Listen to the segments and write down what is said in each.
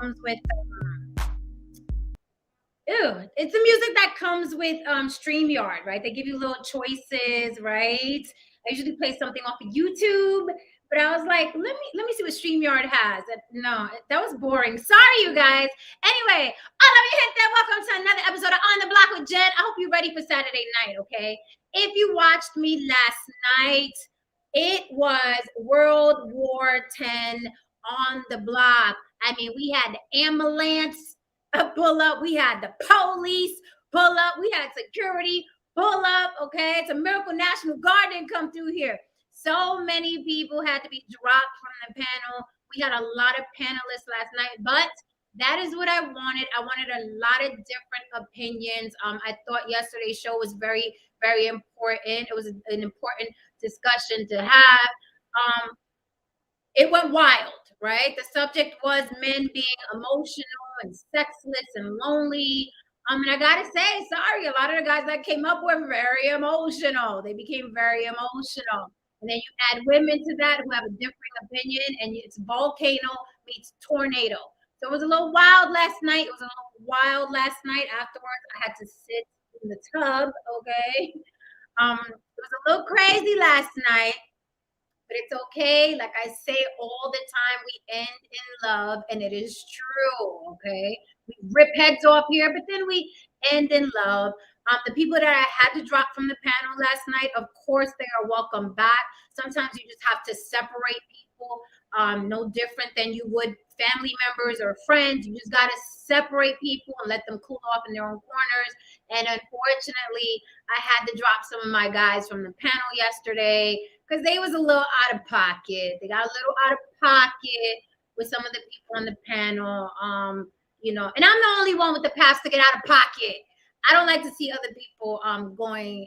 comes with it's the music that comes with StreamYard, right? They give you little choices, right? I usually play something off of YouTube, but I was like, let me see what StreamYard has. No, that was boring. Sorry, you guys. Anyway, I love you, hit that. Welcome to another episode of On the Block with Jen. I hope you're ready for Saturday night, okay? If you watched me last night, it was World War X on the block. I mean, we had the ambulance pull up. We had the police pull up. We had security pull up. Okay, it's a miracle National Guard didn't come through here. So many people had to be dropped from the panel. We had a lot of panelists last night, but that is what I wanted. I wanted a lot of different opinions. I thought yesterday's show was very, very important. It was an important discussion to have. It went wild, right? The subject was men being emotional and sexless and lonely. And I gotta say, sorry, a lot of the guys that came up were very emotional. They became very emotional. And then you add women to that who have a differing opinion, and it's volcano meets tornado. So it was a little wild last night. It was a little wild last night. Afterwards, I had to sit in the tub, okay? It was a little crazy last night. But it's okay. Like I say all the time, we end in love, and it is true. Okay, we rip heads off here, but then we end in love. The people that I had to drop from the panel last night, of course, they are welcome back. Sometimes you just have to separate people, no different than you would family members or friends. You just got to separate people and let them cool off in their own corners. And unfortunately, I had to drop some of my guys from the panel yesterday because they was a little out of pocket. They got a little out of pocket with some of the people on the panel. And I'm the only one with the past to get out of pocket. I don't like to see other people going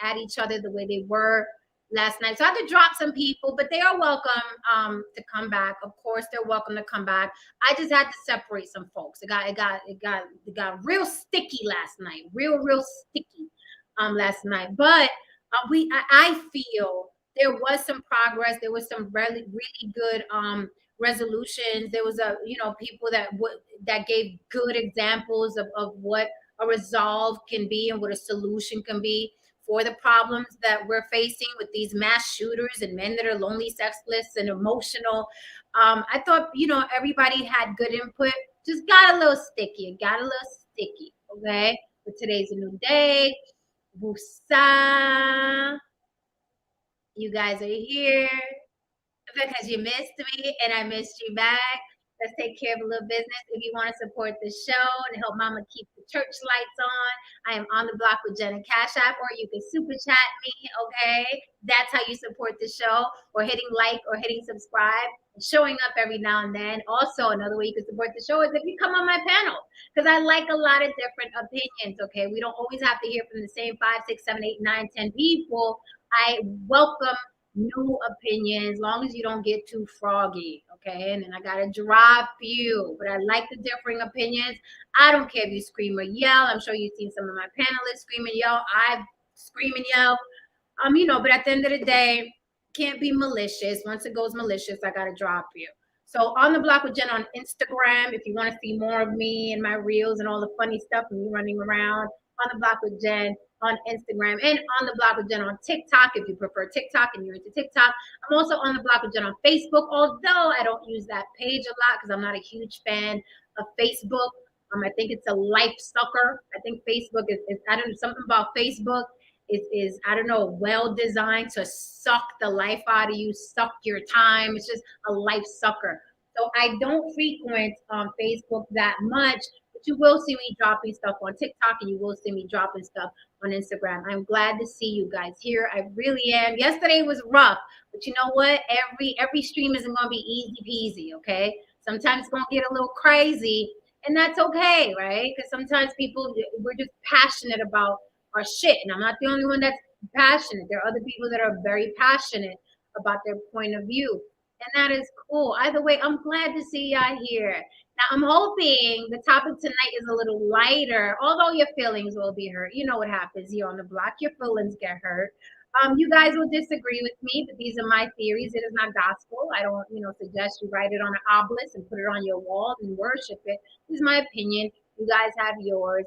at each other the way they were last night. So I had to drop some people, but they are welcome to come back. Of course, they're welcome to come back. I just had to separate some folks. It got real sticky last night. Real sticky last night. But I feel there was some progress. There was some really good resolutions. There was people that gave good examples of what a resolve can be and what a solution can be for the problems that we're facing with these mass shooters and men that are lonely, sexless, and emotional. I thought everybody had good input. Just got a little sticky. It got a little sticky. Okay, but today's a new day. Wusa. You guys are here because you missed me and I missed you back. Let's take care of a little business. If you want to support the show and help Mama keep the church lights on, I am on the block with Jen and Cash App, or you can super chat me, okay? That's how you support the show, or hitting like or hitting subscribe, showing up every now and then. Also, another way you can support the show is if you come on my panel, because I like a lot of different opinions, okay? We don't always have to hear from the same 5, 6, 7, 8, 9, 10 people. I welcome new opinions, as long as you don't get too froggy, okay? And then I gotta drop you, but I like the differing opinions. I don't care if you scream or yell. I'm sure you've seen some of my panelists scream and yell. I scream and yell, but at the end of the day, can't be malicious. Once it goes malicious, I gotta drop you. So on the block with Jen on Instagram, if you want to see more of me and my reels and all the funny stuff and me running around, on the block with Jen on Instagram, and on the block with Jen on TikTok if you prefer TikTok and you're into TikTok. I'm also on the block with Jen on Facebook, although I don't use that page a lot because I'm not a huge fan of Facebook. I think it's a life sucker. I think Facebook is I don't know, something about Facebook is I don't know, well designed to suck the life out of you, suck your time. It's just a life sucker. So I don't frequent Facebook that much, but you will see me dropping stuff on TikTok and you will see me dropping stuff on Instagram. I'm glad to see you guys here. I really am. Yesterday was rough, but you know what? Every stream isn't going to be easy peasy, okay? Sometimes it's going to get a little crazy, and that's okay, right? Because sometimes we're just passionate about our shit, and I'm not the only one that's passionate. There are other people that are very passionate about their point of view, and that is cool. Either way, I'm glad to see y'all here. Now, I'm hoping the topic tonight is a little lighter, although your feelings will be hurt. You know what happens here on the block. Your feelings get hurt. You guys will disagree with me, but these are my theories. It is not gospel. I don't, suggest you write it on an obelisk and put it on your wall and worship it. This is my opinion. You guys have yours.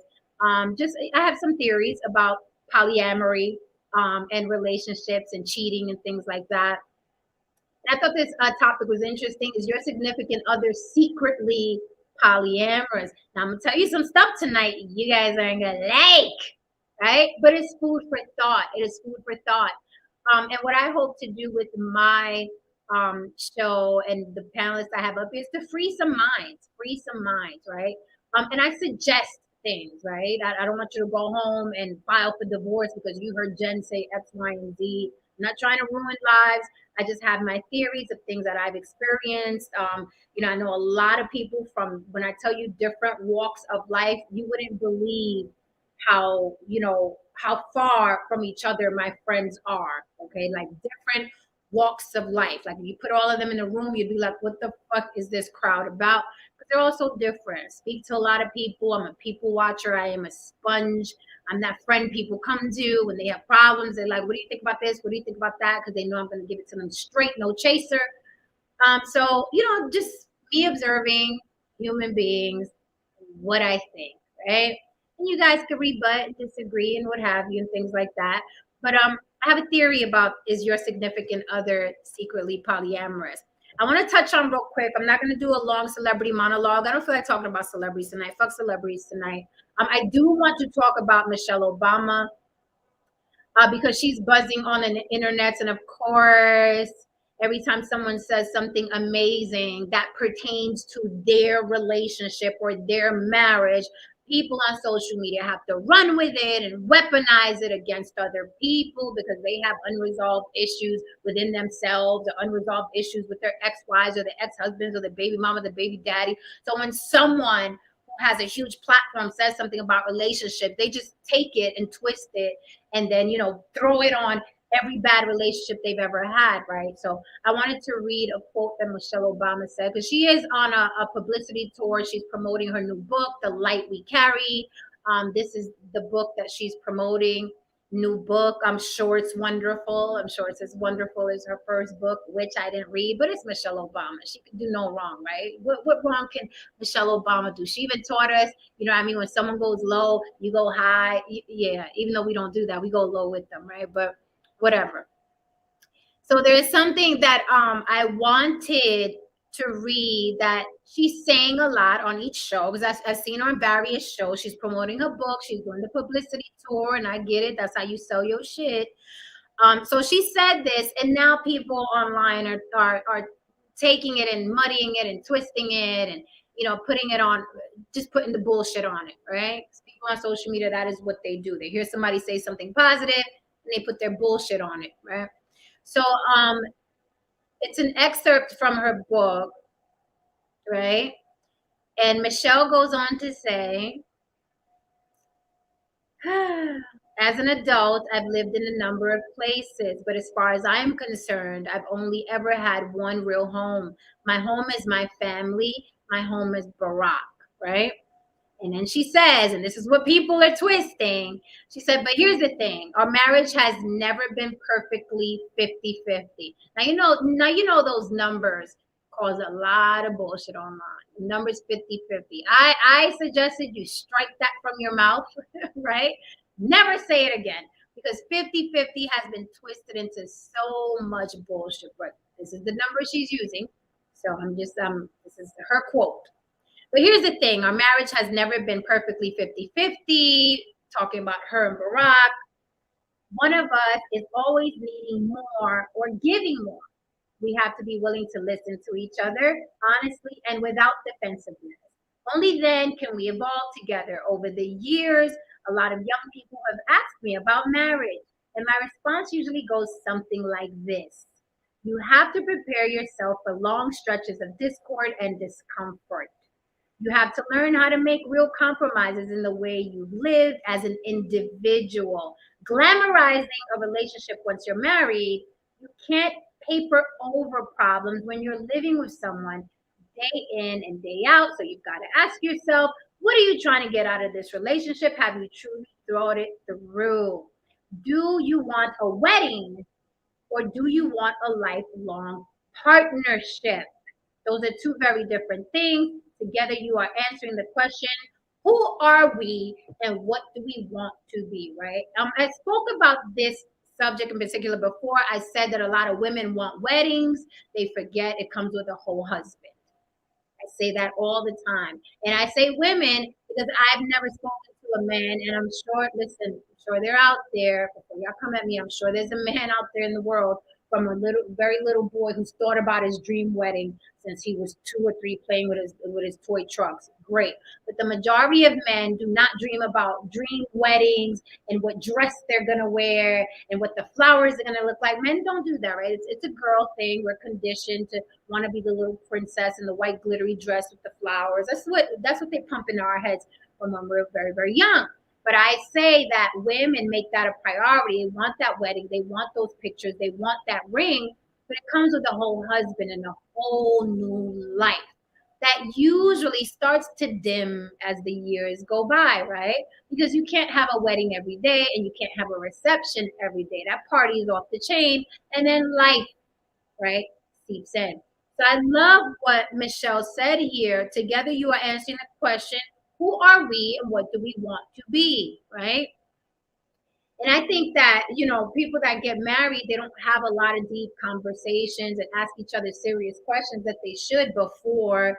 Just I have some theories about polyamory, and relationships and cheating and things like that. I thought this topic was interesting. Is your significant other secretly polyamorous? Now, I'm going to tell you some stuff tonight you guys aren't going to like, right? But it's food for thought. It is food for thought. And what I hope to do with my show and the panelists I have up here is to free some minds, right? And I suggest things, right? I don't want you to go home and file for divorce because you heard Jen say X, Y, and Z. I'm not trying to ruin lives. I just have my theories of things that I've experienced. I know a lot of people from when I tell you different walks of life, you wouldn't believe how far from each other my friends are. Okay, like different walks of life. Like if you put all of them in a room, you'd be like, what the fuck is this crowd about? But they're all so different. Speak to a lot of people. I'm a people watcher. I am a sponge. I'm that friend people come to when they have problems. They're like, what do you think about this? What do you think about that? Because they know I'm going to give it to them straight, no chaser. So, just me observing human beings, what I think, right? And you guys could rebut, disagree, and what have you, and things like that. But I have a theory about is your significant other secretly polyamorous? I want to touch on real quick. I'm not going to do a long celebrity monologue. I don't feel like talking about celebrities tonight. Fuck celebrities tonight. I do want to talk about Michelle Obama, because she's buzzing on the internet. And of course, every time someone says something amazing that pertains to their relationship or their marriage, people on social media have to run with it and weaponize it against other people because they have unresolved issues within themselves or unresolved issues with their ex-wives or their ex-husbands or the baby mama, the baby daddy. So when someone who has a huge platform says something about relationship, they just take it and twist it and then throw it on every bad relationship they've ever had, right? So I wanted to read a quote that Michelle Obama said because she is on a publicity tour. She's promoting her new book, The Light We Carry. This is the book that she's promoting. New book. I'm sure it's wonderful. I'm sure it's as wonderful as her first book, which I didn't read, but it's Michelle Obama. She could do no wrong, right? What wrong can Michelle Obama do? She even taught us, when someone goes low, you go high. Yeah, even though we don't do that, we go low with them, right? But whatever. So there is something that I wanted to read that she's saying a lot on each show because I've seen her on various shows. She's promoting her book. She's doing the publicity tour, and I get it. That's how you sell your shit. So she said this, and now people online are taking it and muddying it and twisting it and putting it on, just putting the bullshit on it, right? People on social media, that is what they do. They hear somebody say something positive and they put their bullshit on it, right? So it's an excerpt from her book, right? And Michelle goes on to say, as an adult, I've lived in a number of places, but as far as I'm concerned, I've only ever had one real home. My home is my family. My home is Barack, right? And then she says, and this is what people are twisting. She said, but here's the thing. Our marriage has never been perfectly 50-50. Now you know those numbers cause a lot of bullshit online. Numbers 50-50. I suggested you strike that from your mouth, right? Never say it again because 50-50 has been twisted into so much bullshit. But this is the number she's using. So this is her quote. But here's the thing, our marriage has never been perfectly 50-50, talking about her and Barack. One of us is always needing more or giving more. We have to be willing to listen to each other honestly and without defensiveness. Only then can we evolve together. Over the years, a lot of young people have asked me about marriage, and my response usually goes something like this. You have to prepare yourself for long stretches of discord and discomfort. You have to learn how to make real compromises in the way you live as an individual. Glamorizing a relationship once you're married, you can't paper over problems when you're living with someone day in and day out. So you've got to ask yourself, what are you trying to get out of this relationship? Have you truly thought it through? Do you want a wedding or do you want a lifelong partnership? Those are two very different things. Together, you are answering the question, who are we and what do we want to be, right? I spoke about this subject in particular before. I said that a lot of women want weddings. They forget it comes with a whole husband. I say that all the time. And I say women because I've never spoken to a man, and I'm sure, listen, I'm sure they're out there. Before y'all come at me, I'm sure there's a man out there in the world from a little, very little boy who's thought about his dream wedding since he was 2 or 3 playing with his toy trucks. Great. But the majority of men do not dream about dream weddings and what dress they're going to wear and what the flowers are going to look like. Men don't do that, right? It's a girl thing. We're conditioned to want to be the little princess in the white glittery dress with the flowers. That's what they pump into our heads from when we're very, very young. But I say that women make that a priority. They want that wedding, they want those pictures, they want that ring, but it comes with a whole husband and a whole new life that usually starts to dim as the years go by, right? Because you can't have a wedding every day and you can't have a reception every day. That party is off the chain. And then life, right, seeps in. So I love what Michelle said here. Together, you are answering the question, who are we and what do we want to be, right? And I think that, people that get married, they don't have a lot of deep conversations and ask each other serious questions that they should before,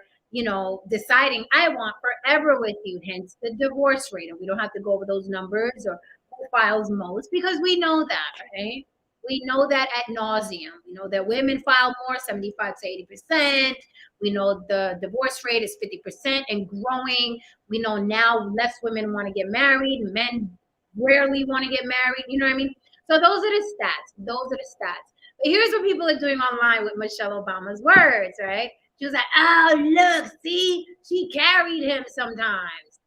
deciding I want forever with you, hence the divorce rate. And we don't have to go over those numbers or who files most because we know that, right? We know that at nauseum. We know that women file more, 75 to 80%. We know the divorce rate is 50% and growing. We know now less women want to get married. Men rarely want to get married. You know what I mean? So those are the stats. Those are the stats. But here's what people are doing online with Michelle Obama's words, right? She was like, oh, look, see, she carried him sometimes.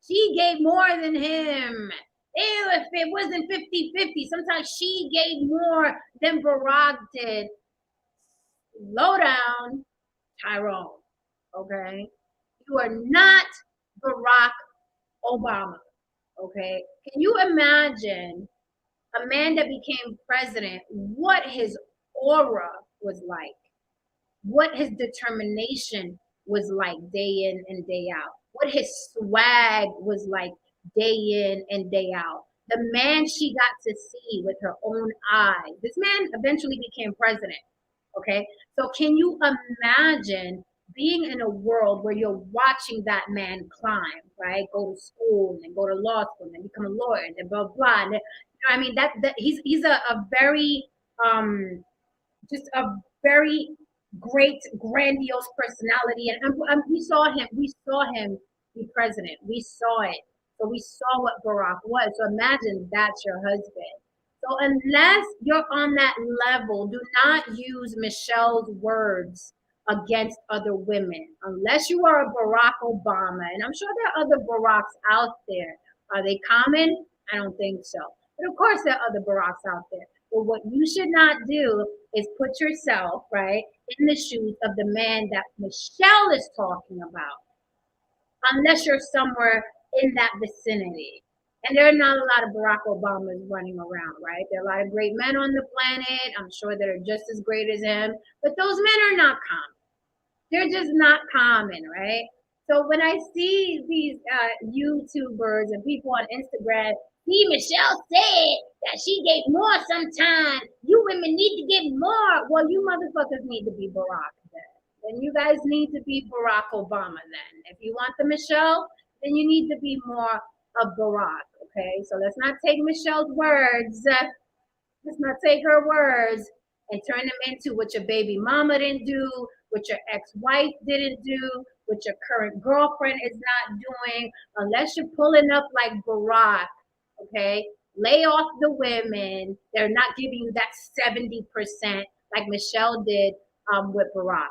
She gave more than him. Ew, if it wasn't 50-50, sometimes she gave more than Barack did. Slow down, Tyrone, okay? You are not Barack Obama, okay? Can you imagine a man that became president, what his aura was like, what his determination was like day in and day out, what his swag was like day in and day out. The man she got to see with her own eyes. This man eventually became president. Okay. So can you imagine being in a world where you're watching that man climb, right? Go to school and then go to law school and then become a lawyer and then blah blah. And then, I mean that he's a very just a very great grandiose personality, and we saw him be president. We saw it. So we saw what Barack was. So imagine that's your husband. So unless you're on that level, do not use Michelle's words against other women. Unless you are a Barack Obama, and I'm sure there are other Baracks out there. Are they common? I don't think so. But of course there are other Baracks out there. But what you should not do is put yourself, right, in the shoes of the man that Michelle is talking about, unless you're somewhere in that vicinity. And there are not a lot of Barack Obamas running around, right? There are a lot of great men on the planet. I'm sure that are just as great as him, but those men are not common. They're just not common, right? So when I see these YouTubers and people on Instagram, see Michelle said that she gave more sometime. You women need to give more. Well, you motherfuckers need to be Barack then. Then you guys need to be Barack Obama then. If you want the Michelle, then you need to be more of Barack. Okay, so let's not take Michelle's words. Let's not take her words and turn them into what your baby mama didn't do, what your ex-wife didn't do, what your current girlfriend is not doing, unless you're pulling up like Barack, okay? Lay off the women. They're not giving you that 70% like Michelle did with Barack.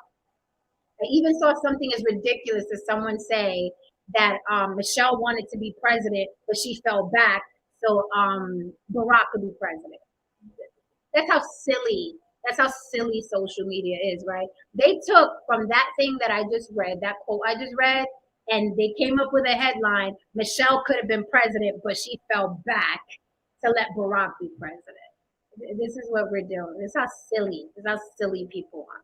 I even saw something as ridiculous as someone say that Michelle wanted to be president, but she fell back so Barack could be president. That's how silly. That's how silly social media is, right? They took from that thing that I just read, that quote I just read, and they came up with a headline: Michelle could have been president, but she fell back to let Barack be president. This is what we're doing. This is how silly. This is how silly people are.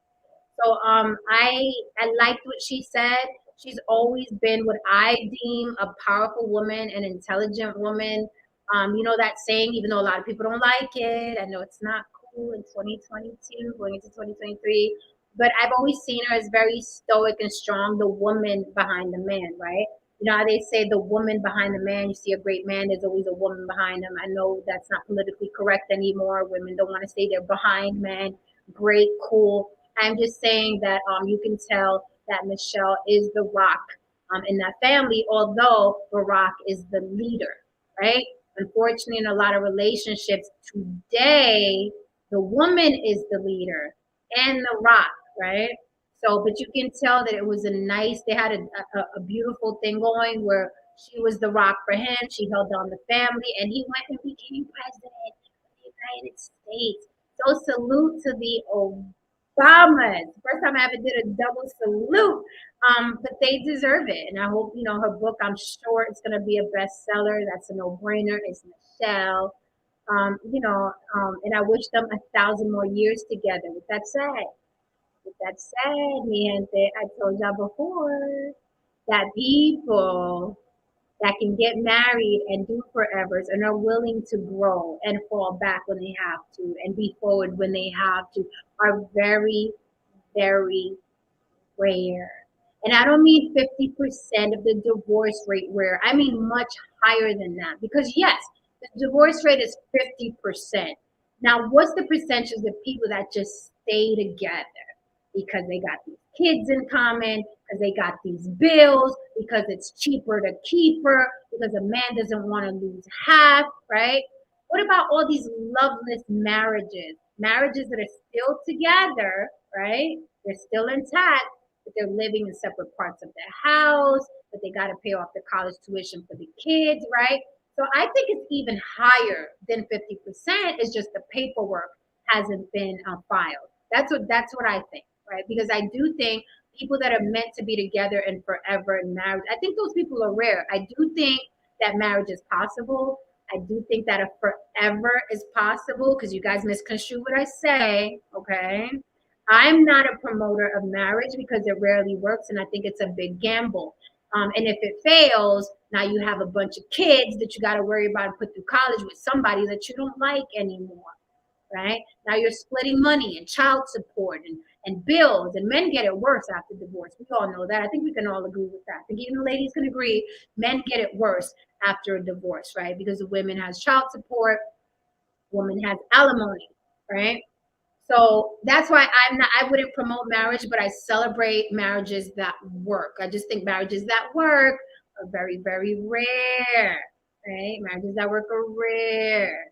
So I liked what she said. She's always been what I deem a powerful woman, an intelligent woman. You know that saying, even though a lot of people don't like it, I know it's not cool in 2022, going into 2023, but I've always seen her as very stoic and strong, the woman behind the man, right? You know how they say the woman behind the man, you see a great man, there's always a woman behind him. I know that's not politically correct anymore. Women don't want to say they're behind men. Great, cool. I'm just saying that you can tell that Michelle is the rock in that family, although Barack is the leader, right? Unfortunately, in a lot of relationships today, the woman is the leader and the rock, right? So, but you can tell that it was a nice, they had a beautiful thing going where she was the rock for him. She held down the family and he went and became president of the United States. So salute to the Obamas. First time I ever did a double salute. But they deserve it. And I hope, you know, her book, I'm sure it's going to be a bestseller. That's a no brainer. It's Michelle. And I wish them 1,000 more years together. With that said, mi gente, I told y'all before that people that can get married and do forevers and are willing to grow and fall back when they have to and be forward when they have to are very, very rare. And I don't mean 50% of the divorce rate rare. I mean much higher than that. Because yes, the divorce rate is 50%. Now, what's the percentage of people that just stay together because they got these kids in common, because they got these bills, because it's cheaper to keep her, because a man doesn't want to lose half, right? What about all these loveless marriages? Marriages that are still together, right? They're still intact, but they're living in separate parts of their house, but they got to pay off the college tuition for the kids, right? So I think it's even higher than 50%. It's just the paperwork hasn't been filed. That's what I think, right? Because I do think people that are meant to be together and forever and married, I think those people are rare. I do think that marriage is possible. I do think that a forever is possible because you guys misconstrue what I say, okay? I'm not a promoter of marriage because it rarely works, and I think it's a big gamble. And if it fails, now you have a bunch of kids that you got to worry about and put through college with somebody that you don't like anymore, right? Now you're splitting money and child support and bills, and men get it worse after divorce. We all know that. I think we can all agree with that. I think even the ladies can agree, men get it worse after a divorce, right? Because the women has child support, woman has alimony, right? So that's why I wouldn't promote marriage, but I celebrate marriages that work. I just think marriages that work are very, very rare, right? Marriages that work are rare.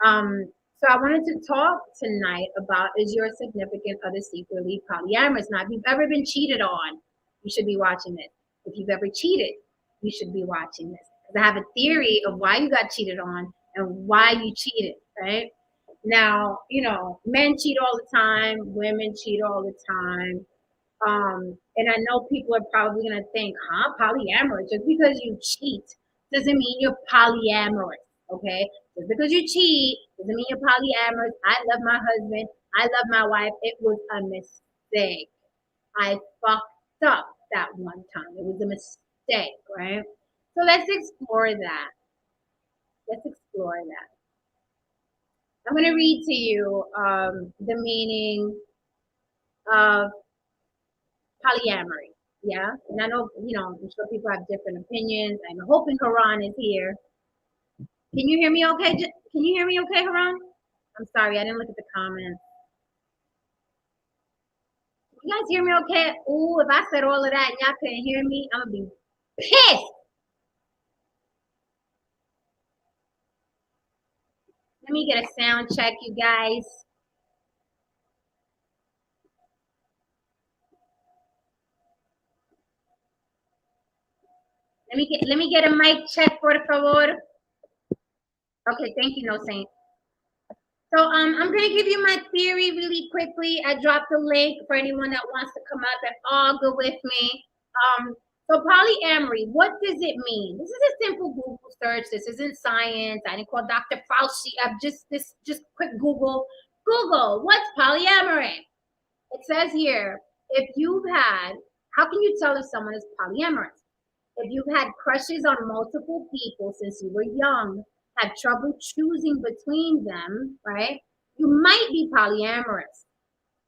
So I wanted to talk tonight about, is your significant other secretly polyamorous? Now, if you've ever been cheated on, you should be watching this. If you've ever cheated, you should be watching this. Because I have a theory of why you got cheated on and why you cheated, right? Now, you know, men cheat all the time, women cheat all the time. And I know people are probably gonna think, huh, polyamorous. Just because you cheat doesn't mean you're polyamorous. Okay? Just because you cheat doesn't mean you're polyamorous. I love my husband, I love my wife. It was a mistake. I fucked up that one time. It was a mistake, right? So let's explore that. Let's explore that. I'm going to read to you the meaning of polyamory. Yeah. And I know, you know, I'm sure people have different opinions. I'm hoping Haran is here. Can you hear me okay? Can you hear me okay, Haran? I'm sorry, I didn't look at the comments. You guys hear me okay? Ooh, if I said all of that and y'all couldn't hear me, I'm going to be pissed. Let me get a sound check, you guys. Let me get a mic check, por favor. Okay, thank you, no saint. So I'm going to give you my theory really quickly. I dropped the link for anyone that wants to come up and argue with me. So polyamory, what does it mean? This is a simple Google search. This isn't science. I didn't call Dr. Fauci up. Just quick Google. Google, what's polyamory? It says here, if you've had, how can you tell if someone is polyamorous? If you've had crushes on multiple people since you were young, had trouble choosing between them, right? You might be polyamorous.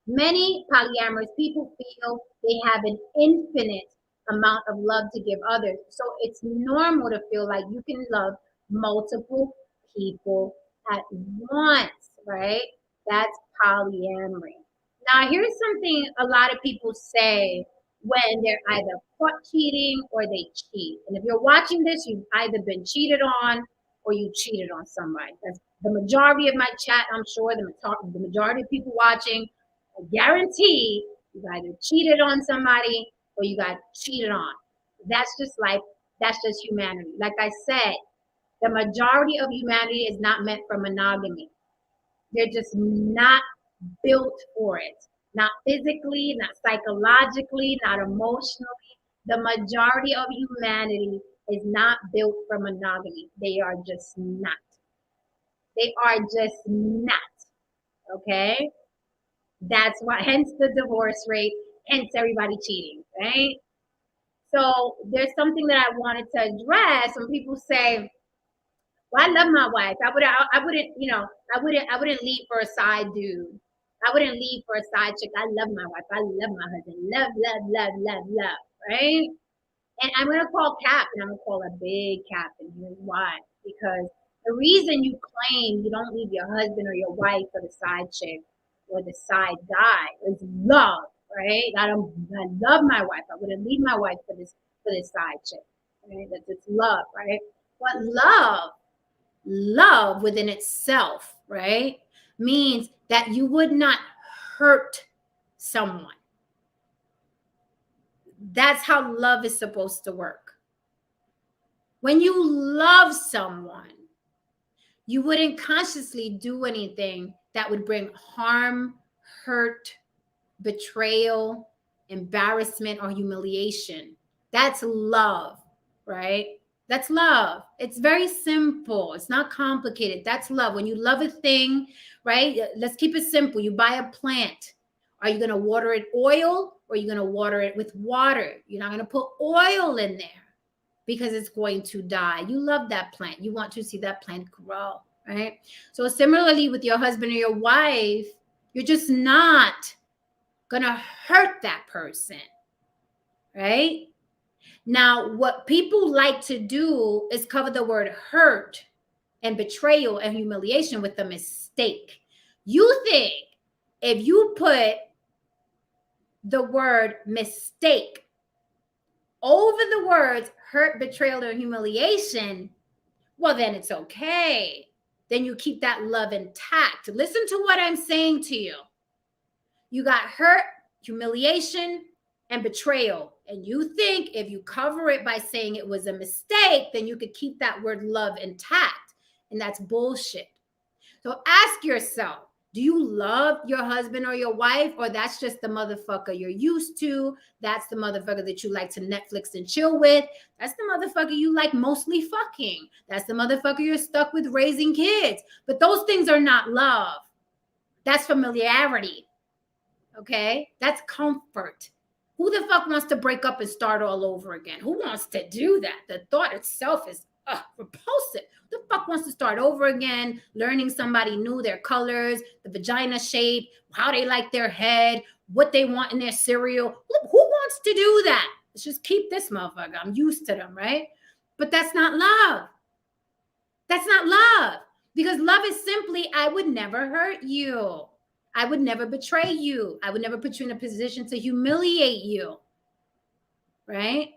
Many polyamorous people feel they have an infinite amount of love to give others. So it's normal to feel like you can love multiple people at once, right? That's polyamory. Now, here's something a lot of people say when they're either caught cheating or they cheat. And if you're watching this, you've either been cheated on or you cheated on somebody. That's the majority of my chat, I'm sure, the majority of people watching. I guarantee you either cheated on somebody or you got cheated on. That's just like, that's just humanity. Like I said, the majority of humanity is not meant for monogamy. They're just not built for it. Not physically, not psychologically, not emotionally. The majority of humanity is not built for monogamy. They are just not. They are just not. Okay? That's why, hence the divorce rate, hence everybody cheating, right? So there's something that I wanted to address when people say, well, I love my wife. I wouldn't, I wouldn't leave for a side dude. I wouldn't leave for a side chick. I love my wife. I love my husband. Love, love, love, love, love. Right? And I'm gonna call cap, and I'm gonna call a big cap, and here's why. Because the reason you claim you don't leave your husband or your wife for the side chick or the side guy is love, right? I love my wife. I wouldn't leave my wife for this side chick. Right? That's it's love, right? But love within itself, right, means that you would not hurt someone. That's how love is supposed to work. When you love someone, you wouldn't consciously do anything that would bring harm, hurt, betrayal, embarrassment, or humiliation. That's love, right? That's love. It's very simple. It's not complicated. That's love. When you love a thing, right? Let's keep it simple. You buy a plant. Are you going to water it oil or are you going to water it with water? You're not going to put oil in there because it's going to die. You love that plant. You want to see that plant grow, right? So similarly with your husband or your wife, you're just not going to hurt that person, right? Now, what people like to do is cover the word hurt and betrayal and humiliation with a mistake. You think if you put the word mistake over the words hurt, betrayal, or humiliation, well, then it's okay. Then you keep that love intact. Listen to what I'm saying to you. You got hurt, humiliation, and betrayal. And you think if you cover it by saying it was a mistake, then you could keep that word love intact. And that's bullshit. So ask yourself, do you love your husband or your wife, or that's just the motherfucker you're used to? That's the motherfucker that you like to Netflix and chill with. That's the motherfucker you like mostly fucking. That's the motherfucker you're stuck with raising kids. But those things are not love. That's familiarity. Okay? That's comfort. Who the fuck wants to break up and start all over again? Who wants to do that? The thought itself is repulsive. Who the fuck wants to start over again, learning somebody new, their colors, the vagina shape, how they like their head, what they want in their cereal? Who wants to do that? Let's just keep this motherfucker. I'm used to them, right? But that's not love. That's not love. Because love is simply, I would never hurt you. I would never betray you. I would never put you in a position to humiliate you, right?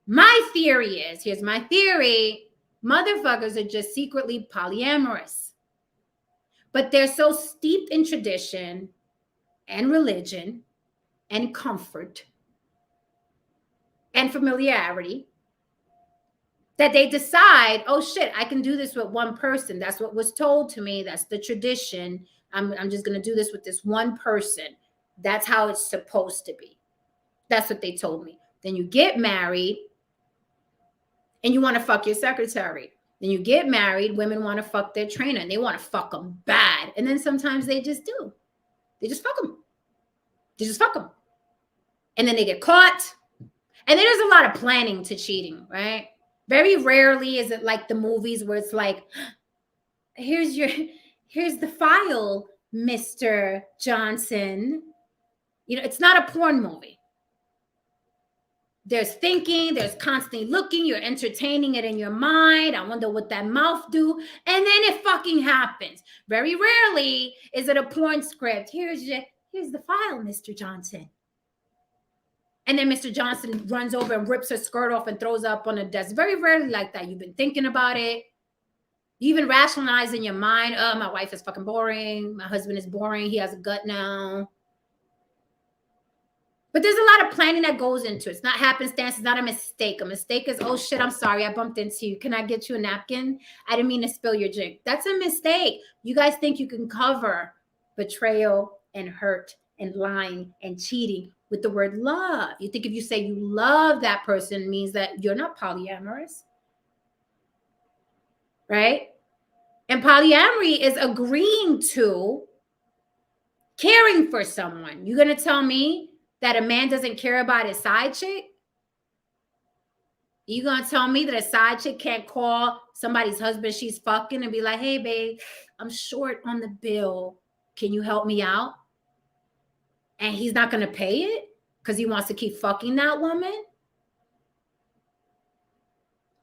My theory is, here's my theory, motherfuckers are just secretly polyamorous. But they're so steeped in tradition and religion and comfort and familiarity that they decide, oh shit, I can do this with one person. That's what was told to me. That's the tradition. I'm just going to do this with this one person. That's how it's supposed to be. That's what they told me. Then you get married and you want to fuck your secretary. Then you get married, women want to fuck their trainer and they want to fuck them bad. And then sometimes they just do. They just fuck them. They just fuck them. And then they get caught. And there's a lot of planning to cheating, right? Very rarely is it like the movies where it's like, here's the file, Mr. Johnson. You know, it's not a porn movie. There's thinking, there's constantly looking, you're entertaining it in your mind. I wonder what that mouth do. And then it fucking happens. Very rarely is it a porn script. Here's the file, Mr. Johnson. And then Mr. Johnson runs over and rips her skirt off and throws up on the desk. Very rarely like that. You've been thinking about it. You even rationalize in your mind, oh, my wife is fucking boring. My husband is boring. He has a gut now. But there's a lot of planning that goes into it. It's not happenstance. It's not a mistake. A mistake is, oh, shit, I'm sorry. I bumped into you. Can I get you a napkin? I didn't mean to spill your drink. That's a mistake. You guys think you can cover betrayal and hurt and lying and cheating with the word love. You think if you say you love that person means that you're not polyamorous, right? And polyamory is agreeing to caring for someone. You're going to tell me that a man doesn't care about his side chick? You going to tell me that a side chick can't call somebody's husband she's fucking and be like, hey, babe, I'm short on the bill. Can you help me out? And he's not going to pay it because he wants to keep fucking that woman?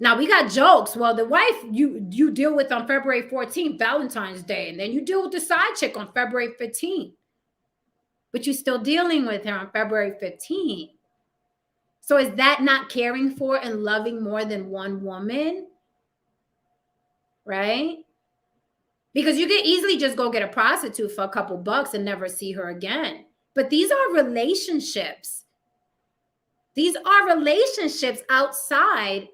Now, we got jokes. Well, the wife you deal with on February 14th, Valentine's Day, and then you deal with the side chick on February 15th. But you're still dealing with her on February 15th. So is that not caring for and loving more than one woman? Right? Because you can easily just go get a prostitute for a couple bucks and never see her again. But these are relationships. These are relationships outside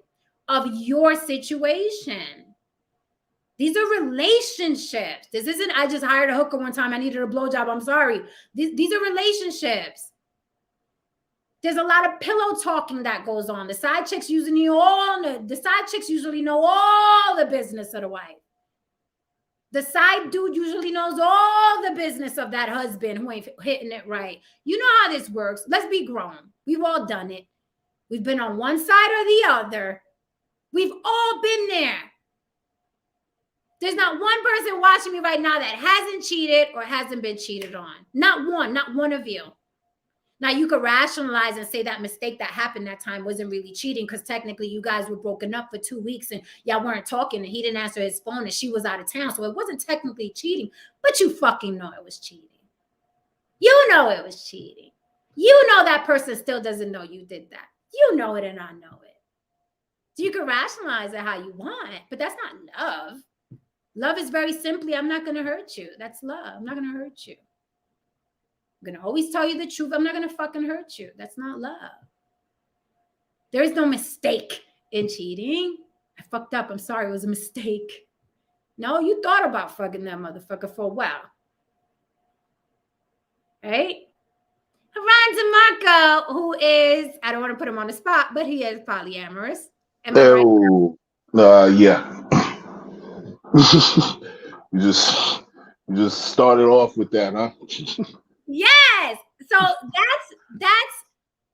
of your situation. These are relationships. This isn't, I just hired a hooker one time. I needed a blowjob. I'm sorry. These are relationships. There's a lot of pillow talking that goes on. The side chicks usually know all the business of the wife. The side dude usually knows all the business of that husband who ain't hitting it right. You know how this works. Let's be grown. We've all done it. We've been on one side or the other. We've all been there. There's not one person watching me right now that hasn't cheated or hasn't been cheated on. Not one of you. Now, you could rationalize and say that mistake that happened that time wasn't really cheating because technically you guys were broken up for 2 weeks and y'all weren't talking and he didn't answer his phone and she was out of town. So it wasn't technically cheating, but you fucking know it was cheating. You know it was cheating. You know that person still doesn't know you did that. You know it and I know it. So you can rationalize it how you want, but that's not love. Love is very simply, I'm not going to hurt you. That's love. I'm not going to hurt you. I'm going to always tell you the truth. I'm not going to fucking hurt you. That's not love. There is no mistake in cheating. I fucked up. I'm sorry. It was a mistake. No, you thought about fucking that motherfucker for a while. Right? Ryan DeMarco, who is, I don't want to put him on the spot, but he is polyamorous. Oh, yeah. you just started off with that, huh? Yes. So that's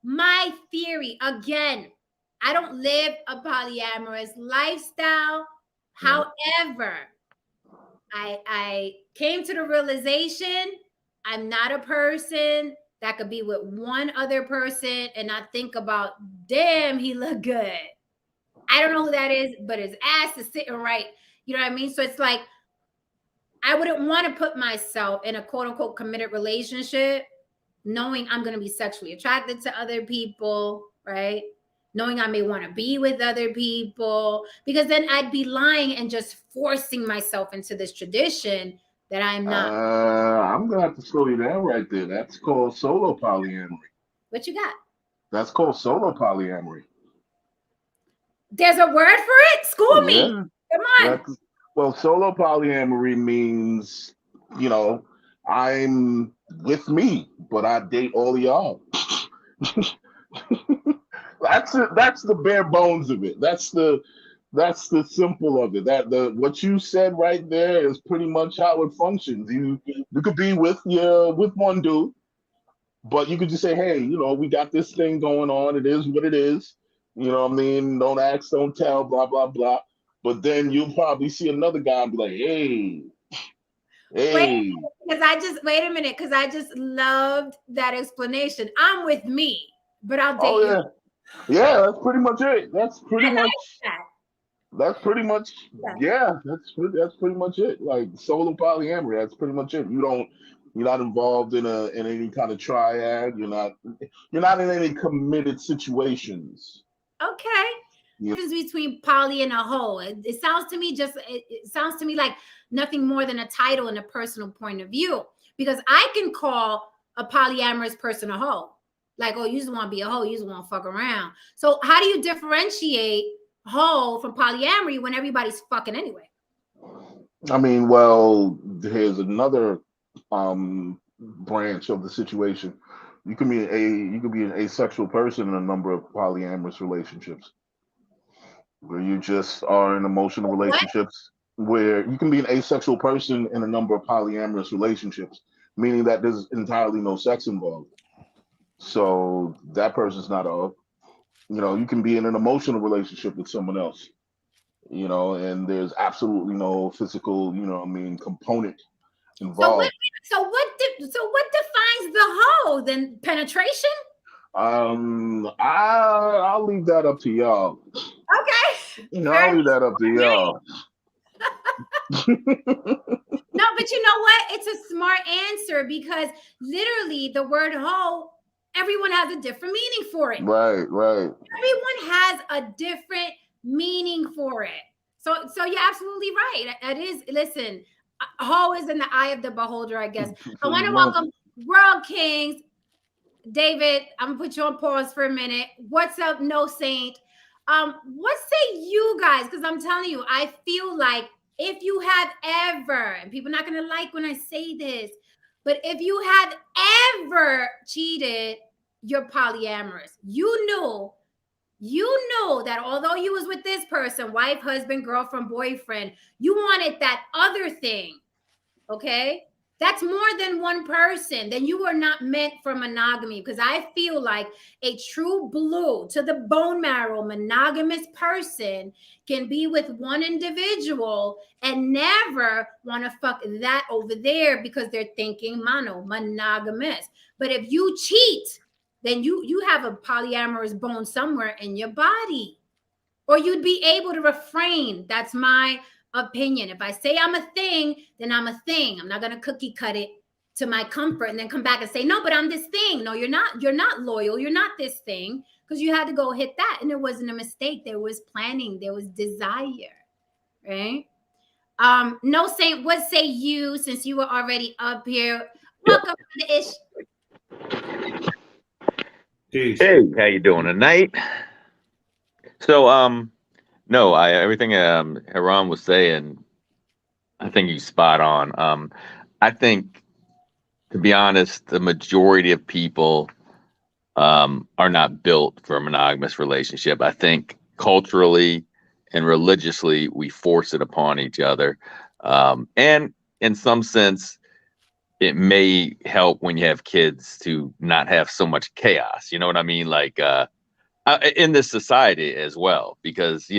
my theory. Again, I don't live a polyamorous lifestyle. However, I came to the realization I'm not a person that could be with one other person and not think about, damn, he look good. I don't know who that is, but his ass is sitting right. You know what I mean? So it's like, I wouldn't want to put myself in a quote unquote committed relationship knowing I'm going to be sexually attracted to other people, right? Knowing I may want to be with other people, because then I'd be lying and just forcing myself into this tradition that I'm not. I'm going to have to slow you down right there. That's called solo polyamory. What you got? That's called solo polyamory. There's a word for it? School me. Come on. Well, solo polyamory means, I'm with me, but I date all of y'all. That's it. That's the bare bones of it. That's the simple of it. That the what you said right there is pretty much how it functions. You could be with one dude, but you could just say, hey, we got this thing going on. It is what it is. You know what I mean? Don't ask, don't tell, blah blah blah. But then you'll probably see another guy and be like, hey, hey. Wait a minute, because I just loved that explanation. I'm with me, but I'll date Oh you. yeah, yeah. That's pretty much it. That's pretty much. That. That's pretty much, yeah. That's pretty much it. Like solo polyamory. That's pretty much it. You're not involved in any kind of triad. You're not in any committed situations. Okay. Difference between poly and a whole. It sounds to me it sounds to me like nothing more than a title and a personal point of view. Because I can call a polyamorous person a hoe. Like, oh, you just want to be a hoe, you just want to fuck around. So how do you differentiate hoe from polyamory when everybody's fucking anyway? I mean, well, here's another branch of the situation. You can be an asexual person in a number of polyamorous relationships, where you just are in emotional relationships. Where you can be an asexual person in a number of polyamorous relationships, meaning that there's entirely no sex involved. So that person's not a, you can be in an emotional relationship with someone else, and there's absolutely no physical, component involved. So what defines the hoe then? Penetration? I'll leave that up to y'all. Okay. I'll leave that up to y'all. No, but you know what? It's a smart answer because literally the word hoe, everyone has a different meaning for it. Right. Everyone has a different meaning for it. So you're absolutely right. That is, listen, hoe is in the eye of the beholder, I guess. I want to welcome World Kings. David, I'm gonna put you on pause for a minute. What's up, No Saint? What say you guys? Because I'm telling you, I feel like if you have ever, and people are not gonna like when I say this, but if you have ever cheated, you're polyamorous. You know that although you was with this person, wife, husband, girlfriend, boyfriend, you wanted that other thing. Okay? That's more than one person. Then you are not meant for monogamy, because I feel like a true blue to the bone marrow monogamous person can be with one individual and never want to fuck that over there because they're thinking monogamous. But if you cheat, then you have a polyamorous bone somewhere in your body, or you'd be able to refrain. That's my opinion. If I say I'm a thing, then I'm a thing. I'm not going to cookie cut it to my comfort and then come back and say, no, but I'm this thing. No, you're not. You're not loyal. You're not this thing, because you had to go hit that. And it wasn't a mistake. There was planning. There was desire. Right? No Saint, what say you, since you were already up here? Welcome to the ish. Peace. Hey, how you doing tonight? So, no, everything Haran was saying, I think he's spot on. I think, to be honest, the majority of people are not built for a monogamous relationship. I think culturally and religiously, we force it upon each other. And in some sense, it may help when you have kids to not have so much chaos. You know what I mean? Like in this society as well, because,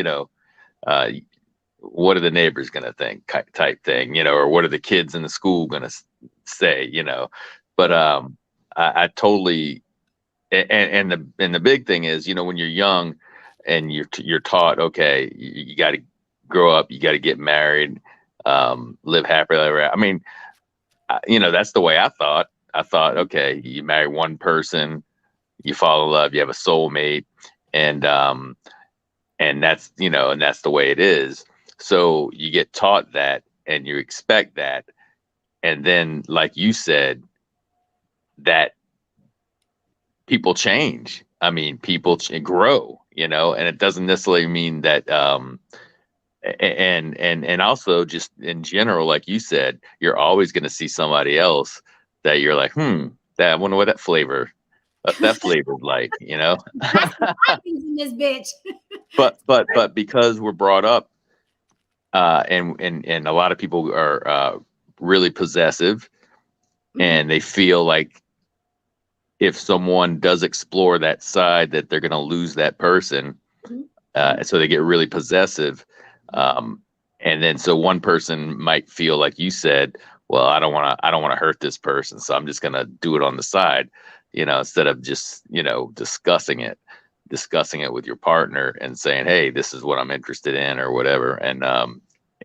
what are the neighbors going to think type thing, or what are the kids in the school going to say, but I totally, and the big thing is, when you're young and you're taught, okay, you got to grow up, you got to get married, live happily ever after. I mean, that's the way I thought. I thought, okay, you marry one person, you fall in love, you have a soulmate, and that's, and that's the way it is. So you get taught that and you expect that. And then, like you said, that people change. I mean, people grow, and it doesn't necessarily mean that, and also just in general, like you said, you're always going to see somebody else that you're like, I wonder what that flavor that flavored light, you know. That's the things in this bitch. but because we're brought up, and a lot of people are really possessive, and they feel like if someone does explore that side, that they're going to lose that person. So they get really possessive. And then so one person might feel like you said, well, I don't want to hurt this person, so I'm just going to do it on the side, you know, instead of just, you know, discussing it with your partner and saying, hey, this is what I'm interested in or whatever. And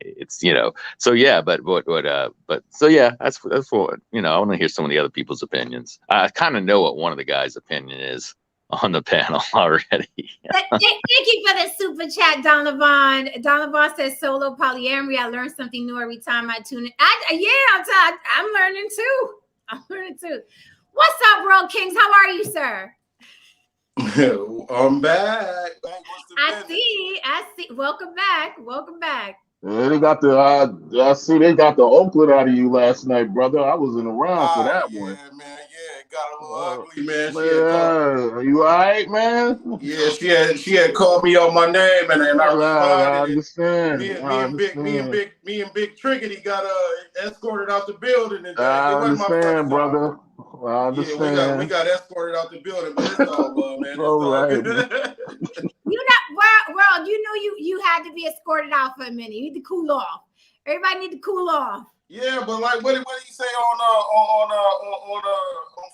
it's, you know, so yeah, but so yeah, that's what, you know, I want to hear some of the other people's opinions. I kind of know what one of the guys' opinion is on the panel already. Thank you for the super chat, Donovan. Donovan says solo polyamory. I learn something new every time I tune in. I'm learning too. What's up, World Kings? How are you, sir? I'm back. I see. Welcome back. Yeah, they got the I see they got the Oakland out of you last night, brother. I wasn't around for that one. Yeah, man. Yeah, it got a little ugly, man. Are you all right, man? Yeah, she had called me on my name, and I responded. I understand. Me and Big Triggity got escorted out the building, and I understand, brother. I understand. Yeah, we got escorted out the building, but it's all love, man. It's all right, good. World, you know you had to be escorted out for a minute. You need to cool off. Everybody need to cool off. Yeah, but like, what did he say on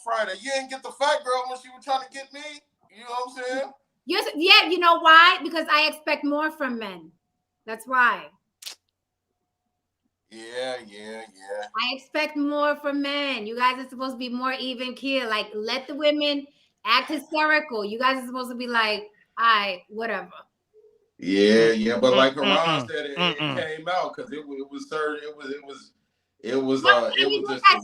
Friday? You didn't get the fat girl when she was trying to get me. You know what I'm saying? Yes, yeah. You know why? Because I expect more from men. That's why. Yeah. I expect more from men. You guys are supposed to be more even keel. Like, let the women act hysterical. You guys are supposed to be like, whatever. Yeah, but like Karan said, it came out because it was just the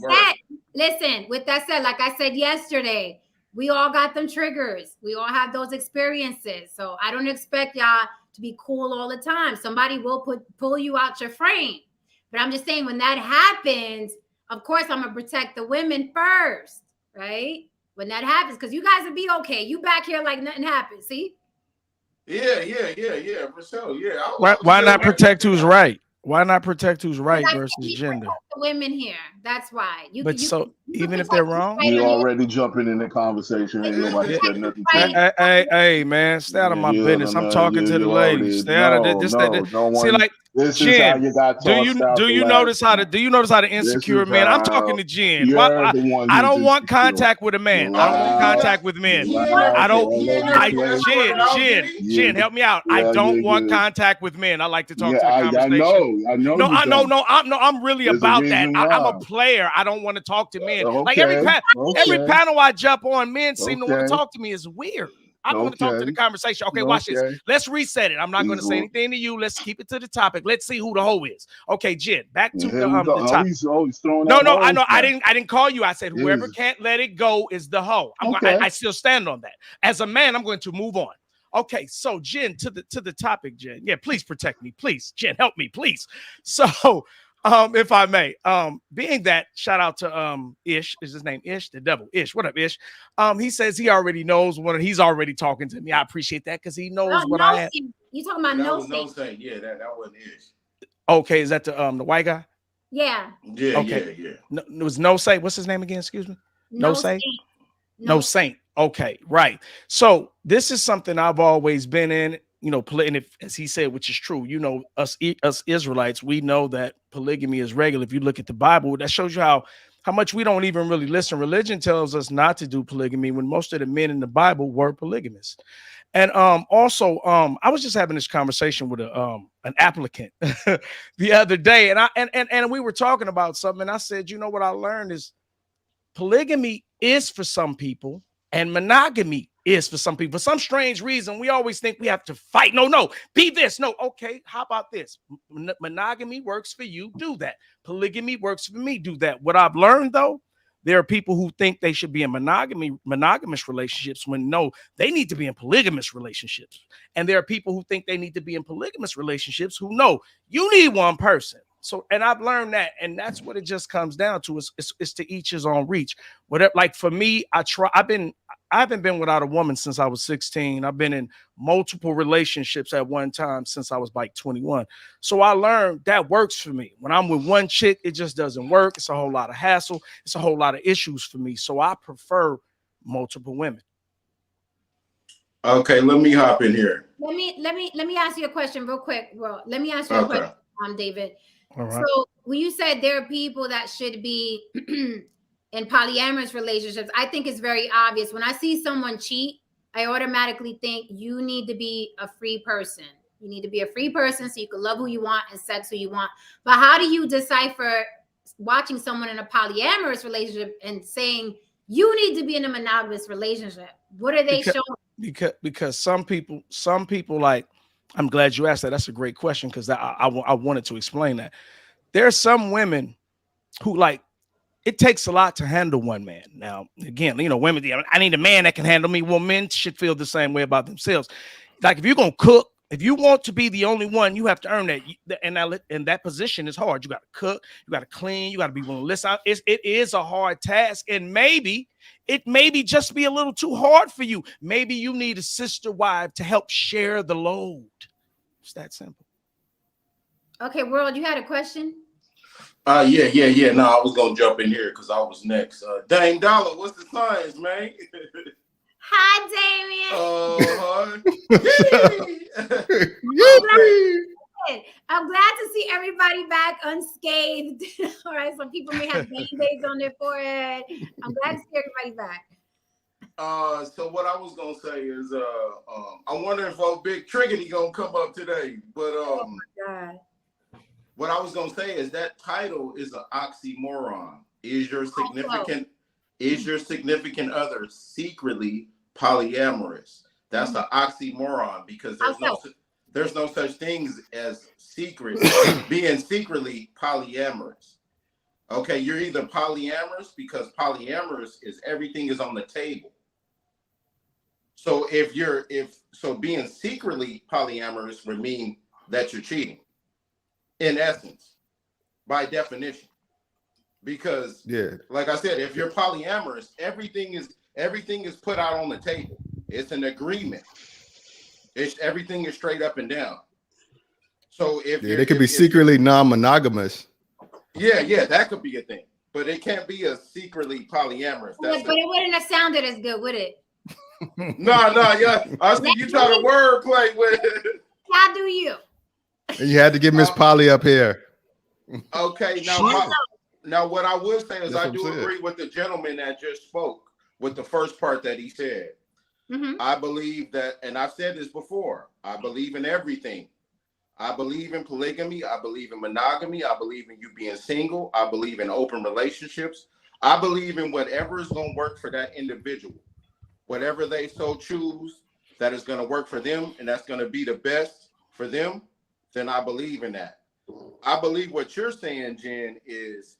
worst. Listen, with that said, like I said yesterday, we all got them triggers. We all have those experiences. So I don't expect y'all to be cool all the time. Somebody will pull you out your frame. But I'm just saying, when that happens, of course, I'm going to protect the women first, right? When that happens, because you guys will be okay. You back here like nothing happened, see? Yeah, for sure. Yeah. Why not protect who's right? Why not protect who's right versus gender? The women here. That's why. Even if they're wrong, you already jumping in the conversation. Ain't nobody said nothing to you. Hey, man, stay out of my business. I'm talking to the ladies. Stay out of this. See, like, Jen, do you notice how the insecure man? I'm talking to Jen. I don't want contact with a man. I don't want contact with men. Jen, help me out. I don't want contact with men. I like to talk to the conversation. I know. I'm really about that. I'm a player. I don't want to talk to men. Like every panel I jump on, men seem to want to talk to me. It's weird. I don't want to talk to the conversation. Okay, watch this. Let's reset it. I'm not going to say anything to you. Let's keep it to the topic. Let's see who the hoe is. Okay, Jen, back to the topic. No, I know. I didn't call you. I said whoever can't let it go is the hoe. I still stand on that. As a man, I'm going to move on. Okay, so Jen, to the topic, Jen. Yeah, please protect me, please. Jen, help me, please. So, if I may, being that, shout out to Ish, is his name Ish, the devil, Ish. What up, Ish? He says he already knows he's already talking to me. I appreciate that because he knows what I have. You talking about no saying? Yeah, that wasn't Ish. Okay, is that the white guy? Yeah. Yeah, okay. Yeah. No, it was No Say. What's his name again? Excuse me. No Say. No Saint. Okay, right. So this is something I've always been in. You know, and if, as he said, which is true, you know, us Israelites, we know that polygamy is regular. If you look at the Bible, that shows you how much we don't even really listen. Religion tells us not to do polygamy when most of the men in the Bible were polygamists. And also, I was just having this conversation with an applicant the other day, and we were talking about something, and I said, you know what I learned is polygamy is for some people, and monogamy is for some people. For some strange reason, we always think we have to fight. No, be this. No, okay, how about this? Monogamy works for you, do that. Polygamy works for me, do that. What I've learned, though, there are people who think they should be in monogamous relationships when no, they need to be in polygamous relationships. And there are people who think they need to be in polygamous relationships who know you need one person. So, and I've learned that, and that's what it just comes down to. It's to each his own reach. Whatever, like for me, I've been I haven't been without a woman since I was 16. I've been in multiple relationships at one time since I was like 21. So I learned that works for me. When I'm with one chick, it just doesn't work. It's a whole lot of hassle. It's a whole lot of issues for me. So I prefer multiple women. Okay, let me hop in here. Let me ask you a question real quick. Well, let me ask you a question, David. All right. So when you said there are people that should be in polyamorous relationships, I think it's very obvious. When I see someone cheat, I automatically think you need to be a free person. You need to be a free person so you can love who you want and sex who you want. But how do you decipher watching someone in a polyamorous relationship and saying you need to be in a monogamous relationship? What are they showing? Because some people like, I'm glad you asked that. That's a great question because I wanted to explain that. There are some women who like, it takes a lot to handle one man. Now, again, you know, women, I need a man that can handle me. Well, men should feel the same way about themselves. Like if you're going to cook, if you want to be the only one, you have to earn that. And that position is hard. You got to cook, you got to clean, you got to be willing to listen. It is a hard task. And maybe it just be a little too hard for you. Maybe you need a sister wife to help share the load. It's that simple. Okay, World, you had a question? Yeah. No, I was gonna jump in here because I was next. Dame Dollar, what's the science, man? Hi, Damien. I'm glad to see everybody back unscathed. All right, some people may have band-aids on their forehead. I'm glad to see everybody back. So what I was gonna say is, I'm wondering if old Big Triggity gonna come up today. But oh my God. What I was gonna say is that title is an oxymoron. Is your significant other secretly polyamorous? That's an oxymoron because there's no such things as being secretly polyamorous. Okay, you're either polyamorous because polyamorous is everything is on the table. So being secretly polyamorous would mean that you're cheating. In essence, by definition, because like I said, if you're polyamorous, everything is put out on the table. It's an agreement. Everything is straight up and down. So they could be secretly non-monogamous. Yeah, that could be a thing, but it can't be a secretly polyamorous. But it wouldn't have sounded as good, would it? No, yeah. I see you try to word play with it. How do you? And you had to get Miss Polly up here. Okay, now what I would say is I do agree with the gentleman that just spoke with the first part that he said. Mm-hmm. I believe that, and I've said this before, I believe in everything. I believe in polygamy. I believe in monogamy. I believe in you being single. I believe in open relationships. I believe in whatever is going to work for that individual. Whatever they so choose that is going to work for them and that's going to be the best for them, then I believe in that. I believe what you're saying, Jen, is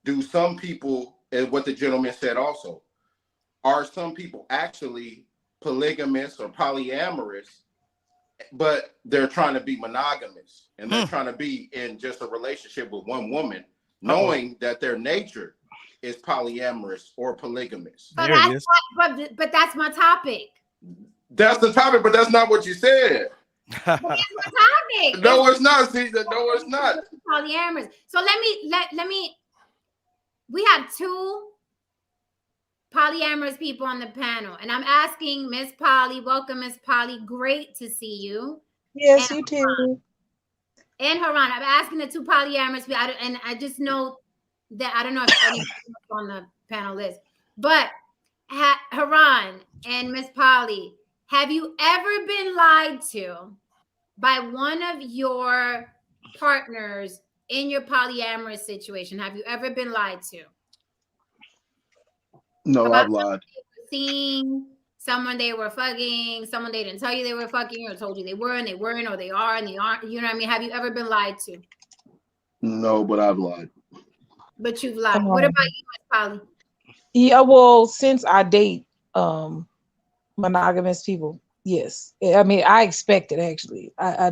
do some people, and what the gentleman said also, are some people actually polygamous or polyamorous, but they're trying to be monogamous and they're trying to be in just a relationship with one woman, knowing that their nature is polyamorous or polygamous. But that's my topic. That's the topic, but that's not what you said. But that's my topic. No, it's not, Caesar. No, it's not. Polyamorous. So let me. We have two polyamorous people on the panel, and I'm asking Miss Polly. Welcome, Miss Polly. Great to see you. Yes, you too. And Haran, I'm asking the two polyamorous people, and I just know that I don't know if anyone on the panel is, but Haran and Miss Polly, have you ever been lied to by one of your partners in your polyamorous situation? Have you ever been lied to? No, I've lied. Seeing someone they were fucking, someone they didn't tell you they were fucking, or told you they were and they weren't, or they are and they aren't. You know what I mean? Have you ever been lied to? No, but I've lied. But you've lied. What about you, Miss Polly? Yeah, well, since I date monogamous people, yes. I mean, I expect it actually. I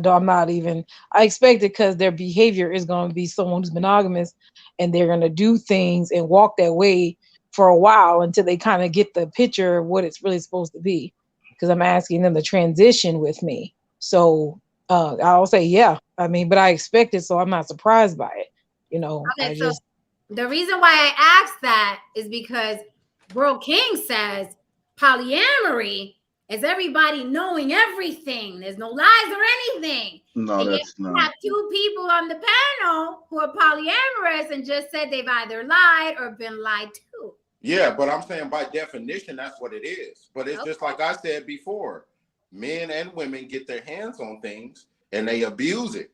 expect it because their behavior is going to be someone who's monogamous, and they're going to do things and walk that way for a while until they kind of get the picture of what it's really supposed to be. Because I'm asking them to transition with me. So I'll say, yeah. I mean, but I expect it, so I'm not surprised by it. You know, okay, so the reason why I asked that is because World King says polyamory is everybody knowing everything. There's no lies or anything. No, and that's not. Have two people on the panel who are polyamorous and just said they've either lied or been lied to. Yeah, but I'm saying by definition, that's what it is. But it's just like I said before, men and women get their hands on things and they abuse it.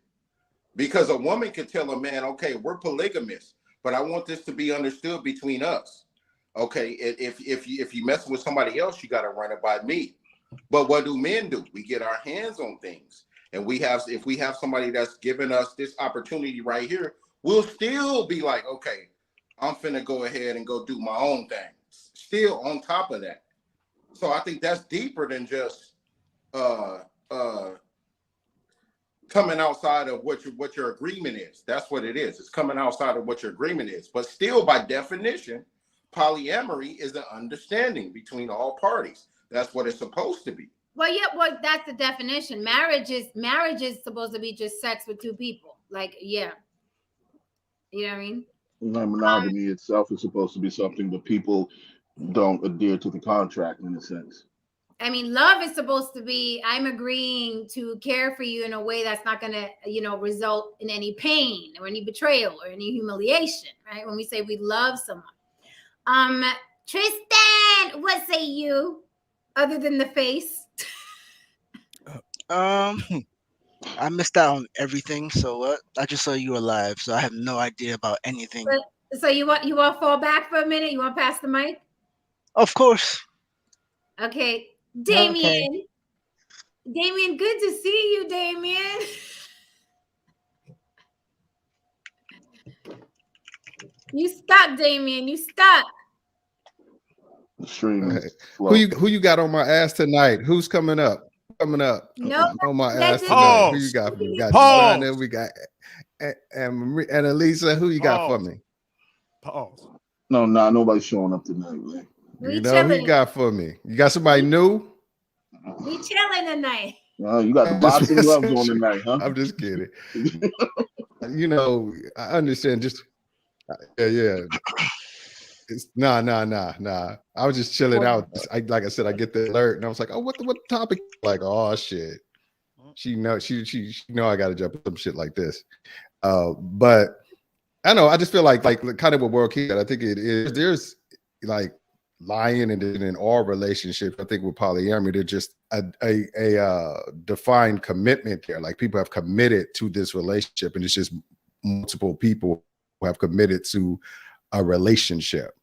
Because a woman can tell a man, okay, we're polygamous, but I want this to be understood between us. Okay, if you mess with somebody else, you got to run it by me. But what do men do? We get our hands on things. And if we have somebody that's giving us this opportunity right here, we'll still be like, okay, I'm finna go ahead and go do my own thing. Still on top of that. So I think that's deeper than just coming outside of what your agreement is. That's what it is. It's coming outside of what your agreement is. But still, by definition, polyamory is an understanding between all parties. That's what it's supposed to be. Well, yeah, well, that's the definition. Marriage is supposed to be just sex with two people. Like, yeah. You know what I mean? Monogamy itself is supposed to be something, but people don't adhere to the contract in a sense. I mean, love is supposed to be, I'm agreeing to care for you in a way that's not going to, result in any pain or any betrayal or any humiliation, right? When we say we love someone. Tristan, what say you other than the face? I missed out on everything, so I just saw you alive, so I have no idea about anything. So you want to fall back for a minute? You want to pass the mic? Of course. Okay, Damien. Okay. Damien, good to see you, Damien. You stuck, Damien. You stuck. Who you got on my ass tonight? Who's coming up? No, on my ass tonight. Who you got for me? We got Joanna, we got and Elisa. Who you got for me? Pause. No, nobody's showing up tonight, man. You know who you got for me? You got somebody new? We chilling tonight. You got the boxing gloves on tonight, huh? I'm just kidding. I understand. Just yeah. It's nah. I was just chilling out. Like I said, I get the alert, and I was like, "Oh, what the topic?" Like, "Oh shit." She know I got to jump with some shit like this. But I know. I just feel like kind of what World King. I think it is. There's like lying in all relationships. I think with polyamory, there's just a defined commitment there. Like people have committed to this relationship, and it's just multiple people who have committed to a relationship.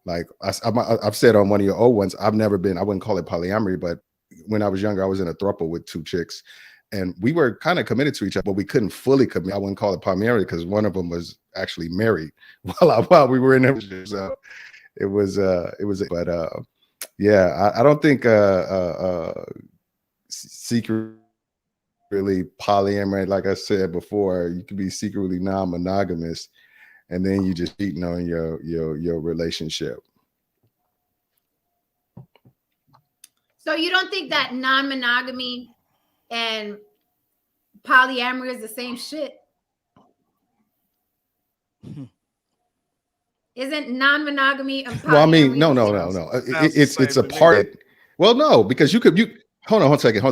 Like I've said on one of your old ones, I wouldn't call it polyamory, but when I was younger, I was in a throuple with two chicks, and we were kind of committed to each other, but we couldn't fully commit. I wouldn't call it polyamory because one of them was actually married while we were in it. So it was, but yeah, I don't think secretly polyamory, like I said before, you could be secretly non-monogamous, and then you just cheating on your relationship. So you don't think that non-monogamy and polyamory is the same shit? Isn't non-monogamy and polyamory? Well, I mean, no. It's a part. Well, no, because you hold on one second.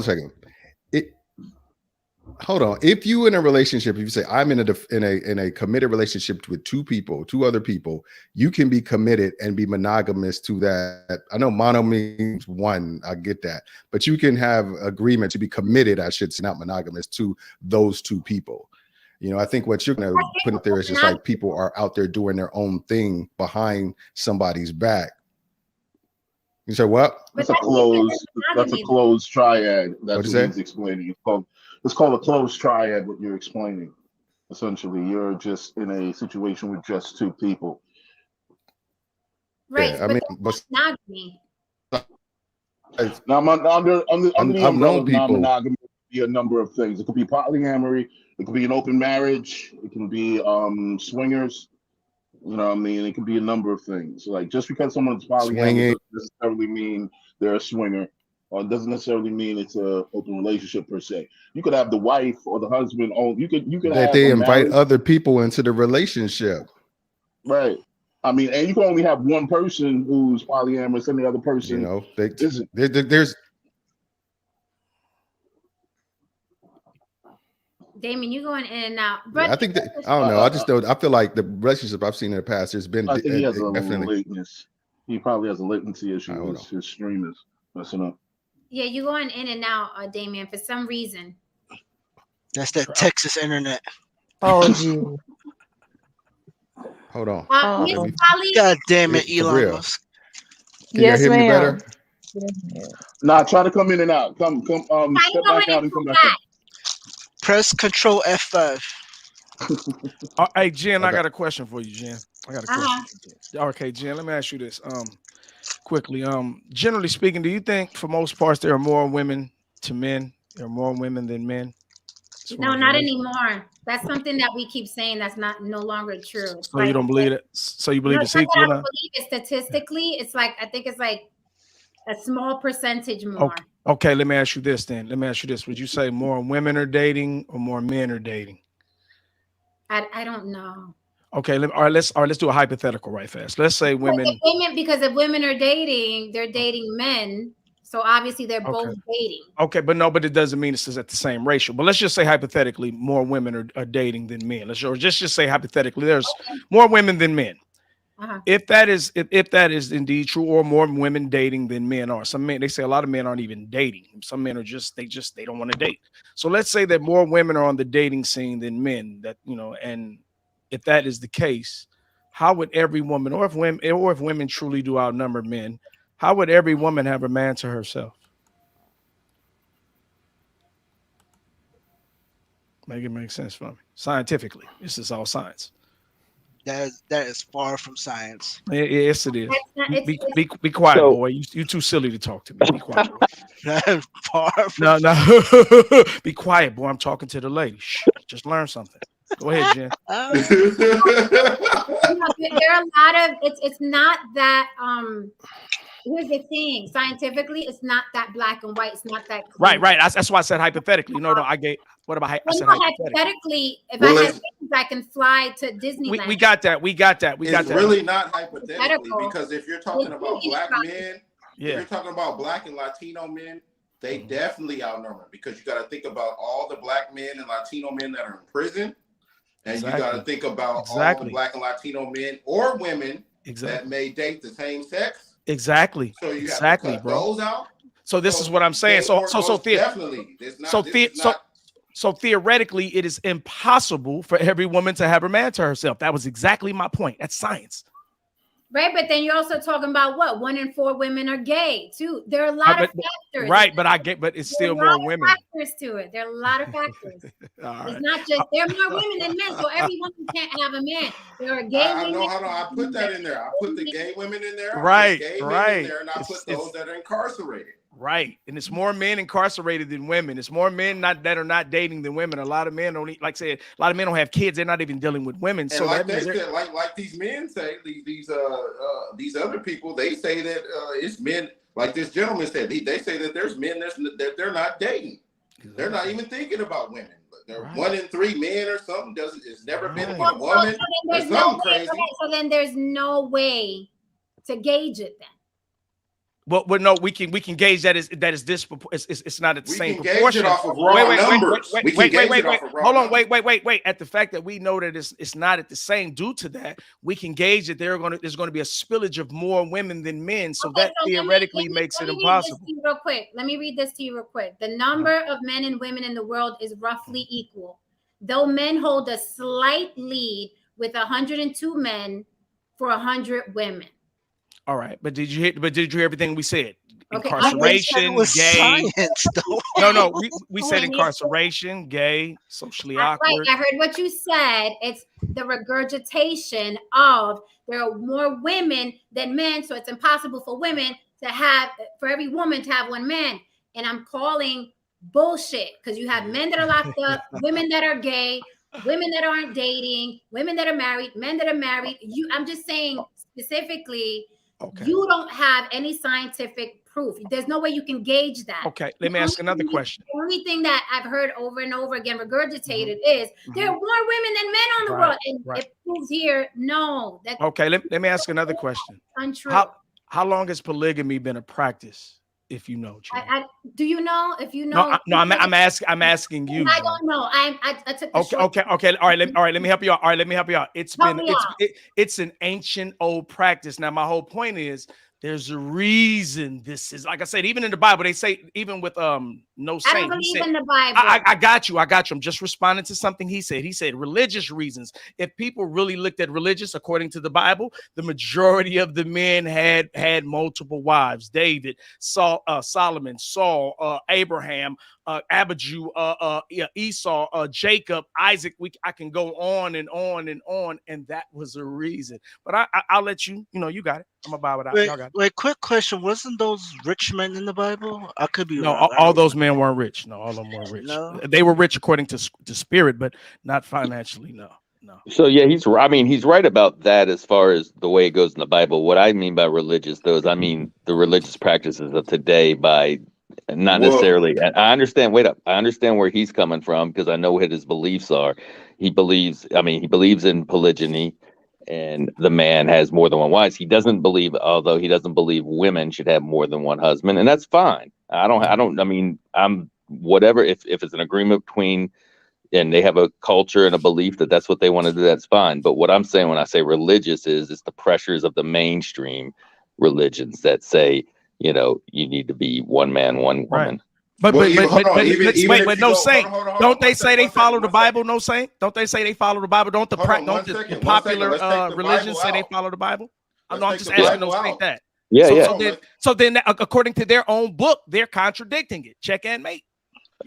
Hold on. If you in a relationship, if you say I'm in a committed relationship with two other people, you can be committed and be monogamous to that. I know mono means one, I get that, but you can have agreement to be committed, I should say, not monogamous, to those two people. I think what you're gonna put it there is just like people are out there doing their own thing behind somebody's back. You say what? That's a closed triad. That's what he's explaining. It's called a closed triad, what you're explaining. Essentially, you're just in a situation with just two people. Right. Yeah, but monogamy. Now, under the umbrella of non-monogamy, it could be a number of things. It could be polyamory. It could be an open marriage. It can be swingers. You know what I mean? It could be a number of things. Like just because someone's polyamorous doesn't necessarily mean they're a swinger, or it doesn't necessarily mean it's a open relationship per se. You could have the wife or the husband own. You could that have they a invite marriage. other people into the relationship. Right. I mean, and you can only have one person who's polyamorous, and the other person, You know, isn't. there's. Damon, you going in and out. Yeah, I think that, I don't know. I just don't. I feel like the relationship I've seen in the past, there's been. I think he has a definitely. lateness. He probably has a latency issue. His stream is messing up. Yeah, you going in and out, Damien, for some reason. That's that Texas internet. Oh, gee. Hold on. Miss Polly. God damn it, Elon Musk. Can you hear me better? Nah, try to come in and out. Come, step back out and come back in. Press Control F5. Hey, Jen, I got a question for you, Jen. I got a question. Okay, Jen, let me ask you this quickly. Generally speaking, do you think for most parts there are more women to men? There are more women than men? No, not anymore. That's something that we keep saying that's no longer true. So you don't believe it? So you believe it's equal? I believe it statistically. It's like I think it's like a small percentage more. Okay, let me ask you this then. Would you say more women are dating or more men are dating? I don't know. Okay, let's do a hypothetical right fast. Let's say women. Because if women are dating, they're dating men. So obviously they're both dating. Okay, but it doesn't mean it's at the same ratio. But let's just say hypothetically, more women are dating than men. Or just say hypothetically, there's more women than men. If that is indeed true, or more women dating than men are. Some men, they say a lot of men aren't even dating. Some men are they don't want to date. So let's say that more women are on the dating scene than men. That and if that is the case, how would every woman, or if women truly do outnumber men, how would every woman have a man to herself? Make it make sense for me. Scientifically, this is all science. That is far from science. Yes, it is. Be quiet, boy. You too silly to talk to me. Be quiet. That is far from no. Be quiet, boy. I'm talking to the lady. Shh. Just learn something. Go ahead, Jen. There are a lot of it's not that here's the thing. Scientifically, it's not that black and white. It's not that clear. Right. That's why I said hypothetically. No, I gave. What about I said hypothetically? If I had things, I can fly to Disneyland. We got that. It's really not hypothetically, because if you're talking about black men, if you're talking about black and Latino men, they definitely outnumber, because you got to think about all the black men and Latino men that are in prison, and you got to think about all the black and Latino men or women that may date the same sex. Exactly. So you have to cut those out. So this is what I'm saying. So theoretically, it is impossible for every woman to have a man to herself. That was exactly my point. That's science. Right, but then you're also talking about what 1 in 4 women are gay too. There are a lot of factors. Right, but it's still more women. Factors to it. There are a lot of factors. It's not just there are more women than men, so every woman can't have a man. There are gay women. Hold on. I put that in there. I put the gay women in there. Right. Men in there, and I put those that are incarcerated. Right, and it's more men incarcerated than women. It's more men that are not dating than women. A lot of men don't, like I said, a lot of men don't have kids. They're not even dealing with women. And so like they said, like these men say, these other people, they say that it's men. Like this gentleman said, they say that there's men that they're not dating. Exactly. They're not even thinking about women. They're 1 in 3 men or something. It's never been with a woman. Or something crazy. So then there's no way to gauge it then. But no, we can gauge that is it's not at the same proportion. Gauge it off of raw numbers. Wait. Hold on, wait. At the fact that we know that it's not at the same due to that, we can gauge that there's going to be a spillage of more women than men. So that theoretically makes it impossible. Let me read this to you real quick. The number of men and women in the world is roughly equal, though men hold a slight lead with 102 men for 100 women. All right, but did you hear everything we said? Okay. Incarceration, gay. Science, no, we said incarceration, gay, socially awkward. Right, I heard what you said. It's the regurgitation of there are more women than men, so it's impossible for every woman to have 1 man. And I'm calling bullshit, because you have men that are locked up, women that are gay, women that aren't dating, women that are married, men that are married. I'm just saying specifically, you don't have any scientific proof. There's no way you can gauge that. Okay, let me ask another question. The only thing that I've heard over and over again regurgitated is there are more women than men on the world. And it proves here, no. Okay, let me ask another question. Untrue. How long has polygamy been a practice? If you know, do you know? If you know, no, I'm asking you. I don't know. I took the okay. All right. Let me help you out. It's an ancient old practice. Now, my whole point is there's a reason this is, like I said, even in the Bible, they say, even with no saint. I don't believe in the Bible. I got you. I'm just responding to something he said. He said religious reasons. If people really looked at religious, according to the Bible, the majority of the men had multiple wives. David, Solomon, Saul, Abraham, Abijah, Esau, Jacob, Isaac. I can go on and on and on, and that was a reason. But I'll let you. You got it. I'm gonna bow it out. Y'all got it. Wait, quick question. Wasn't those rich men in the Bible? I could be wrong. No, all those men weren't rich. No, all of them weren't rich. No? They were rich according to spirit, but not financially. No. So yeah, he's right about that as far as the way it goes in the Bible. What I mean by religious, though, is I mean the religious practices of today by not necessarily. I understand. Wait up. I understand where he's coming from because I know what his beliefs are. He believes in polygyny. And the man has more than one wife. He doesn't believe, although he doesn't believe women should have more than one husband, and that's fine. I'm whatever. If it's an agreement between, and they have a culture and a belief that's what they want to do, that's fine. But what I'm saying when I say religious is it's the pressures of the mainstream religions that say, you need to be one man, one woman. But no saint. Don't they say they follow the Bible? No saint. Don't they say they follow the Bible? Don't the popular religions say they follow the Bible? I'm just asking no saint that. Yeah. So then, according to their own book, they're contradicting it. Check and mate.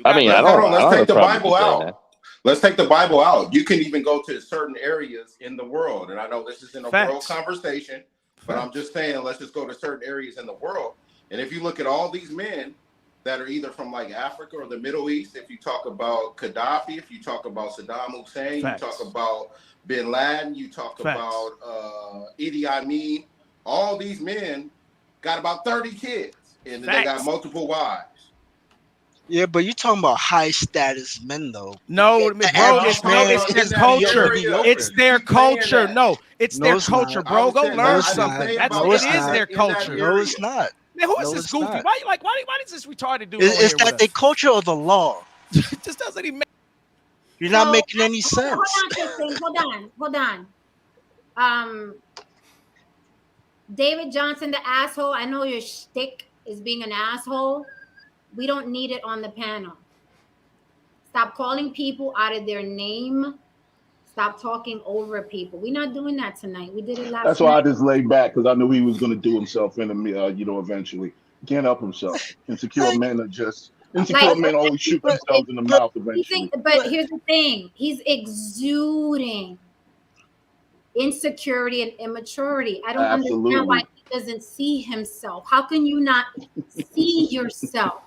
Let's take the Bible out. Let's take the Bible out. You can even go to certain areas in the world, and I know this isn't a world conversation, but I'm just saying let's just go to certain areas in the world. And if you look at all these men that are either from like Africa or the Middle East, if you talk about Gaddafi, if you talk about Saddam Hussein, you talk about Bin Laden, you talk about Idi Amin, all these men got about 30 kids and they got multiple wives. Yeah, but you're talking about high status men, though. No, bro, it's their culture. It's their culture. No, it's their culture, bro. Go learn something. It is their culture. No, it's not. Man, who is this goofy? Why does this retarded dude? Is that the culture or the law? It just doesn't even. You're not making any sense. Hold on. David Johnson, the asshole. I know your shtick is being an asshole. We don't need it on the panel. Stop calling people out of their name. Stop talking over people. We're not doing that tonight. We did it last night. That's why I just laid back because I knew he was going to do himself in, eventually. He can't help himself. Insecure men always shoot themselves in the mouth eventually. But here's the thing. He's exuding insecurity and immaturity. I don't understand why he doesn't see himself. How can you not see yourself?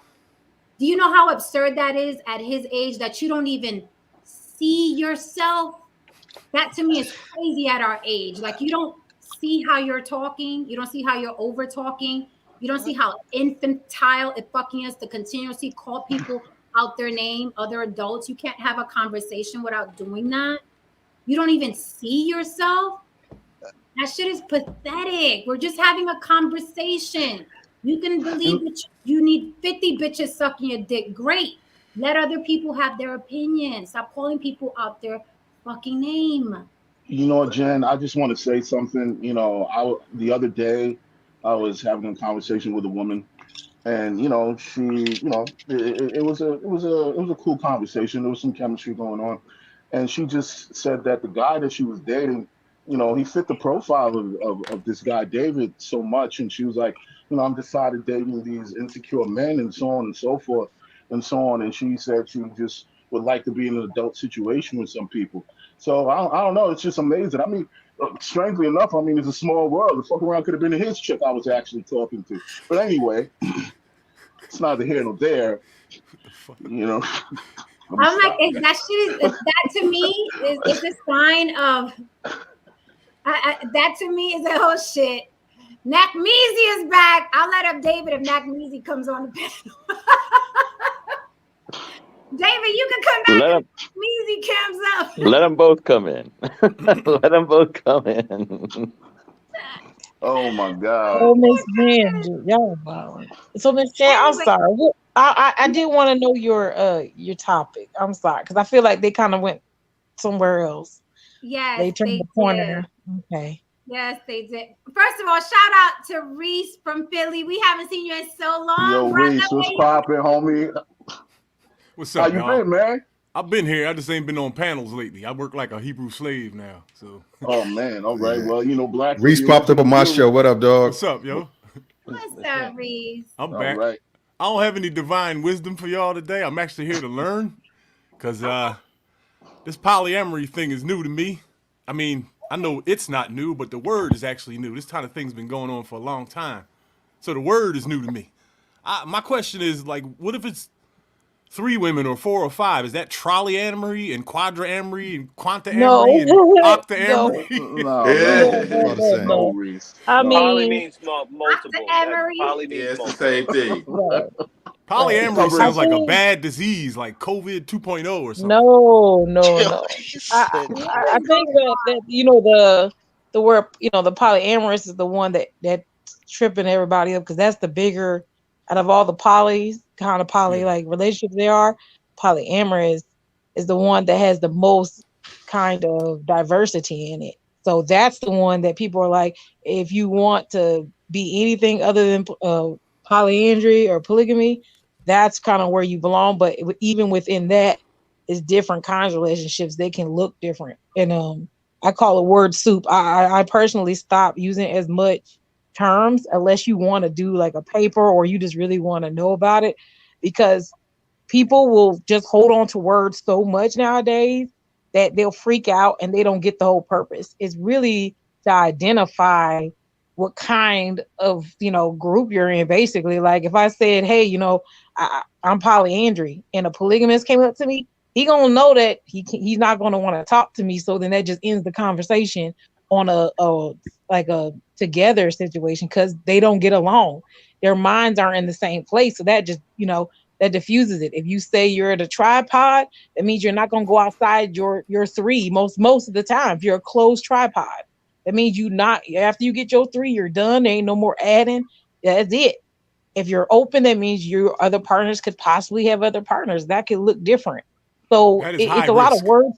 Do you know how absurd that is at his age that you don't even see yourself? That to me is crazy at our age. Like you don't see how you're talking. You don't see how you're over talking. You don't see how infantile it fucking is to continuously call people out their name, other adults. You can't have a conversation without doing that. You don't even see yourself. That shit is pathetic. We're just having a conversation. You can believe that you need 50 bitches sucking your dick. Great. Let other people have their opinion. Stop calling people out their fucking name. You know, Jen, I just want to say something. The other day I was having a conversation with a woman, and she, it was a cool conversation. There was some chemistry going on, and she just said that the guy that she was dating, he fit the profile of this guy David so much, and she was like, I'm decided dating these insecure men and so on and so forth and so on. And she said she just would like to be in an adult situation with some people. So I don't know. It's just amazing. I mean, strangely enough, it's a small world. The fuck around could have been his chick I was actually talking to. But anyway, it's neither here nor there. I'm like, that to me is a sign of that to me is a whole shit. Nakmeezy is back. I'll let up David if Nakmeezy comes on the panel. David, you can come back if Nakmeezy comes up. Let them both come in. Let them both come in. Oh my God. Oh, Miss Jan, y'all wow. So Miss Jan, I'm sorry. I did want to know your topic. I'm sorry because I feel like they kind of went somewhere else. Yes, they turned the corner. Okay. Yes, they did. First of all, shout out to Reese from Philly. We haven't seen you in so long. Yo, Reese, what's poppin', homie? What's up, How you been, man? I've been here. I just ain't been on panels lately. I work like a Hebrew slave now. So. Oh man, all right. Well, Black Reese popped up on my show. What up, dog? What's up, yo? What's up, Reese? I'm back. Right. I don't have any divine wisdom for y'all today. I'm actually here to learn, because this polyamory thing is new to me. I mean, I know it's not new, but the word is actually new. This kind of thing's been going on for a long time, so the word is new to me. My question is, like, what if it's 3 women or 4 or 5? Is that trolyamory and quadraamory and quantaamory and octaamory? No. I mean, poly means multiple. Poly means it's the same thing. Polyamory sounds like a bad disease, like COVID 2.0 or something. No. I think that the word the polyamorous is the one that's tripping everybody up because that's the bigger out of all the kind of poly like relationships there are. Polyamorous is the one that has the most kind of diversity in it. So that's the one that people are like, if you want to be anything other than polyandry or polygamy, that's kind of where you belong. But even within that is different kinds of relationships. They can look different. And I call it word soup. I personally stopped using as much terms unless you want to do like a paper or you just really want to know about it, because people will just hold on to words so much nowadays that they'll freak out and they don't get the whole purpose. It's really to identify what kind of group you're in. Basically, like if I said, hey, I'm polyandry, and a polygamist came up to me, he gonna know that he's not gonna want to talk to me. So then that just ends the conversation on a together situation because they don't get along. Their minds aren't in the same place. So that just that diffuses it. If you say you're at a tripod, that means you're not gonna go outside your 3 most of the time. If you're a closed tripod, that means after you get your 3, you're done. There ain't no more adding. That's it. If you're open, that means your other partners could possibly have other partners. That could look different. So it's a lot of words.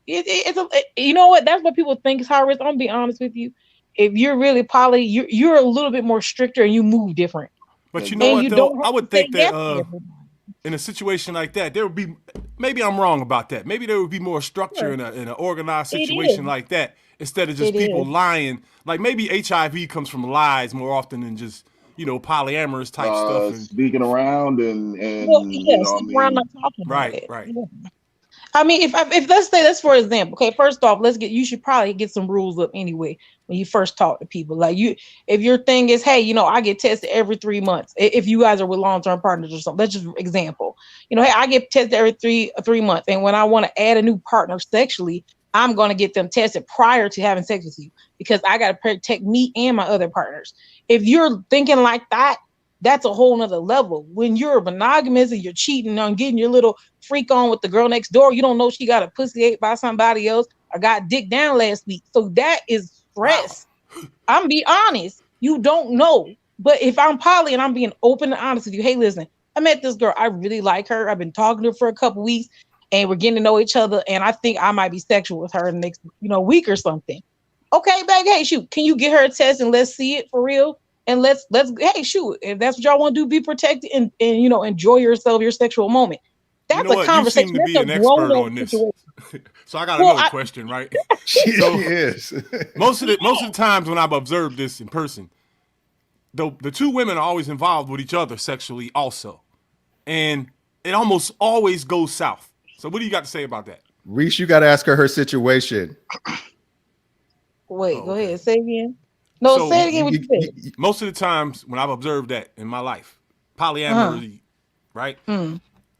You know what? That's what people think is high risk. I'm gonna be honest with you. If you're really poly, you're a little bit more stricter and you move different. But you know what, though? I would think that in a situation like that, there would be, maybe I'm wrong about that. Maybe there would be more structure in an organized situation like that instead of just people lying. Like maybe HIV comes from lies more often than just polyamorous type stuff. And speaking around and around not talking about it. Right. Yeah. I mean, if let's say that's for example. Okay, first off, you should probably get some rules up anyway when you first talk to people. Like if your thing is, hey, I get tested every 3 months. If you guys are with long-term partners or something, that's just an example. Hey, I get tested every three months, and when I want to add a new partner sexually, I'm going to get them tested prior to having sex with you because I got to protect me and my other partners. If you're thinking like that, that's a whole nother level. When you're monogamous and you're cheating on getting your little freak on with the girl next door, you don't know she got a pussy ate by somebody else or got dick down last week. So that is stress. Wow. I'm be honest. You don't know. But if I'm poly and I'm being open and honest with you, hey, listen, I met this girl. I really like her. I've been talking to her for a couple weeks and we're getting to know each other. And I think I might be sexual with her in the next, week or something. Okay, babe, hey, shoot, can you get her a test and let's see it for real? And let's hey, shoot, if that's what y'all want to do, be protected and enjoy yourself, your sexual moment. That's a conversation. You seem to be an expert on this. So I got another question, right? She is. most of the times when I've observed this in person, the 2 women are always involved with each other sexually also. And it almost always goes south. So what do you got to say about that? Reese, you got to ask her situation. Wait, go ahead. Say again. No, say it again what you said. Most of the times when I've observed that in my life, polyamory, right?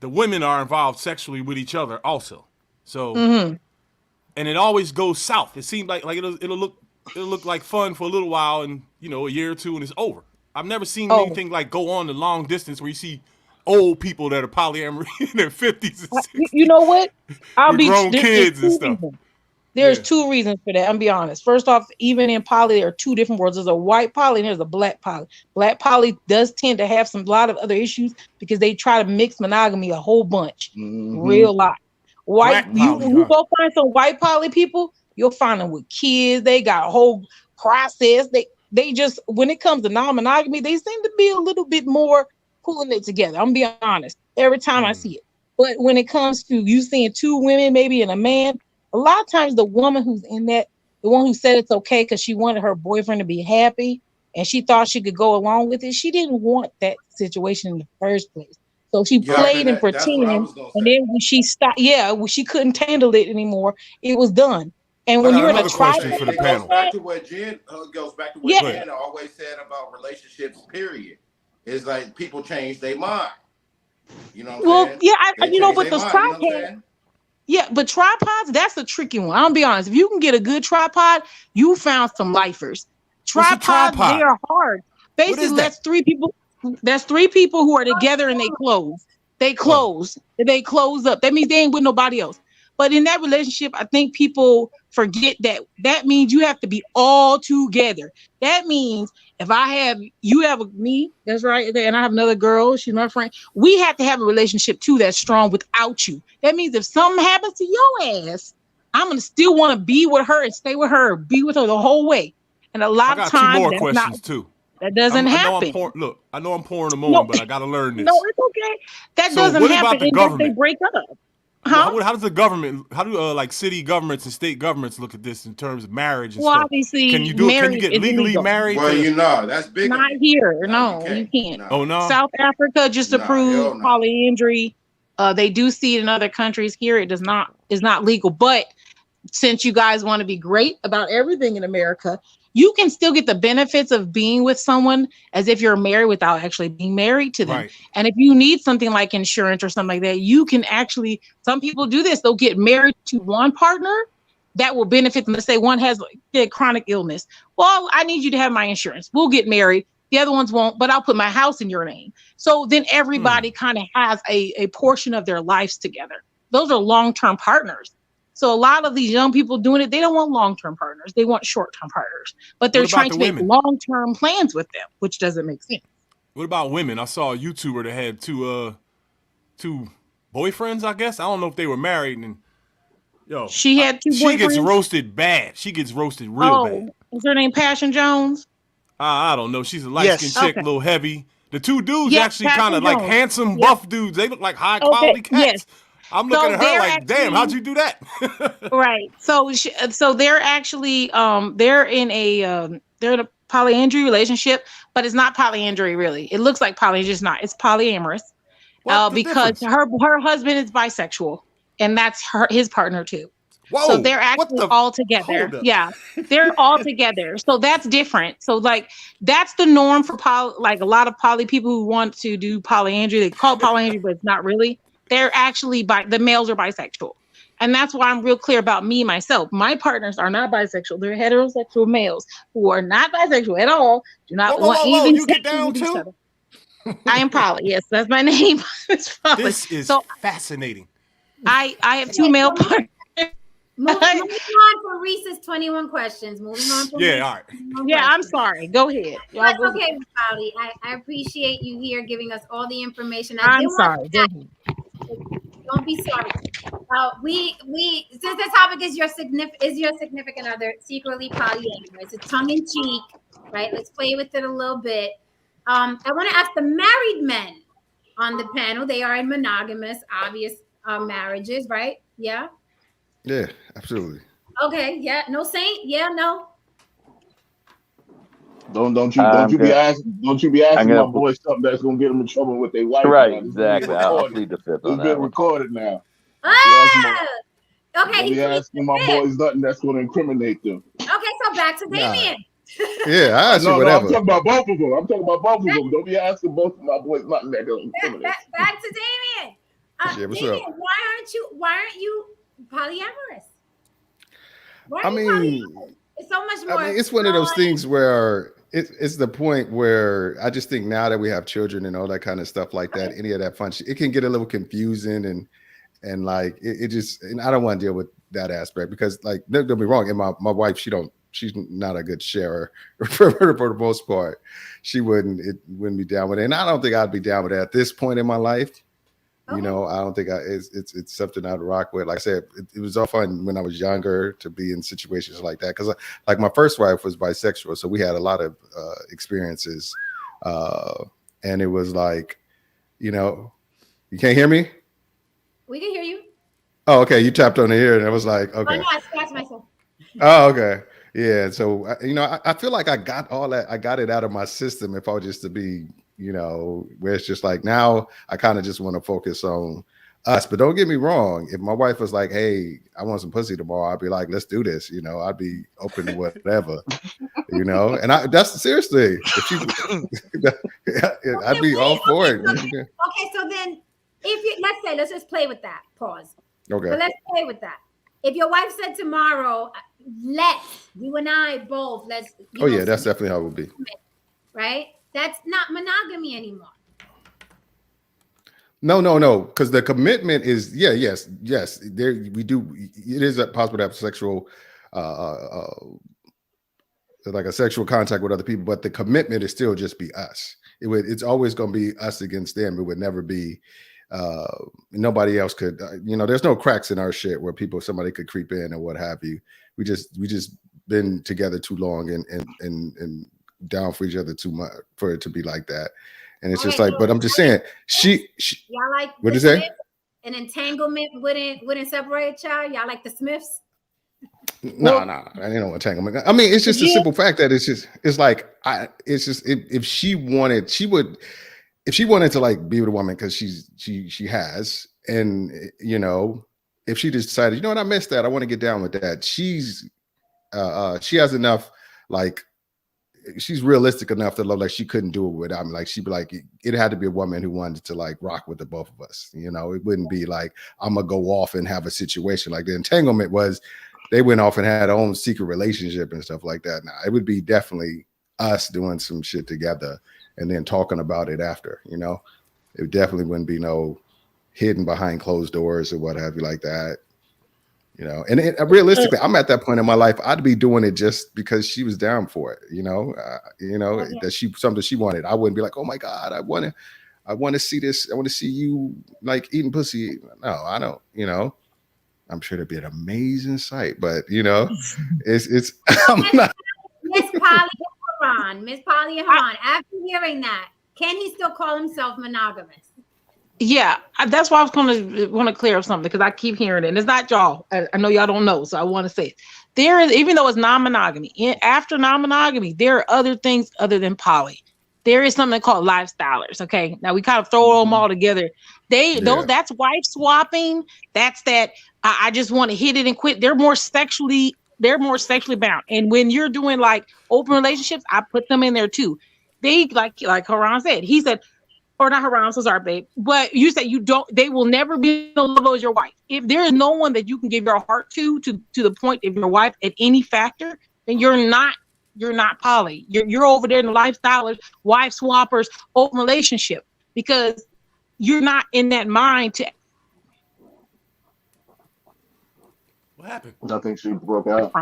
the women are involved sexually with each other also. So, and it always goes south. It seems like it'll look like fun for a little while, and a year or two, and it's over. I've never seen anything like go on the long distance where you see old people that are polyamory in their 50s and 60s. You know what? With grown kids and stuff. There's two reasons for that. I'm be honest. First off, even in poly, there are two different worlds. There's a white poly and there's a black poly. Black poly does tend to have a lot of other issues because they try to mix monogamy a whole bunch, real lot. White, you go find some white poly people, you'll find them with kids. They got a whole process. They just, when it comes to non-monogamy, they seem to be a little bit more pulling it together. I'm being honest. Every time I see it. But when it comes to you seeing two women, maybe and a man, a lot of times the woman who's in that, the one who said it's okay because she wanted her boyfriend to be happy and she thought she could go along with it, she didn't want that situation in the first place. So she played and pretended, and then when she stopped, when she couldn't handle it anymore, it was done. And when you're in a question for the panel, goes back to what Jen Jen always said about relationships. Period. It's like people change their mind. You know what I'm saying? But those tripods. Yeah, but tripods, that's a tricky one. I'll be honest. If you can get a good tripod, you found some lifers. Tripods, they are hard. Basically, that's three people. That's three people who are together and they close. They close up. That means they ain't with nobody else. But in that relationship, I think people forget that means you have to be all together. That means if you have me, that's right, and I have another girl, she's my friend, we have to have a relationship too that's strong without you. That means if something happens to your ass, I'm gonna still want to be with her and stay with her, be with her the whole way. And a lot of times, two more questions too. That doesn't happen. I know I'm pouring them on, but I gotta learn this. No, it's okay. That doesn't happen unless they break up. How does the government? How do like city governments and state governments look at this in terms of marriage and stuff? Obviously, can you get legally married? Well, that's big. Not here. No, you can't. No. Oh no. South Africa just approved polyandry. They do see it in other countries. Here, it does not. Is not legal. But since you guys want to be great about everything in America, you can still get the benefits of being with someone as if you're married without actually being married to them. Right. And if you need something like insurance or something like that, you can actually, some people do this. They'll get married to one partner that will benefit them. Let's say one has a chronic illness. Well, I need you to have my insurance. We'll get married. The other ones won't, but I'll put my house in your name. So then everybody kind of has a portion of their lives together. Those are long-term partners. So a lot of these young people doing it, they don't want long-term partners. They want short-term partners, but they're trying to make long-term plans with them, which doesn't make sense. What about women? I saw a YouTuber that had two boyfriends, I guess. I don't know if they were married. And she had two boyfriends. She gets roasted bad. She gets roasted real bad. Is her name Passion Jones? I don't know. She's a light-skinned chick, a little heavy. The two dudes actually kind of like handsome, buff dudes. They look like high-quality cats. Yes. I'm looking at her like, damn, how'd you do that? Right. So they're actually they're in a polyandry relationship, but it's not polyandry really. It looks like polyandry, it's not. It's polyamorous. Because her husband is bisexual, and that's his partner too. Whoa, so they're actually all together. Yeah, they're all together. So that's different. So like that's the norm for like a lot of poly people who want to do polyandry. They call it polyandry, but it's not really. They're actually the males are bisexual. And that's why I'm real clear about me, myself. My partners are not bisexual. They're heterosexual males who are not bisexual at all. Do not want anything you get down to? I am poly. Yes, that's my name. This is fascinating. I have two male partners. Moving on for Reese's 21 questions. Moving on. All right. Yeah, I'm sorry. Go ahead. That's okay, Polly. I appreciate you here giving us all the information. I'm sorry. Don't be sorry. We since the topic is your significant other secretly polyamorous, it's tongue in cheek, right? Let's play with it a little bit. I want to ask the married men on the panel. They are in monogamous, obvious marriages, right? Yeah. Yeah, absolutely. Okay. Yeah. No saint. Yeah. No. Don't you be asking my boy something that's gonna get him in trouble with their wife. Right, exactly. I'll plead the fifth on that. It's been recorded now. Okay. He's asking my boys nothing that's gonna incriminate them. Okay, so back to Damien. Yeah, I ask you whatever. I'm talking about both of them. Don't be asking both of my boys nothing that's gonna incriminate. Back to Damien. Yeah, what's up? Why aren't you polyamorous? I mean, it's so much more. I mean, it's one of those things where it's the point where I just think now that we have children and all that kind of stuff like that, any of that fun shit, it can get a little confusing and like it just, and I don't want to deal with that aspect because like don't get me wrong, and my wife, she's not a good sharer for the most part. She wouldn't be down with it, and I don't think I'd be down with it at this point in my life. You know, I don't think it's something I'd rock with. Like I said, it was all fun when I was younger to be in situations like that. Because like my first wife was bisexual, so we had a lot of experiences, and it was like, you know, you can't hear me. We can hear you. Oh, okay. You tapped on the ear, and I was like, okay. Oh no, I scratched myself. Oh, okay. Yeah. So you know, I feel like I got all that. I got it out of my system. If I was just to be, you know, where it's just like now I kind of just want to focus on us. But don't get me wrong. If my wife was like, "Hey, I want some pussy tomorrow," I'd be like, "Let's do this." You know, I'd be open to whatever. You know, and that's seriously. If she, I'd be all for it. Okay, so then if you let's just play with that. Pause. Okay. But let's play with that. If your wife said tomorrow, you and I both, yeah, that's definitely how it would be. Right? That's not monogamy anymore. No. Because the commitment is, yes. There we do. It is possible to have sexual, like a sexual contact with other people, but the commitment is still just be us. It's always going to be us against them. It would never be. Nobody else could, you know, there's no cracks in our shit where somebody could creep in or what have you. We just been together too long and down for each other too much for it to be like that. And it's just like, but I'm just saying, y'all like what is that? An entanglement wouldn't separate y'all. Y'all like the Smiths? No, I didn't know entanglement. I mean, it's just a simple fact that if she wanted, if she wanted to like be with a woman because she has, and you know, if she just decided, you know what, I missed that, I want to get down with that. She has enough, like she's realistic enough to love, like she couldn't do it without me. Like she'd be like, it had to be a woman who wanted to like rock with the both of us. You know, it wouldn't be like I'm gonna go off and have a situation. Like the entanglement was, they went off and had their own secret relationship and stuff like that. Now it would be definitely us doing some shit together and then talking about it after, you know. It definitely wouldn't be no hidden behind closed doors or what have you like that, you know. And realistically, I'm at that point in my life, I'd be doing it just because she was down for it, you know. That something she wanted. I wouldn't be like, oh my God, I want to see this. I want to see you like eating pussy. No, I don't, you know. I'm sure it'd be an amazing sight, but you know, it's I'm not. Miss Polly Haran, after hearing that, can he still call himself monogamous? Yeah, that's why I was going to want to clear up something, because I keep hearing it, and it's not y'all. I know y'all don't know, so I want to say it. There is, even though it's non-monogamy, after non-monogamy, there are other things other than poly. There is something called lifestylers. Okay, now we kind of throw them all together. That's wife swapping. That's that. I just want to hit it and quit. They're more sexually bound. And when you're doing like open relationships, I put them in there too. They like Haran said. He said, or not Haran, I'm so sorry, babe. But you said they will never be the level as your wife. If there is no one that you can give your heart to the point of your wife at any factor, then you're not poly. You're over there in the lifestylers, wife swappers, open relationship, because you're not in that mind to. What happened? I think she broke out.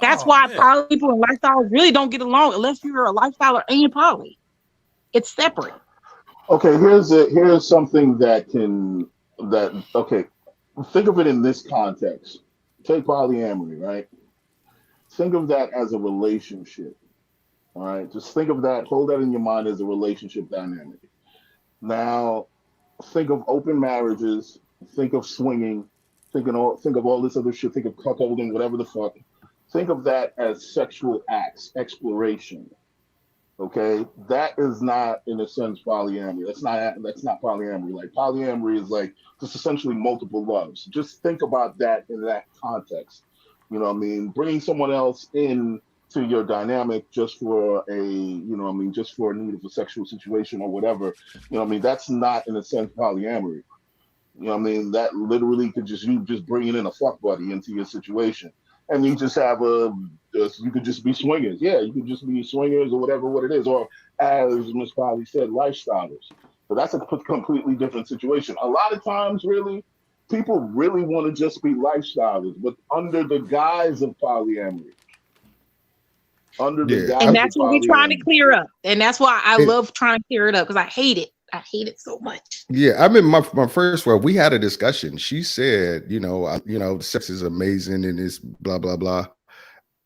That's why poly people and lifestyles really don't get along unless you're a lifestyler and you're poly. It's separate. Okay, here's something okay, think of it in this context. Take polyamory, right? Think of that as a relationship. All right, just think of that, hold that in your mind as a relationship dynamic. Now, think of open marriages, think of swinging, think of all this other shit, think of cuckolding, whatever the fuck. Think of that as sexual acts, exploration. Okay, that is not, in a sense, polyamory. That's not polyamory. Like polyamory is like just essentially multiple loves. Just think about that in that context. You know what I mean? Bringing someone else in to your dynamic just for just for a need of a sexual situation or whatever. You know what I mean? That's not, in a sense, polyamory. You know what I mean? That literally could you just bringing in a fuck buddy into your situation. And you just have you could just be swingers. Yeah, you could just be swingers or whatever what it is. Or as Miss Polly said, lifestylers. So that's a completely different situation. A lot of times, really, people really want to just be lifestylers, but under the guise of polyamory. Under the guise and that's of what we're trying to polyamory. clear up. And that's why I love trying to clear it up, because I hate it. I hate it so much. Yeah, I mean, my first one, we had a discussion. She said, sex is amazing and it's blah blah blah.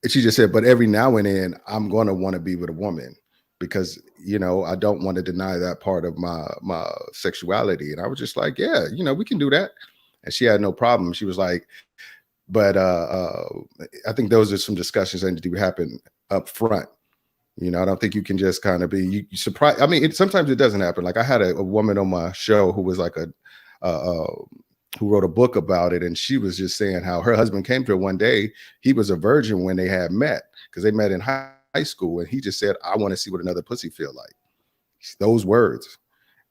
And she just said, but every now and then, I'm going to want to be with a woman because I don't want to deny that part of my sexuality. And I was just like, yeah, we can do that. And she had no problem. She was like, but I think those are some discussions that need to happen up front. I don't think you can just kind of be surprised. I mean, sometimes it doesn't happen. Like I had a woman on my show who was like who wrote a book about it. And she was just saying how her husband came to her one day. He was a virgin when they had met because they met in high school. And he just said, I want to see what another pussy feel like. Those words.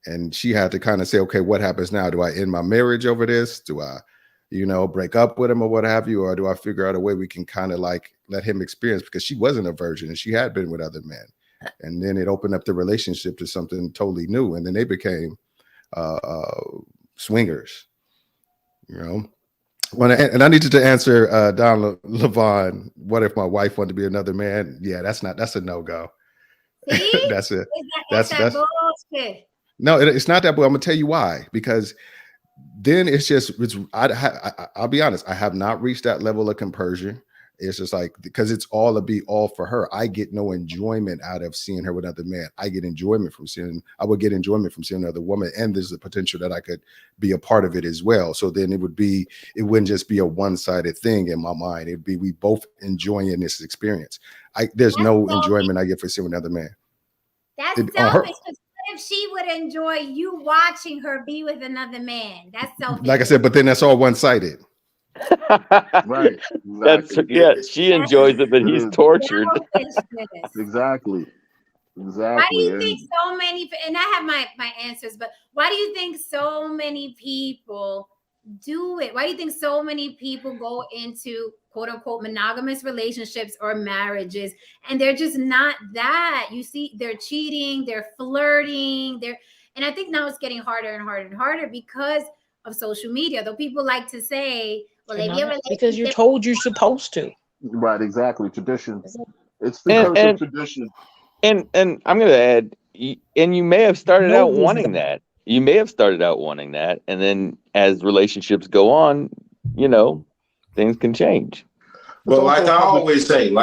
And she had to kind of say, okay, what happens now? Do I end my marriage over this? Do I, break up with him or what have you? Or do I figure out a way we can kind of like let him experience, because she wasn't a virgin and she had been with other men. And then it opened up the relationship to something totally new. And then they became swingers, And I need you to answer Don Levon, what if my wife wanted to be another man? Yeah, that's a no-go. That's it. That's bullshit. No, it's not that, but I'm gonna tell you why. Because then I'll be honest, I have not reached that level of compersion. It's just like, because it's all for her. I get no enjoyment out of seeing her with another man. I would get enjoyment from seeing another woman. And there's the potential that I could be a part of it as well. So then it wouldn't just be a one-sided thing in my mind. It'd be, we both enjoying this experience. There's no enjoyment I get for seeing another man. That's selfish. If she would enjoy you watching her be with another man, that's selfish. Like I said, but then that's all one-sided. Right. Exactly. She enjoys it, but he's tortured. Exactly. Why do you think so many? And I have my answers, but why do you think so many people do it? Why do you think so many people go into quote unquote monogamous relationships or marriages and they're just not that? You see, they're cheating, they're flirting, and I think now it's getting harder and harder and harder because of social media. Though people like to say, well, they be because you're told you're supposed to. Right, exactly. Tradition. It's the curse of tradition. And I'm going to add, and you may have started out wanting that. You may have started out wanting that, and then as relationships go on, things can change. But like I always say,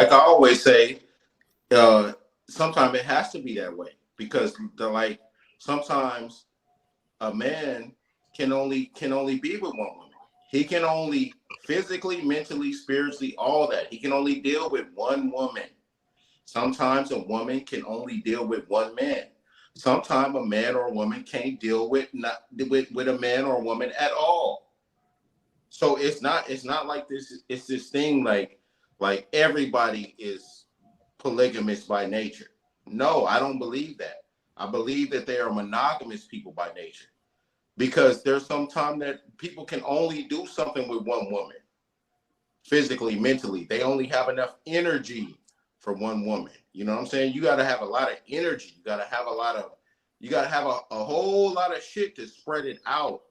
sometimes it has to be that way, because sometimes a man can only be with one woman. He can only physically, mentally, spiritually, all that. He can only deal with one woman. Sometimes a woman can only deal with one man. Sometimes a man or a woman can't deal with a man or a woman at all. So it's not like this. It's this thing like everybody is polygamous by nature. No, I don't believe that. I believe that they are monogamous people by nature, because there's some time that people can only do something with one woman, physically, mentally. They only have enough energy for one woman. You know what I'm saying? You got to have a lot of energy. You got to have a whole lot of shit to spread it out.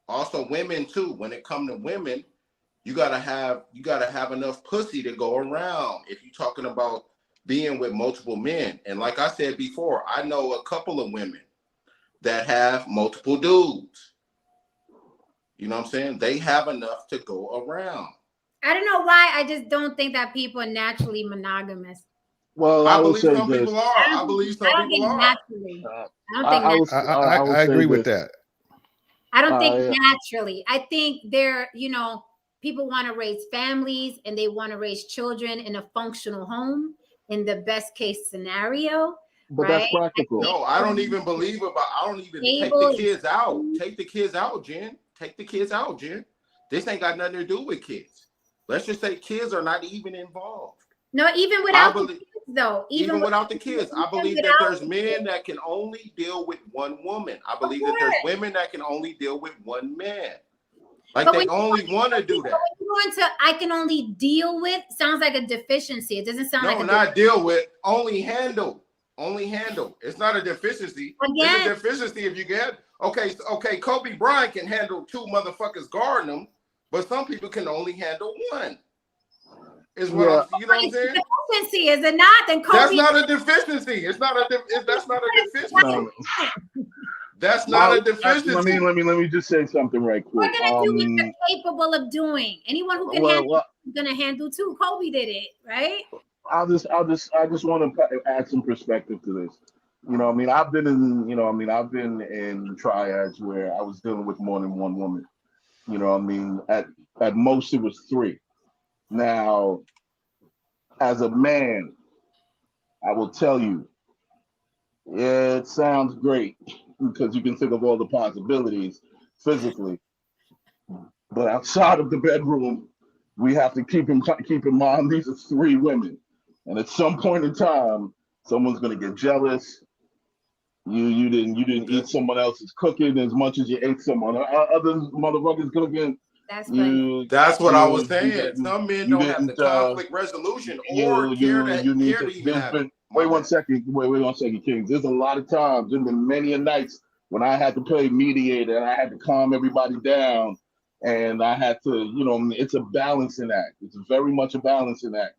Also, women too. When it comes to women, you gotta have enough pussy to go around. If you're talking about being with multiple men, and like I said before, I know a couple of women that have multiple dudes. You know what I'm saying? They have enough to go around. I don't know why. I just don't think that people are naturally monogamous. Well, I believe some people are. I believe some people are. Naturally. I agree with that. I don't think naturally. I think people want to raise families and they want to raise children in a functional home in the best case scenario. But right? That's practical. No, I don't even believe about. I don't even take the kids out. Take the kids out, Jen. Take the kids out, Jen. This ain't got nothing to do with kids. Let's just say kids are not even involved. No, even without the kids, though. Even without the kids. I believe that there's men that can only deal with one woman. I believe that there's women that can only deal with one man. Like they only want to do that. Going to I can only deal with sounds like a deficiency. It doesn't sound like a not deal with, only handle. Only handle. It's not a deficiency. It's a deficiency if you get okay, Kobe Bryant can handle 2 motherfuckers guarding him, but some people can only handle one. Is what you know what I'm saying? Deficiency, is it not? Then Kobe, that's not a deficiency. That's not a deficiency. That's not a deficiency. Let me just say something right quick. We're gonna do what you're capable of doing. Anyone who can handle is gonna handle too. Kobe did it, right? I just want to add some perspective to this. You know, I mean, I've been in triads where I was dealing with more than one woman. You know, I mean, at most it was 3. Now, as a man, I will tell you, it sounds great because you can think of all the possibilities physically, but outside of the bedroom, we have to keep in mind these are 3 women, and at some point in time, someone's gonna get jealous. You didn't eat someone else's cooking as much as you ate someone other motherfuckers cooking. That's what I was saying. Some men don't have the conflict resolution or care to even have it. Wait one second, Kings. There's a lot of times, there's been many a nights when I had to play mediator and I had to calm everybody down, and I had to, you know, it's a balancing act. It's very much a balancing act.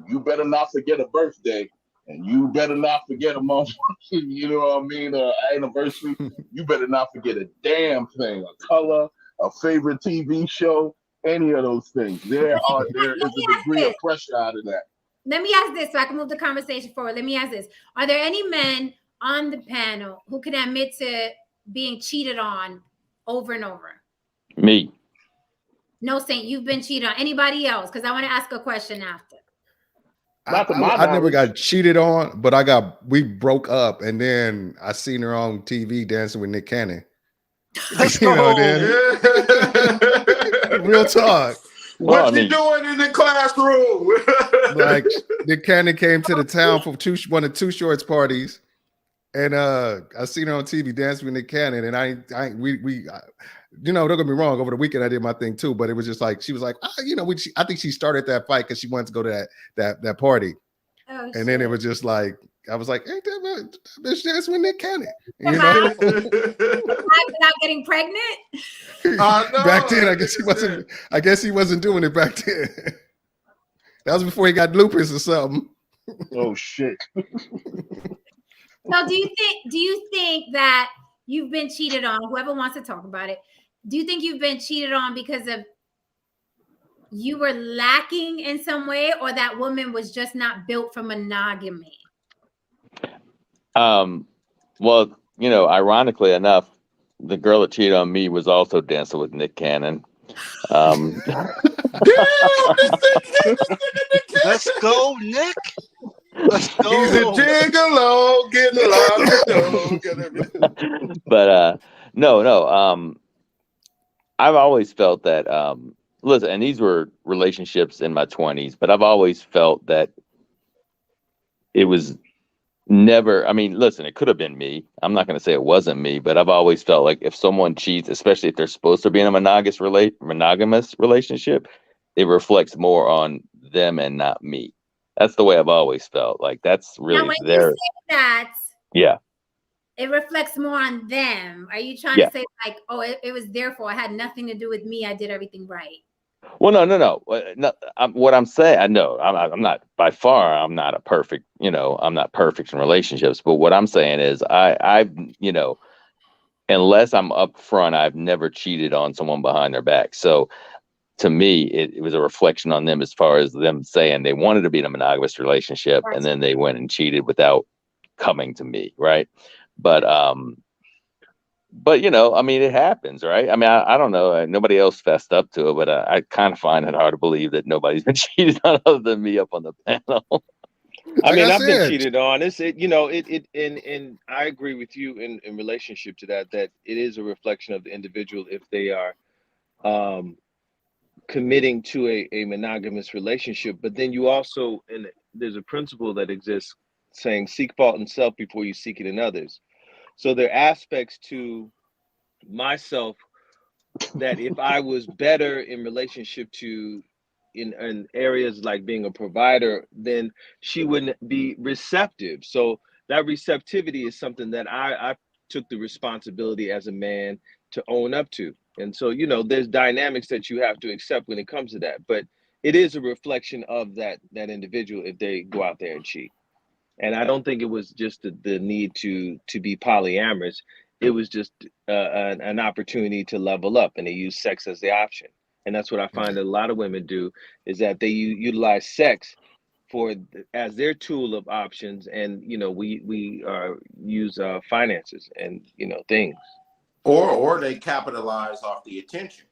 You better not forget a birthday, and you better not forget a month, you know what I mean, anniversary. You better not forget a damn thing, a color, a favorite TV show, any of those things. There is a degree of pressure out of that. Let me ask this so I can move the conversation forward. Let me ask this. Are there any men on the panel who can admit to being cheated on over and over? Me. No, Saint, you've been cheated on. Anybody else? Because I want to ask a question after. I never got cheated on, but we broke up, and then I seen her on TV dancing with Nick Cannon. You know, real talk. What you doing in the classroom? Like Nick Cannon came to the town for one of Too Short's parties, and I seen her on TV dancing with Nick Cannon, and we you know, don't get me wrong, over the weekend I did my thing too, but it was just like she was like, you know, I think she started that fight because she wanted to go to that party, and then it was just like I was like, ain't that bitch dancing with Nick Cannon? You know, without getting pregnant. Back then, I guess he wasn't doing it back then. That was before he got lupus or something. Oh shit. So do you think that you've been cheated on? Whoever wants to talk about it, do you think you've been cheated on because of you were lacking in some way, or that woman was just not built for monogamy? Well, you know, ironically enough, the girl that cheated on me was also dancing with Nick Cannon. Let's go, Nick. Let's go. He's a gigolo, getting along. But no. I've always felt that listen, and these were relationships in my 20s, but I've always felt that it was never, I mean, listen, it could have been me. I'm not going to say it wasn't me, but I've always felt like if someone cheats, especially if they're supposed to be in a monogamous relationship, it reflects more on them and not me. That's the way I've always felt. Like that's really now, when you say that, yeah, it reflects more on them. Are you trying to say like, oh, it was therefore it had nothing to do with me, I did everything right? Well, no. What I'm saying, I know I'm not, by far, I'm not a perfect, you know, I'm not perfect in relationships. But what I'm saying is I've, you know, unless I'm upfront, I've never cheated on someone behind their back. So to me, it was a reflection on them as far as them saying they wanted to be in a monogamous relationship, and then they went and cheated without coming to me. Right. But, you know, I mean, it happens, right? I mean, I don't know. Nobody else fessed up to it, but I kind of find it hard to believe that nobody's been cheated on other than me up on the panel. I mean, I've been cheated on. And I agree with you in relationship to that it is a reflection of the individual if they are committing to a monogamous relationship. But then you also, and there's a principle that exists saying seek fault in self before you seek it in others. So there are aspects to myself that if I was better in relationship to in areas like being a provider, then she wouldn't be receptive. So that receptivity is something that I took the responsibility as a man to own up to. And so, you know, there's dynamics that you have to accept when it comes to that. But it is a reflection of that individual if they go out there and cheat. And I don't think it was just the need to be polyamorous. It was just an opportunity to level up, and they use sex as the option. And that's what I find that a lot of women do, is that they utilize sex as their tool of options, and you know, we use finances and, you know, things, or they capitalize off the attention.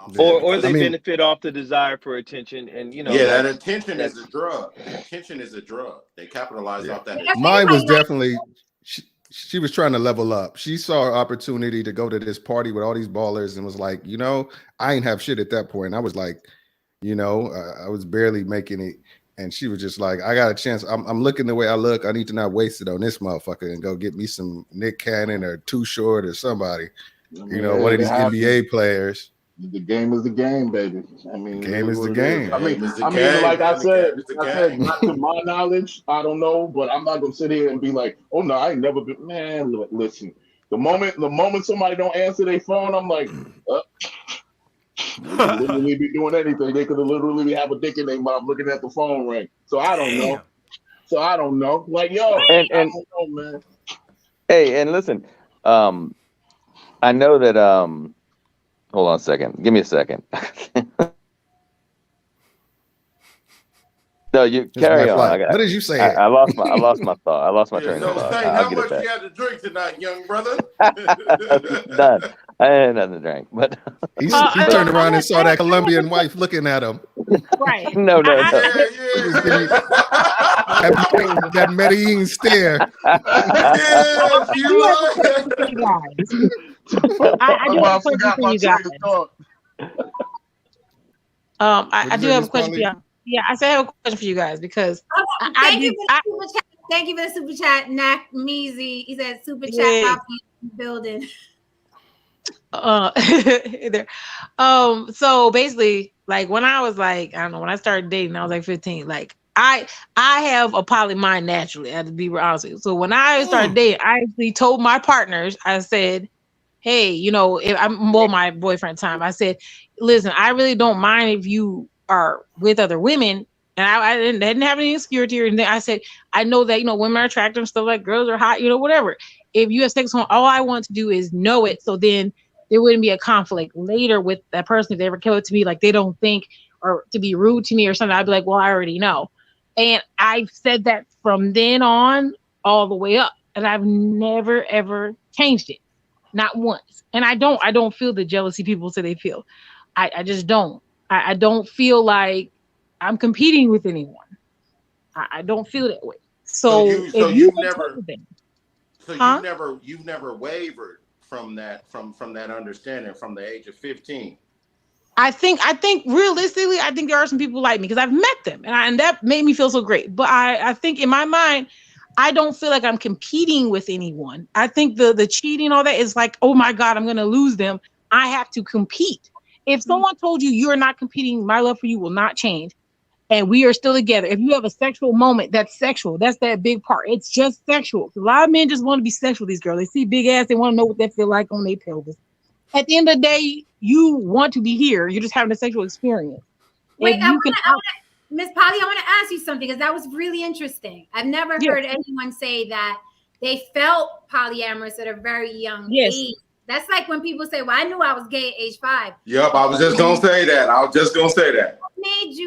You know, or they benefit off the desire for attention, and you know, that attention is a drug. Attention is a drug. They capitalize off that. Mine was definitely. She was trying to level up. She saw an opportunity to go to this party with all these ballers and was like, you know, I ain't have shit at that point. I was like, you know, I was barely making it. And she was just like, I got a chance. I'm looking the way I look. I need to not waste it on this motherfucker and go get me some Nick Cannon or Too Short or somebody, you know, one of these NBA players. The game is the game, baby. I mean, the game is the game. I mean, like I said, not to my knowledge, I don't know, but I'm not gonna sit here and be like, oh no, I ain't never been. Man, listen, the moment somebody don't answer their phone, I'm like, they could literally be doing anything. They could literally have a dick in their mouth looking at the phone ring. So I don't know. Like, yo, and I don't know, man. Hey, and listen, I know that hold on a second. Give me a second. No, you carry on. What did you say? I lost my thought. I lost my train of thought. How much you had to drink tonight, young brother? Done. I had nothing to drink, but he turned around and saw that Colombian wife looking at him. Right. No. That Medellin stare. I do have a question for you guys. I do have a question for you. Yeah, I said I have a question for you guys because thank you for the super chat, Nak Meezy. He said super chat building. There. So basically, like when I was like, I don't know, when I started dating, I was like 15. Like I have a poly mind naturally. I have to be honest with you. So when I started dating, I actually told my partners, I said, hey, you know, if I'm my boyfriend time, I said, listen, I really don't mind if you are with other women, and I didn't have any insecurity or anything. I said, I know that, you know, women are attractive and stuff, like girls are hot, you know, whatever. If you have sex, all I want to do is know it, so then there wouldn't be a conflict later with that person if they ever come up to me like they don't think or to be rude to me or something. I'd be like, well, I already know. And I've said that from then on all the way up, and I've never ever changed it, not once. And I don't feel the jealousy people say they feel. I just don't. I don't feel like I'm competing with anyone. I don't feel that way. You've never wavered from that understanding from the age of 15. I think realistically, I think there are some people like me because I've met them, and that made me feel so great. But I think in my mind, I don't feel like I'm competing with anyone. I think the cheating, all that is like, oh my God, I'm gonna lose them. I have to compete. If someone told you are not competing, my love for you will not change, and we are still together. If you have a sexual moment, that's sexual. That's that big part. It's just sexual. A lot of men just want to be sexual. These girls, they see big ass, they want to know what that feel like on their pelvis. At the end of the day, you want to be here. You're just having a sexual experience. Wait, Miss Polly, I want to ask you something because that was really interesting. I've never heard anyone say that they felt polyamorous at a very young age. That's like when people say, well, I knew I was gay at age 5. Yep, I was just going to say that.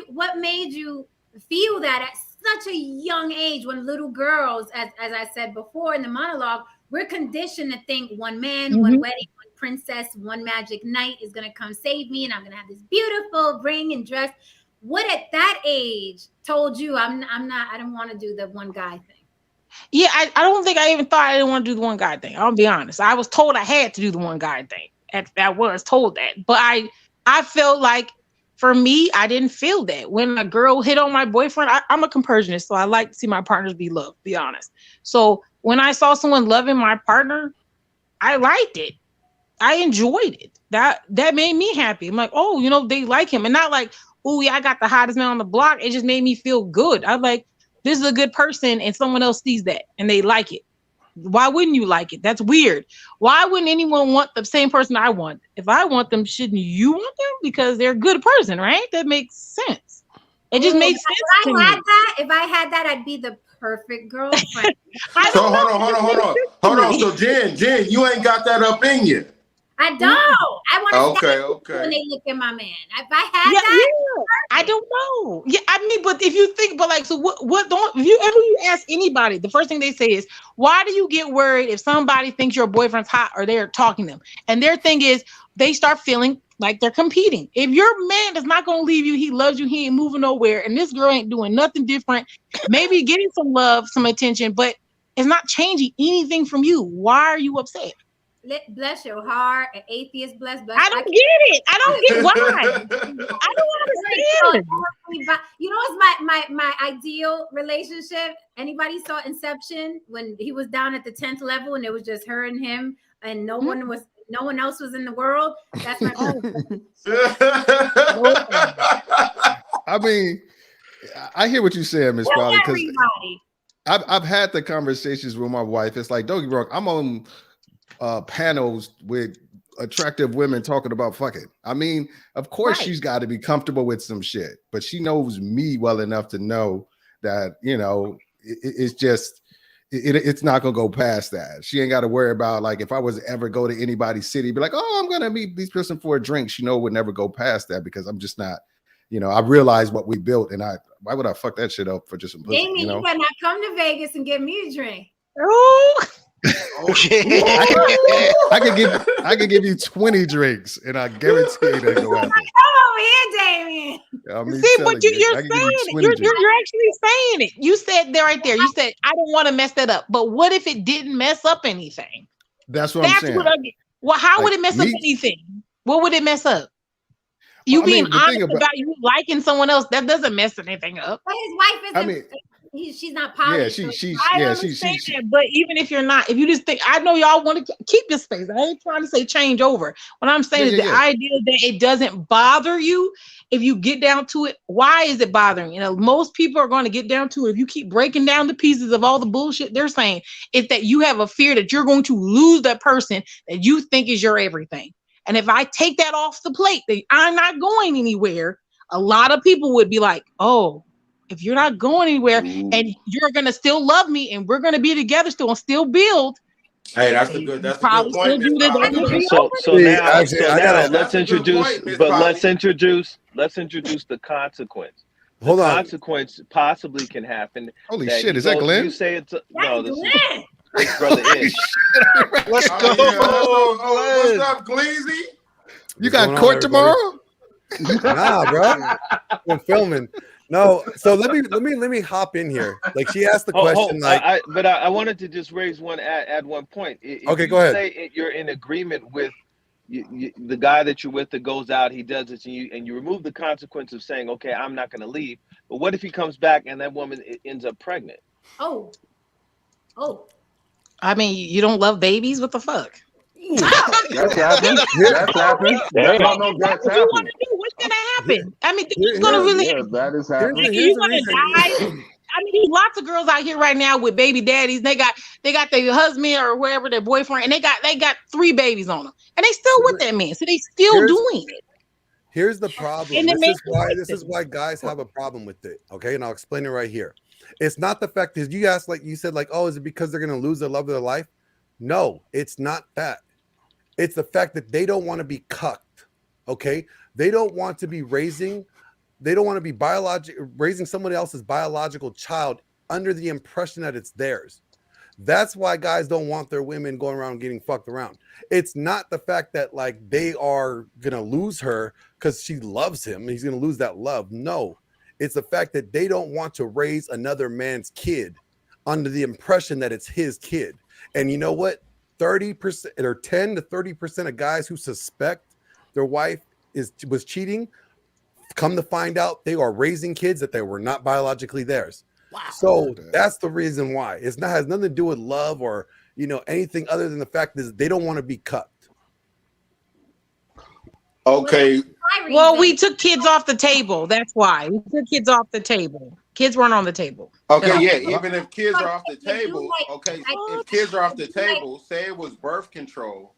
What made you feel that at such a young age when little girls, as I said before in the monologue, we're conditioned to think one man, one wedding, one princess, one magic night is going to come save me and I'm going to have this beautiful ring and dress. What at that age told you I don't want to do the one guy thing? Yeah, I don't think I even thought I didn't want to do the one guy thing. I'll be honest. I was told I had to do the one guy thing. I was told that. But I felt like, for me, I didn't feel that. When a girl hit on my boyfriend, I'm a compersionist, so I like to see my partners be loved, be honest. So when I saw someone loving my partner, I liked it. I enjoyed it. That made me happy. I'm like, oh, you know, they like him. And not like, oh yeah, I got the hottest man on the block. It just made me feel good. I'm like, this is a good person, and someone else sees that and they like it. Why wouldn't you like it? That's weird. Why wouldn't anyone want the same person I want? If I want them, shouldn't you want them? Because they're a good person, right? That makes sense. It just makes sense to me. If I had that, I'd be the perfect girlfriend. So hold on. So Jen, you ain't got that up in you. I don't. I want to okay. when they look at my man. If I had that, I don't know. Yeah, I mean, but if you think, but like, so what don't, if you ask anybody, the first thing they say is, why do you get worried if somebody thinks your boyfriend's hot or they're talking to them? And their thing is, they start feeling like they're competing. If your man is not going to leave you, he loves you, he ain't moving nowhere, and this girl ain't doing nothing different, maybe getting some love, some attention, but it's not changing anything from you. Why are you upset? Bless your heart, an atheist, bless. I don't get it. I don't get why. I don't understand. You know what's my ideal relationship? Anybody saw Inception when he was down at the 10th level and it was just her and him and no one else was in the world? That's my I mean, I hear what you're saying, Miss Polly, because I've had the conversations with my wife. It's like, don't get me wrong, I'm on panels with attractive women talking about fucking. I mean, of course she's got to be comfortable with some shit, but she knows me well enough to know that, you know, it's not gonna go past that. She ain't got to worry about, like, if I was to ever go to anybody's city, be like, oh, I'm gonna meet this person for a drink. She know it would never go past that, because I'm just not, you know, I realize what we built, and why would I fuck that shit up for just some pussy? Jamie, you better not come to Vegas and give me a drink. Oh. Oh shit! I could give you 20 drinks, and I guarantee they go happen. Come over here, Damien. See, but you're saying it. You're actually saying it. You said there right there. You said, I don't want to mess that up. But what if it didn't mess up anything? That's what I'm saying. Well, how would it mess up anything? What would it mess up? You being honest about you liking someone else, that doesn't mess anything up. But his wife isn't. She's not poly. Yeah, she's but even if you're not, if you just think, I know y'all want to keep your space. I ain't trying to say change over. What I'm saying is the idea that it doesn't bother you if you get down to it. Why is it bothering you? You know, most people are going to get down to it. If you keep breaking down the pieces of all the bullshit they're saying, it's that you have a fear that you're going to lose that person that you think is your everything. And if I take that off the plate, that I'm not going anywhere, a lot of people would be like, oh, if you're not going anywhere and you're going to still love me and we're going to be together still and still build. Hey, that's a good point. So now let's introduce the consequence. Hold on. Consequence possibly can happen. Holy shit, is that Glenn? You say it's no, this brother is. Let's go. What's up, Gleazy? You got court tomorrow? Nah, bro. I'm filming. No, so let me hop in here. Like, she asked the question, I wanted to just raise add one point. Okay, go ahead. Say you're in agreement with the guy that you're with that goes out, he does it, and you remove the consequence of saying, okay, I'm not going to leave. But what if he comes back and that woman ends up pregnant? Oh. I mean, you don't love babies? What the fuck? That's happened. That's happened. That's happened. What's gonna happen? I mean, it's gonna really. Yeah, that is happening. You gonna die? I mean, there's lots of girls out here right now with baby daddies. They got their husband or whoever, their boyfriend, and they got 3 babies on them, and they still with that man, so they still doing it. Here's the problem. This is why guys have a problem with it. Okay, and I'll explain it right here. It's not the fact that you asked, like you said, like, oh, is it because they're gonna lose the love of their life? No, it's not that. It's the fact that they don't want to be cucked. Okay, they don't want to be raising someone else's biological child under the impression that it's theirs. That's why guys don't want their women going around getting fucked around. It's not the fact that, like, they are gonna lose her because she loves him. He's gonna lose that love. No, it's the fact that they don't want to raise another man's kid under the impression that it's his kid. And you know what? 30% or 10 to 30% of guys who suspect their wife was cheating. Come to find out, they are raising kids that they were not biologically theirs. Wow. So that's the reason why. It's not has nothing to do with love or anything other than the fact that they don't want to be cut. Okay. Well, we took kids off the table. That's why we took kids off the table. Kids weren't on the table. Okay, yeah. Even if kids are off the table, okay. If kids are off the table, say it was birth control,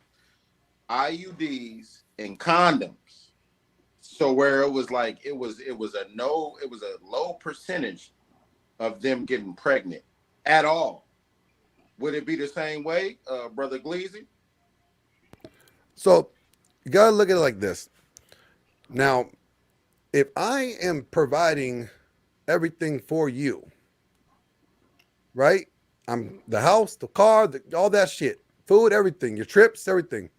IUDs, and condoms. So where it was like it was a low percentage of them getting pregnant at all. Would it be the same way, Brother Gleazy? So you gotta look at it like this. Now, if I am providing everything for you, right? I'm the house, the car, all that shit, food, everything, your trips, everything.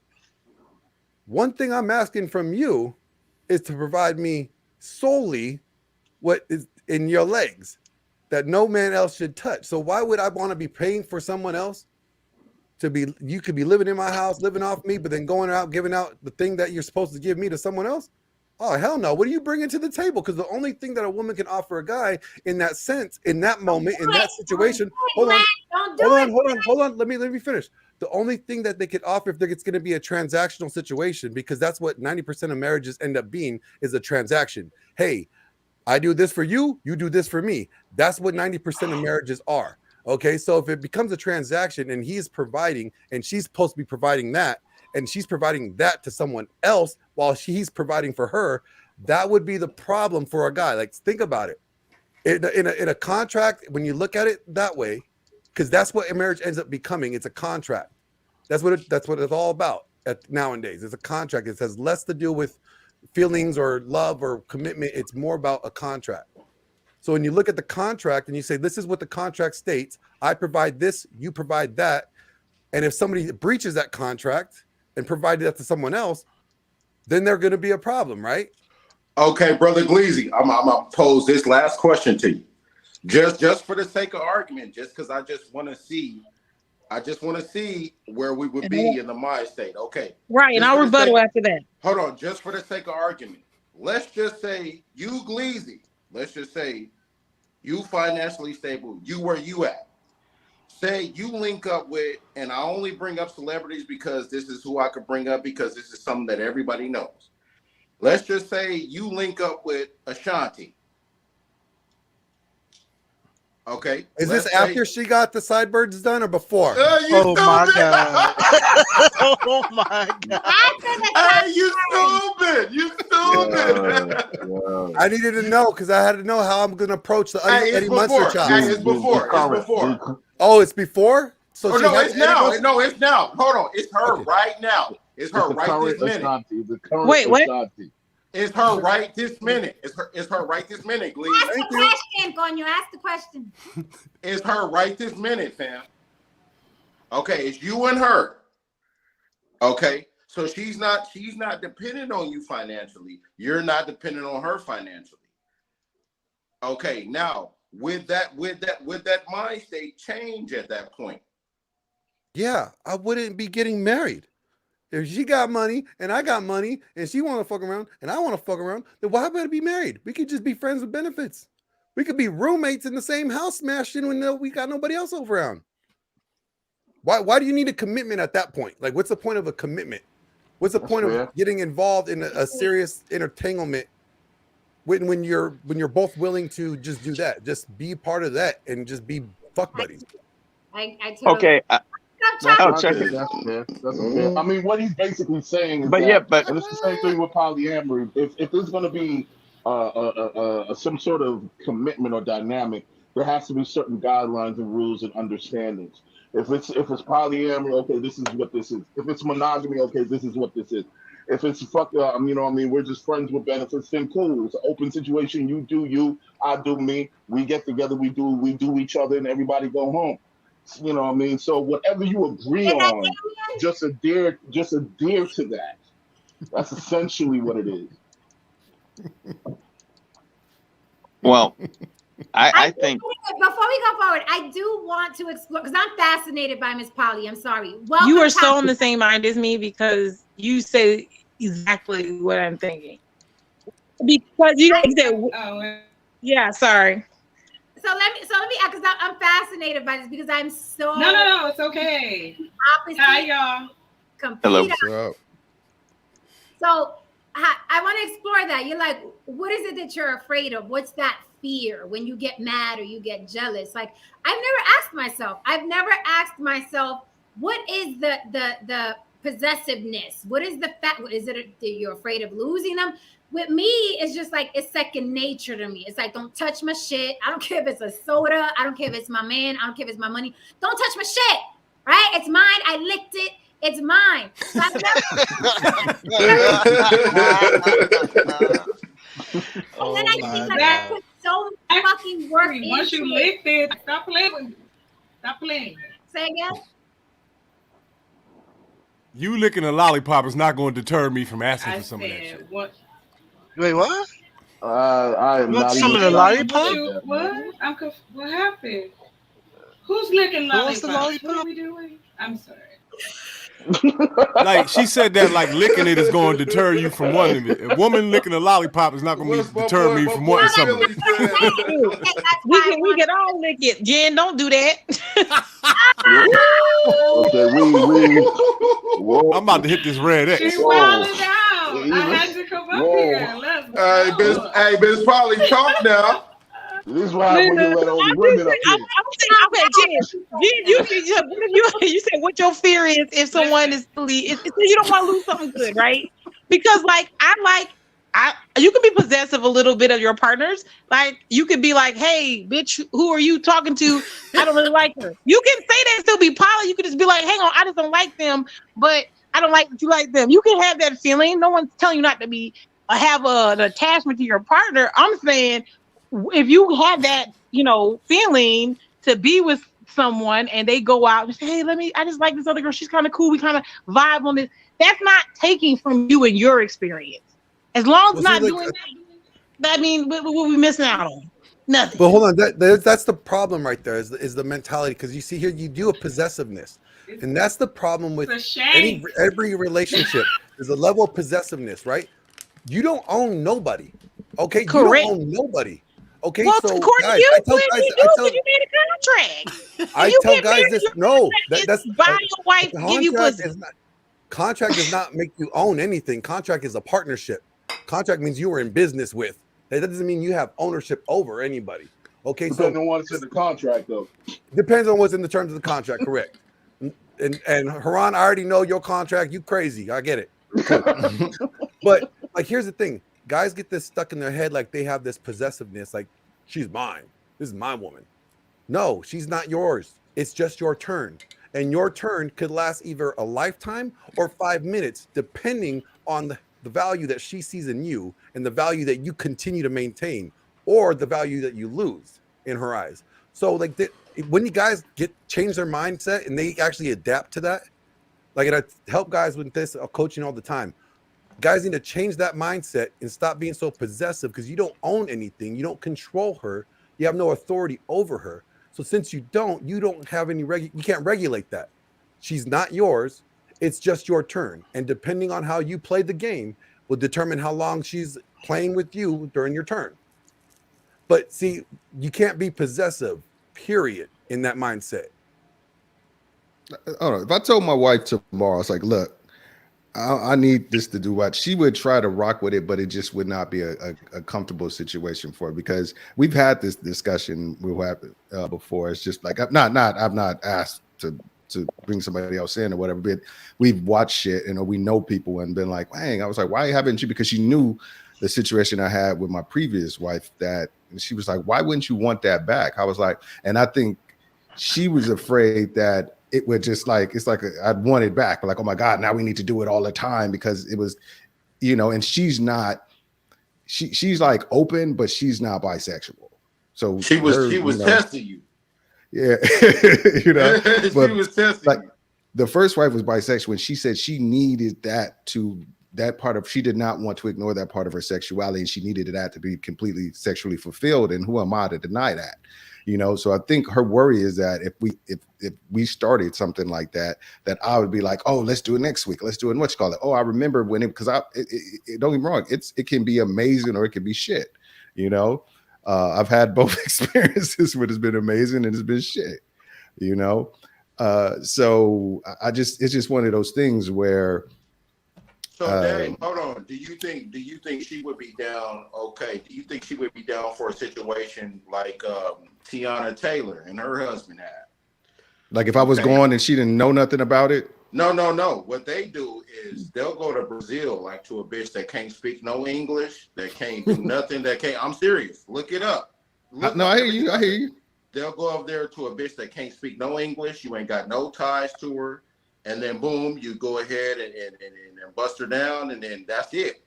One thing I'm asking from you is to provide me solely what is in your legs that no man else should touch. So why would I want to be paying for someone else to be, you could be living in my house, living off me, but then going out, giving out the thing that you're supposed to give me to someone else? Oh, hell no. What are you bringing to the table? Because the only thing that a woman can offer a guy in that sense, in that moment, in that situation, hold on. Let me finish. The only thing that they could offer if it's going to be a transactional situation, because that's what 90% of marriages end up being, is a transaction. Hey, I do this for you, you do this for me. That's what 90% of marriages are. Okay, so if it becomes a transaction and he's providing and she's supposed to be providing that, and she's providing that to someone else while he's providing for her, that would be the problem for a guy. Like, think about it. In a contract, when you look at it that way, because that's what a marriage ends up becoming. It's a contract. That's what it's all about nowadays. It's a contract. It has less to do with feelings or love or commitment. It's more about a contract. So when you look at the contract and you say, this is what the contract states, I provide this, you provide that. And if somebody breaches that contract and provided that to someone else, then they're going to be a problem, right? Okay, Brother Gleazy, I'm gonna pose this last question to you. Just for the sake of argument, just because I just want to see where we would be in the mind state. Okay. Right, and I'll rebuttal after that. Hold on, just for the sake of argument. Let's just say you Gleazy, let's just say you financially stable, you where you at. Say you link up with, and I only bring up celebrities because this is who I could bring up because this is something that everybody knows. Let's just say you link up with Ashanti. Okay. Is this after she got the sideburns done or before? Oh my god. Oh my god. Hey, you stupid. You stupid. I needed to know because I had to know how I'm going to approach the Eddie Munster child. Hey, it's before. Oh, it's before? So no, it's now. No, it's now. Hold on. It's her right now. It's her right this minute. Wait, what? It's her right this minute. It's her right this minute, Glee. Ask the question, Gonyo. Ask the question. It's her right this minute, fam. Okay, it's you and her. Okay, so she's not dependent on you financially. You're not dependent on her financially. Okay, now would that mind state change at that point? Yeah, I wouldn't be getting married. If she got money and I got money and she want to fuck around and I want to fuck around, then why better be married? We could just be friends with benefits. We could be roommates in the same house smashing when we got nobody else around. Why do you need a commitment at that point? Like, what's the point of a commitment? What's the point of getting involved in a serious entanglement when you're both willing to just do that? Just be part of that and just be fuck buddies. Okay. That's fair. I mean, what he's basically saying is and it's the same thing with polyamory. If there's going to be some sort of commitment or dynamic, there has to be certain guidelines and rules and understandings. If it's polyamory, okay, this is what this is. If it's monogamy, okay, this is what this is. If it's we're just friends with benefits, then cool. It's an open situation. You do you, I do me. We get together, we do each other, and everybody go home. You know what I mean? So whatever you agree on, just adhere to that. That's essentially what it is. Well, I think before we go forward, I do want to explore because I'm fascinated by Miss Polly. I'm sorry. You are so on the same mind as me because you say exactly what I'm thinking. Because you said, yeah, sorry. So let me, because I'm fascinated by this because I'm so. No, it's okay. Opposite. Hi, y'all. Complete. Hello. So I want to explore that. You're like, what is it that you're afraid of? What's that fear when you get mad or you get jealous? Like, I've never asked myself, what is the possessiveness? What is the fact? Is it you're afraid of losing them? With me, it's just like, it's second nature to me. It's like, don't touch my shit. I don't care if it's a soda. I don't care if it's my man. I don't care if it's my money. Don't touch my shit. Right? It's mine. I licked it. It's mine. So I've and then I think like I put so much fucking work into once you licked it, stop playing with me. Stop playing. Say again? You licking a lollipop is not going to deter me from asking for some of that shit. What? Wait, what? I am not some of the lollipop? What? What happened? Who's licking lollipops? What are we doing? I'm sorry. Like she said that like licking it is going to deter you from wanting it. A woman licking a lollipop is not going to deter me from wanting something. We can all lick it. Jen, don't do that. Okay, I'm about to hit this red X. She wilded out. I had to come up here. Let's go. Hey, Miss Polly, talk now. This is why we can let all the women up here. Okay, Jen, you said what your fear is if someone is you don't want to lose something good, right? Because you can be possessive a little bit of your partners. Like you could be like, hey, bitch, who are you talking to? I don't really like her. You can say that and still be poly. You could just be like, hang on, I just don't like them, but I don't like that you like them. You can have that feeling. No one's telling you not to have an attachment to your partner. I'm saying, if you have that, feeling to be with someone and they go out and say, hey, I just like this other girl. She's kind of cool. We kind of vibe on this. That's not taking from you and your experience. As long as not doing that, I mean, what we missing out on? Nothing. But hold on, that's the problem right there is the mentality. Because you see here, you do a possessiveness. And that's the problem with every relationship. There's a level of possessiveness, right? You don't own nobody. Okay? Correct. You don't own nobody. Okay, well, so according guys, to you, I tell guys, you made a contract. I tell guys this. No, that's buy your wife to give you pussy. Contract does not make you own anything. Contract is a partnership. Contract means you were in business with. That doesn't mean you have ownership over anybody. Okay, Depending on what's in the contract, though. Depends on what's in the terms of the contract. Correct. And Haran, I already know your contract. You crazy. I get it. But like, here's the thing. Guys get this stuck in their head like they have this possessiveness, like she's mine. This is my woman. No, she's not yours. It's just your turn. And your turn could last either a lifetime or 5 minutes, depending on the value that she sees in you and the value that you continue to maintain or the value that you lose in her eyes. So like when you guys change their mindset and they actually adapt to that, like, and I help guys with this coaching all the time. Guys need to change that mindset and stop being so possessive because you don't own anything. You don't control her. You have no authority over her. So since you don't have any you can't regulate that. She's not yours. It's just your turn. And depending on how you play the game will determine how long she's playing with you during your turn. But see, you can't be possessive, period, in that mindset. I don't know. If I told my wife tomorrow, it's like, look, I need this to do what, she would try to rock with it, but it just would not be a comfortable situation for her because we've had this discussion before. It's just like I've not asked to bring somebody else in or whatever, but we've watched shit and we know people and been like, dang, I was like, why haven't you? Because she knew the situation I had with my previous wife and she was like, why wouldn't you want that back? I was like, and I think she was afraid that it would just like, it's like I'd want it back. Like, oh my God, now we need to do it all the time because it was, and she's not, she's like open, but she's not bisexual. So she was testing you. Yeah. But she was testing like you. The first wife was bisexual and she said she needed that to that part of, she did not want to ignore that part of her sexuality, and she needed that to be completely sexually fulfilled. And who am I to deny that? You know, so I think her worry is that if we started something like that, that I would be like, oh, let's do it next week. Let's do it. What you call it? Oh, I remember when it, because don't get me wrong, it can be amazing or it can be shit. You know, I've had both experiences where it's been amazing and it's been shit. You know, so it's just one of those things where. So Dave, hold on. Do you think she would be down? Okay. Do you think she would be down for a situation like Tiana Taylor and her husband had? Like if I was going and she didn't know nothing about it? No. What they do is they'll go to Brazil, like to a bitch that can't speak no English, that can't do nothing, that can't. I'm serious. Look it up. I hear you. They'll go up there to a bitch that can't speak no English. You ain't got no ties to her. And then boom, you go ahead and bust her down, and then that's it.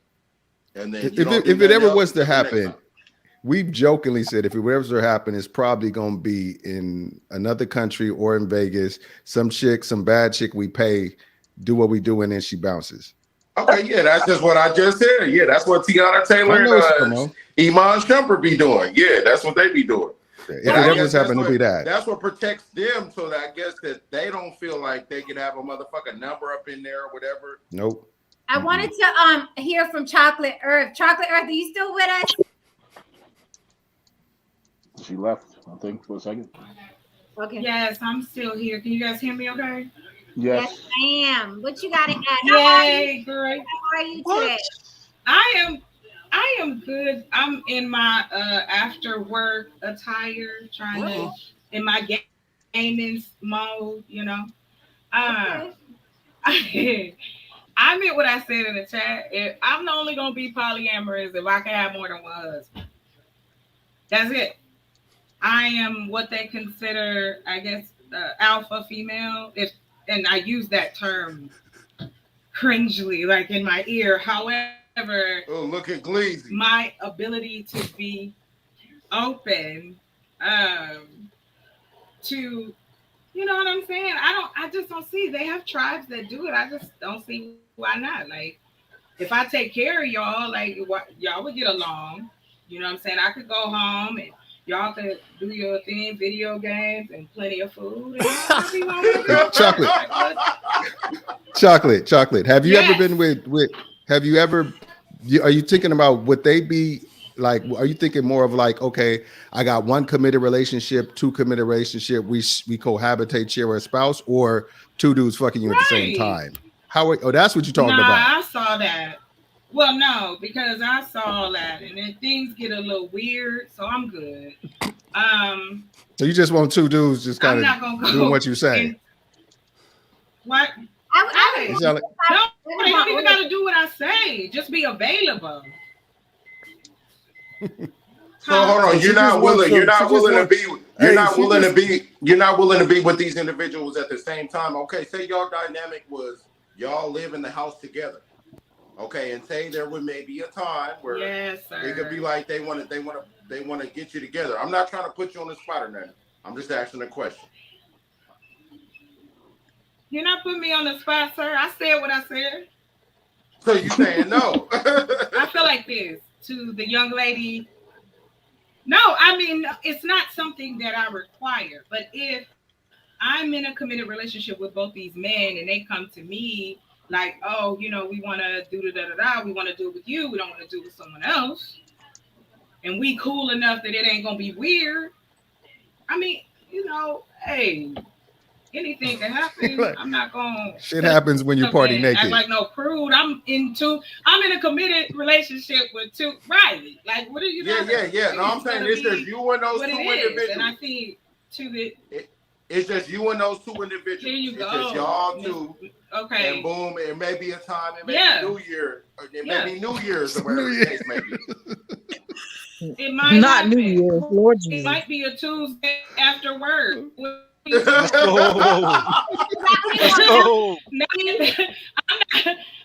And then if it ever was to happen, we've jokingly said if it ever was to happen, it's probably going to be in another country or in Vegas. Some bad chick we pay, do what we do, and then she bounces. Okay, yeah, that's just what I just said. Yeah, that's what Tiana Taylor and Iman Shumpert be doing. Yeah, that's what they be doing. If it ever was happening to be that. That's what protects them, so that I guess that they don't feel like they can have a motherfucking number up in there or whatever. Nope. I wanted to hear from Chocolate Earth. Chocolate Earth, are you still with us? She left, I think, for a second. Okay. Yes, I'm still here. Can you guys hear me okay? Yes, I am. What you got to add? Yay, great. How are you today? I am good. I'm in my after work attire, trying to in my gaming mode, you know. I meant what I said in the chat. I'm only gonna be polyamorous if I can have more than one husband. That's it. I am what they consider, I guess, alpha female. And I use that term cringely, like in my ear. However, look at Gleazy. My ability to be open to, you know what I'm saying? I just don't see. They have tribes that do it. I just don't see why not. Like, if I take care of y'all, like y'all would get along. You know what I'm saying? I could go home and y'all could do your thing, video games and plenty of food. And Chocolate. Have you ever been with? Have you ever? Are you thinking about would they be like? Are you thinking more of like, okay, I got one committed relationship, two committed relationship, we cohabitate, share a spouse, or two dudes fucking you at the same time? That's what you're talking about. I saw that. Well, no, because I saw that, and then things get a little weird, so I'm good. So you just want two dudes just kind of doing what you say? What? I no, they don't even got to do what I say. Just be available. So hold on, you're not willing to be with these individuals at the same time. Okay, say your dynamic was y'all live in the house together. Okay, and say there would maybe a time where it could be like they want to get you together. I'm not trying to put you on the spot or nothing. I'm just asking a question. You're not putting me on the spot, sir. I said what I said. So you saying no? I feel like this to the young lady. No, I mean, it's not something that I require. But if I'm in a committed relationship with both these men and they come to me like, oh, you know, we want to do we want to do it with you. We don't want to do it with someone else. And we cool enough that it ain't going to be weird. I mean, you know, hey, anything can happen. I'm not going to. Shit happens when you party naked. Act like no prude. I'm in a committed relationship with two. Right. Like, what are you doing? Yeah. No, I'm saying it's just you and those two individuals. And I think it's just you and those two individuals. Here you go. It's just y'all two. Okay. And boom, it may be a time, it may be New Year, it may be New Year's or whatever the case may be. It might not New Year's, Lord Jesus. It might be a Tuesday after work. Let's go.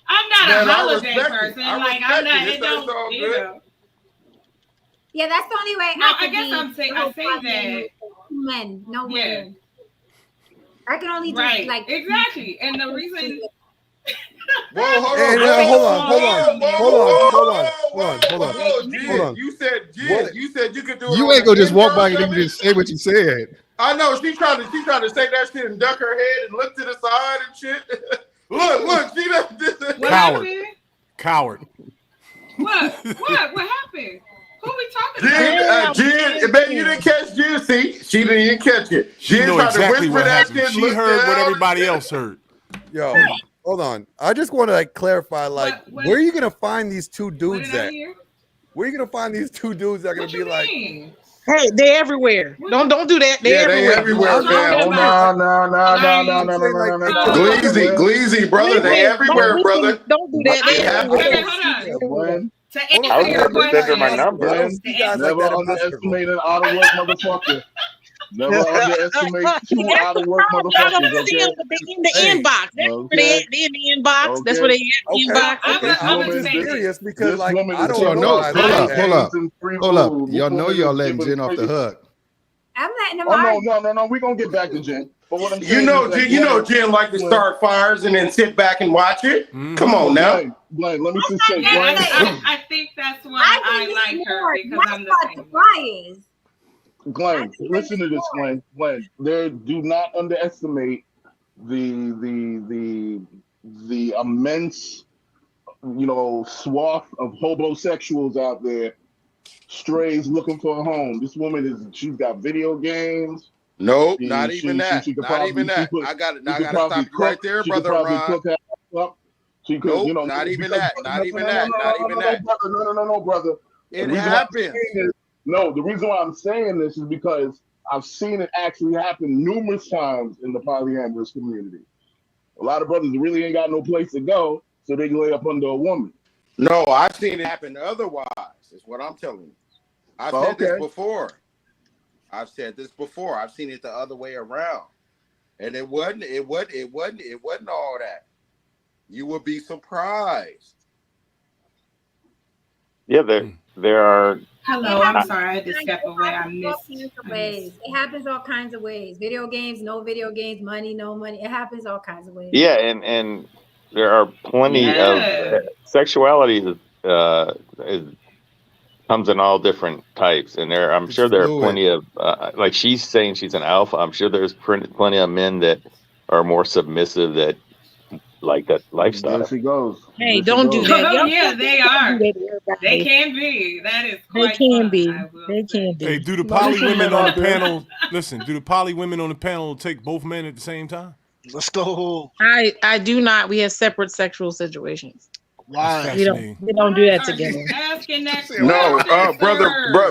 I'm not a holiday person. Like I'm not. It don't. You know. Yeah, that's the only way. No, I guess I say that. Men, no women. I can only do like like exactly, and the reason Whoa, hold And hold on. Jen, you said you could do it. You on ain't gonna the just walk by and intern just say what you said. I know she's trying to say that shit and duck her head and look to the side and shit. look, she does. Coward. What happened? Who we talking about? Jen, baby, you didn't catch Jen. See, she didn't even catch it. She Jen know tried exactly to what whisper that happened. shit. She heard what everybody else heard. Yo, hold on. I just want to clarify, where are you gonna find these two dudes at? Where are you gonna find these two dudes that are gonna be like? Hey, they're everywhere. Don't do that. They're everywhere. No. Gleazy, brother. They everywhere, brother. Don't do that. Hold on. To I answer your question, my number. Never underestimate an out of work motherfucker. Never underestimate two out of work motherfuckers. Okay? In the inbox. They're in the inbox. That's where they in the inbox. I'm just curious because I don't know. Hold up. Y'all know y'all letting Jen off the hook. I'm letting them. No. We're gonna get back to Jen. But what I'm saying Jen like to start fires and then sit back and watch it. Come on now. Blaine, let me just say, I think that's why I like her because I'm the same way. Glenn, listen to this, Glenn. Do not underestimate the immense, swath of homosexuals out there, strays looking for a home. This woman she's got video games. Nope, not even that. I got to stop you right there, brother Ron. Nope, not even that. No, brother. It happens. No, the reason why I'm saying this is because I've seen it actually happen numerous times in the polyamorous community. A lot of brothers really ain't got no place to go, so they lay up under a woman. No, I've seen it happen otherwise. Is what I'm telling you. I've said this before. I've seen it the other way around, and it wasn't all that. You would be surprised. Yeah, there are. Hello, I'm sorry, I had to step away. I missed. It happens all kinds of ways. Video games, no video games, money, no money. It happens all kinds of ways. Yeah, and there are plenty of sexuality comes in all different types, and I'm sure there are plenty of like she's saying she's an alpha. I'm sure there's plenty of men that are more submissive that like that lifestyle. There she goes. Hey, don't do that. Oh, yeah, they are. They can be. That is quite They can fun, be. They can be. Hey, do the poly women on the panel listen? Do the poly women on the panel take both men at the same time? Let's go. I do not. We have separate sexual situations. Why? We don't do that together. No,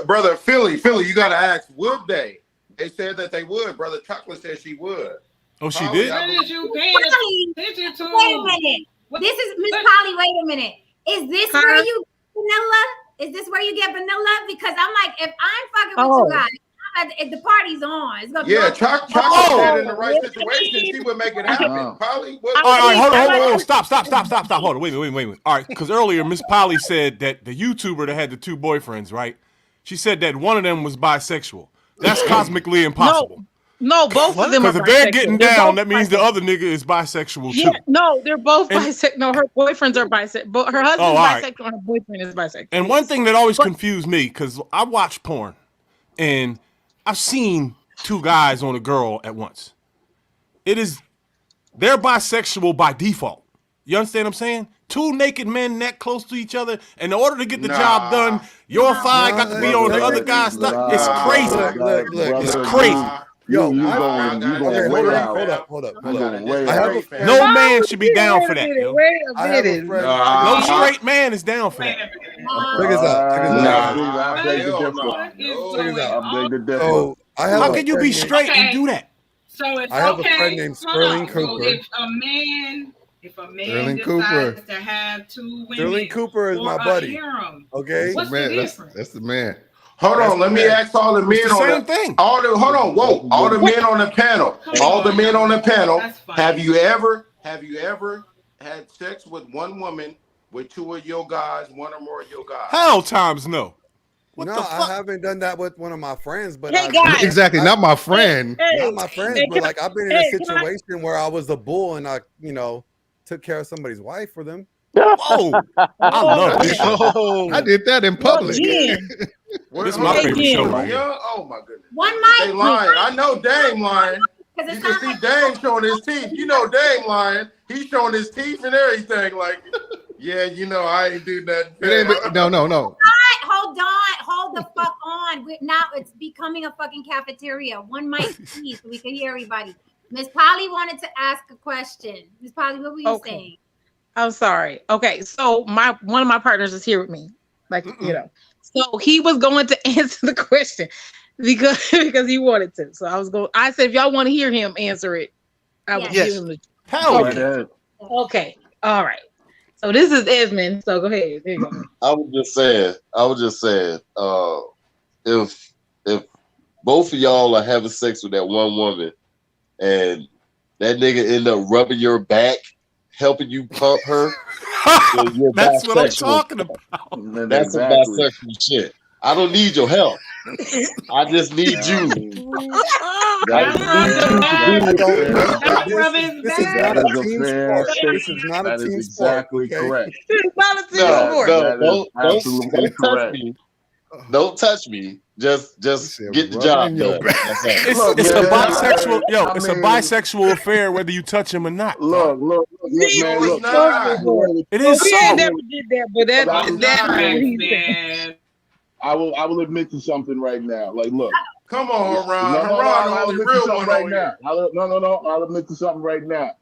brother Philly, you gotta ask. Would they? They said that they would. Brother Chocolate said she would. Oh, she did? What did you pay attention to? Wait a minute. This is Miss Polly. Wait a minute. Is this where you vanilla? Is this where you get vanilla? Because I'm like, if I'm fucking with you guys, the party's on. It's gonna be Chocolate said in the right situation, she would make it happen. Polly, all right, hold on. Stop. Hold on. Wait. All right, because earlier Miss Polly said that the YouTuber that had the two boyfriends, right? She said that one of them was bisexual. That's cosmically impossible. No, both of them are bisexual. Because if they're getting down, that means the other nigga is bisexual too. Yeah, no, they're both bisexual. No, her boyfriends are bisexual. But her husband's bisexual and her boyfriend is bisexual. And one thing that always confused me, because I watch porn, and I've seen two guys on a girl at once. They're bisexual by default. You understand what I'm saying? Two naked men that close to each other, and in order to get the job done, your thigh got to be on the other guy's stuff. It's crazy. It's crazy. Yo, hold up. No man should be down for that. No straight man is down for that. Check this out. How can you be straight and do that? So it's I have a friend named Sterling Cooper. If a man decides to have two women, Sterling Cooper is my buddy. Okay, what's the difference? That's the man. Hold on, let me ask all the men on the thing. All the men on the panel. All the men on the panel. Have you ever had sex with one woman with two of your guys, one or more of your guys? Hell times no. What the fuck? I haven't done that with one of my friends, but exactly, not my friend. Not my friends, but like I've been in a situation where I was the bull and took care of somebody's wife for them. Whoa! I love this. I did that in public. This is my favorite show right here. Oh my goodness. One mic. They lying. I know Dame lying. You can see Dame showing his teeth. You know Dame lying. He's showing his teeth and everything. Like, yeah, you know, I ain't do nothing. No. Hold the fuck on. Now it's becoming a fucking cafeteria. One mic, please, so we can hear everybody. Miss Polly wanted to ask a question. Miss Polly, what were you saying? I'm sorry. Okay, so one of my partners is here with me, like you know. So he was going to answer the question because he wanted to. So I said, if y'all want to hear him answer it, I will give him the. Hell yeah. Okay. All right. So this is Esmond. So go ahead. There you go. I was just saying, if both of y'all are having sex with that one woman and that nigga end up rubbing your back, helping you pump her, that's what I'm talking about. That's some bisexual shit. I don't need your help. I just need you. This is not a team sport. Exactly correct. It's not a team sport. Don't touch me. Don't touch me. Just get the job done. It's a bisexual, it's a bisexual affair whether you touch him or not. Look, man, look. It is so. I never did that, but that I will admit to something right now. Like, look. Come on, Ron. I'll admit to something right now. I'll admit to something right now.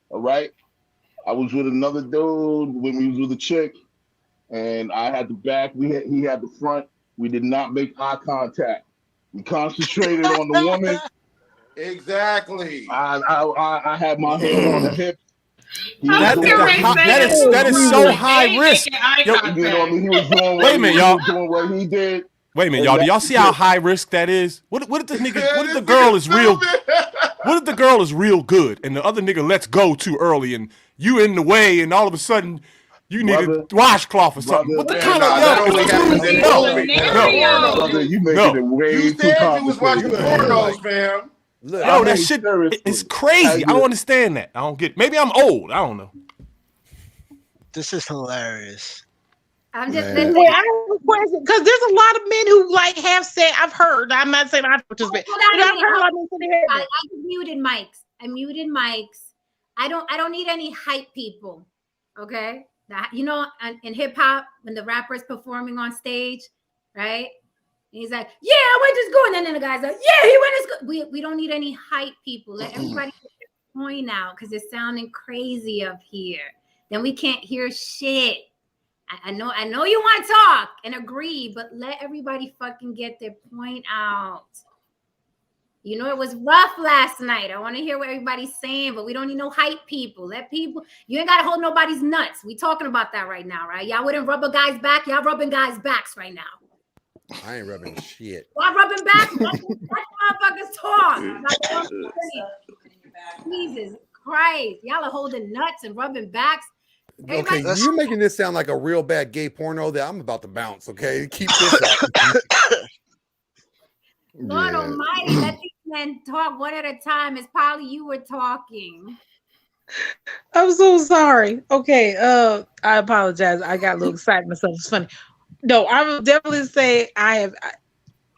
All right. I was with another dude when we was with a chick, and I had the back. He had the front. We did not make eye contact. We concentrated on the woman. Exactly. I had my hand on the hip. That is so high risk. Wait a minute, y'all. Doing what he did. Wait a minute, y'all. Do y'all see how high risk that is? What if the nigga? What if the girl is real? What if the girl is real good and the other nigga lets go too early and you in the way and all of a sudden you need a washcloth or something? What the kind of you making it way too complicated. You was watching pornos, fam. Yo, that shit is crazy. I don't understand that. I don't get it. Maybe I'm old. I don't know. This is hilarious. I'm just I have a question because there's a lot of men who have said, I've heard, I'm not saying I've participated, but I've heard a lot of men say they have. I muted mics. I don't need any hype people. Okay. You know, in hip hop, when the rapper's performing on stage, right? And he's like, yeah, I went to school. And then the guy's like, yeah, he went to school. We don't need any hype people. Let everybody get their point out because it's sounding crazy up here. Then we can't hear shit. I know you want to talk and agree, but let everybody fucking get their point out. You know, it was rough last night. I want to hear what everybody's saying, but we don't need no hype people. You ain't got to hold nobody's nuts. We talking about that right now, right? Y'all wouldn't rub a guy's back. Y'all rubbing guys' backs right now. I ain't rubbing shit. Y'all rubbing back. Let motherfuckers talk. Jesus Christ. Y'all are holding nuts and rubbing backs. Okay, you're making this sound like a real bad gay porno that I'm about to bounce. Okay, keep this up. Lord Almighty, let these men talk one at a time. As Polly, you were talking. I'm so sorry. Okay, I apologize. I got a little excited myself. It's funny. No, I will definitely say I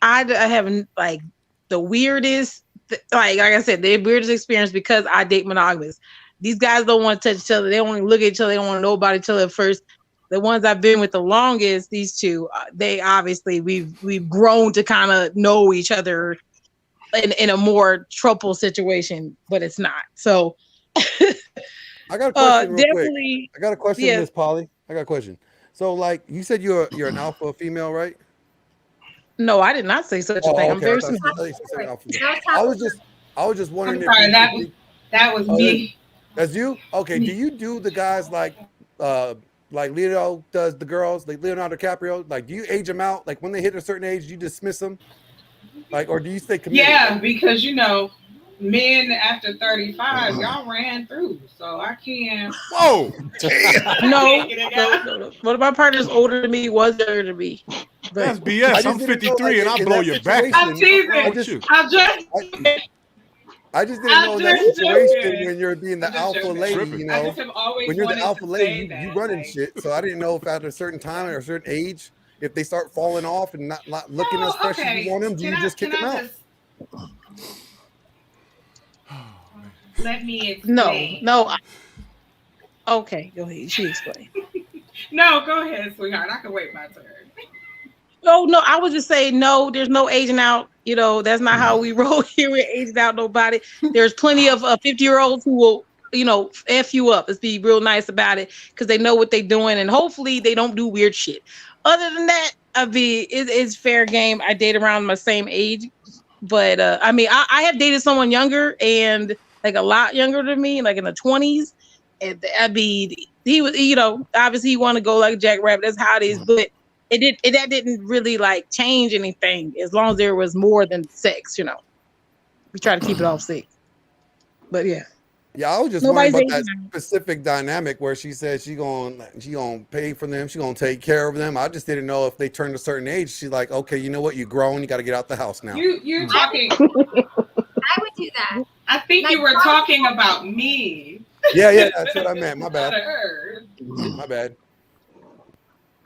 haven't like the weirdest, like I said, the weirdest experience because I date monogamous. These guys don't want to touch each other. They don't want to look at each other. They don't want to know about each other at first. The ones I've been with the longest, these two, they obviously we've grown to kind of know each other in a more troubled situation, but it's not. So I got a question real quick. I got a question, Miss Polly. I got a question. So, like you said, you're an alpha female, right? No, I did not say such a thing. I'm very smart. I was just wondering. I'm sorry, that was me. That's you? Okay. Do you do the guys like Leo does the girls, like Leonardo DiCaprio? Like, do you age them out? Like, when they hit a certain age, you dismiss them? Like, or do you stay committed? Yeah, because men after 35, y'all ran through, so I can't. Whoa! No. One of my partners older than me was younger than me. That's BS. I'm 53 and I blow your back. I'm teasing. I just didn't know in that situation when you're being the alpha lady, you know, when you're the alpha lady, you running shit. So I didn't know if after a certain time or a certain age, if they start falling off and not looking as fresh as you want them, do you just kick them out? Let me explain. No. Okay, go ahead. She explained. No, go ahead, sweetheart. I can wait my turn. No, I was just saying no, there's no aging out. You know, that's not how we roll here. We're aging out nobody. There's plenty of 50-year-olds who will, you know, F you up. Let's be real nice about it because they know what they're doing and hopefully they don't do weird shit. Other than that, I mean, it's fair game. I date around my same age. But I mean, I have dated someone younger and like a lot younger than me, like in the 20s. And I mean, he was, you know, obviously he wanted to go like Jack Rabbit. That's how it is. But that didn't really like change anything as long as there was more than sex, you know. We try to keep it off sex. But yeah. Yeah, I was just wondering about that specific dynamic where she said she gonna pay for them, she gonna take care of them. I just didn't know if they turned a certain age, she's like, okay, you know what, you're grown, you got to get out the house now. You're talking. I would do that. I think you were talking about me. Yeah, that's what I meant. My bad. My bad.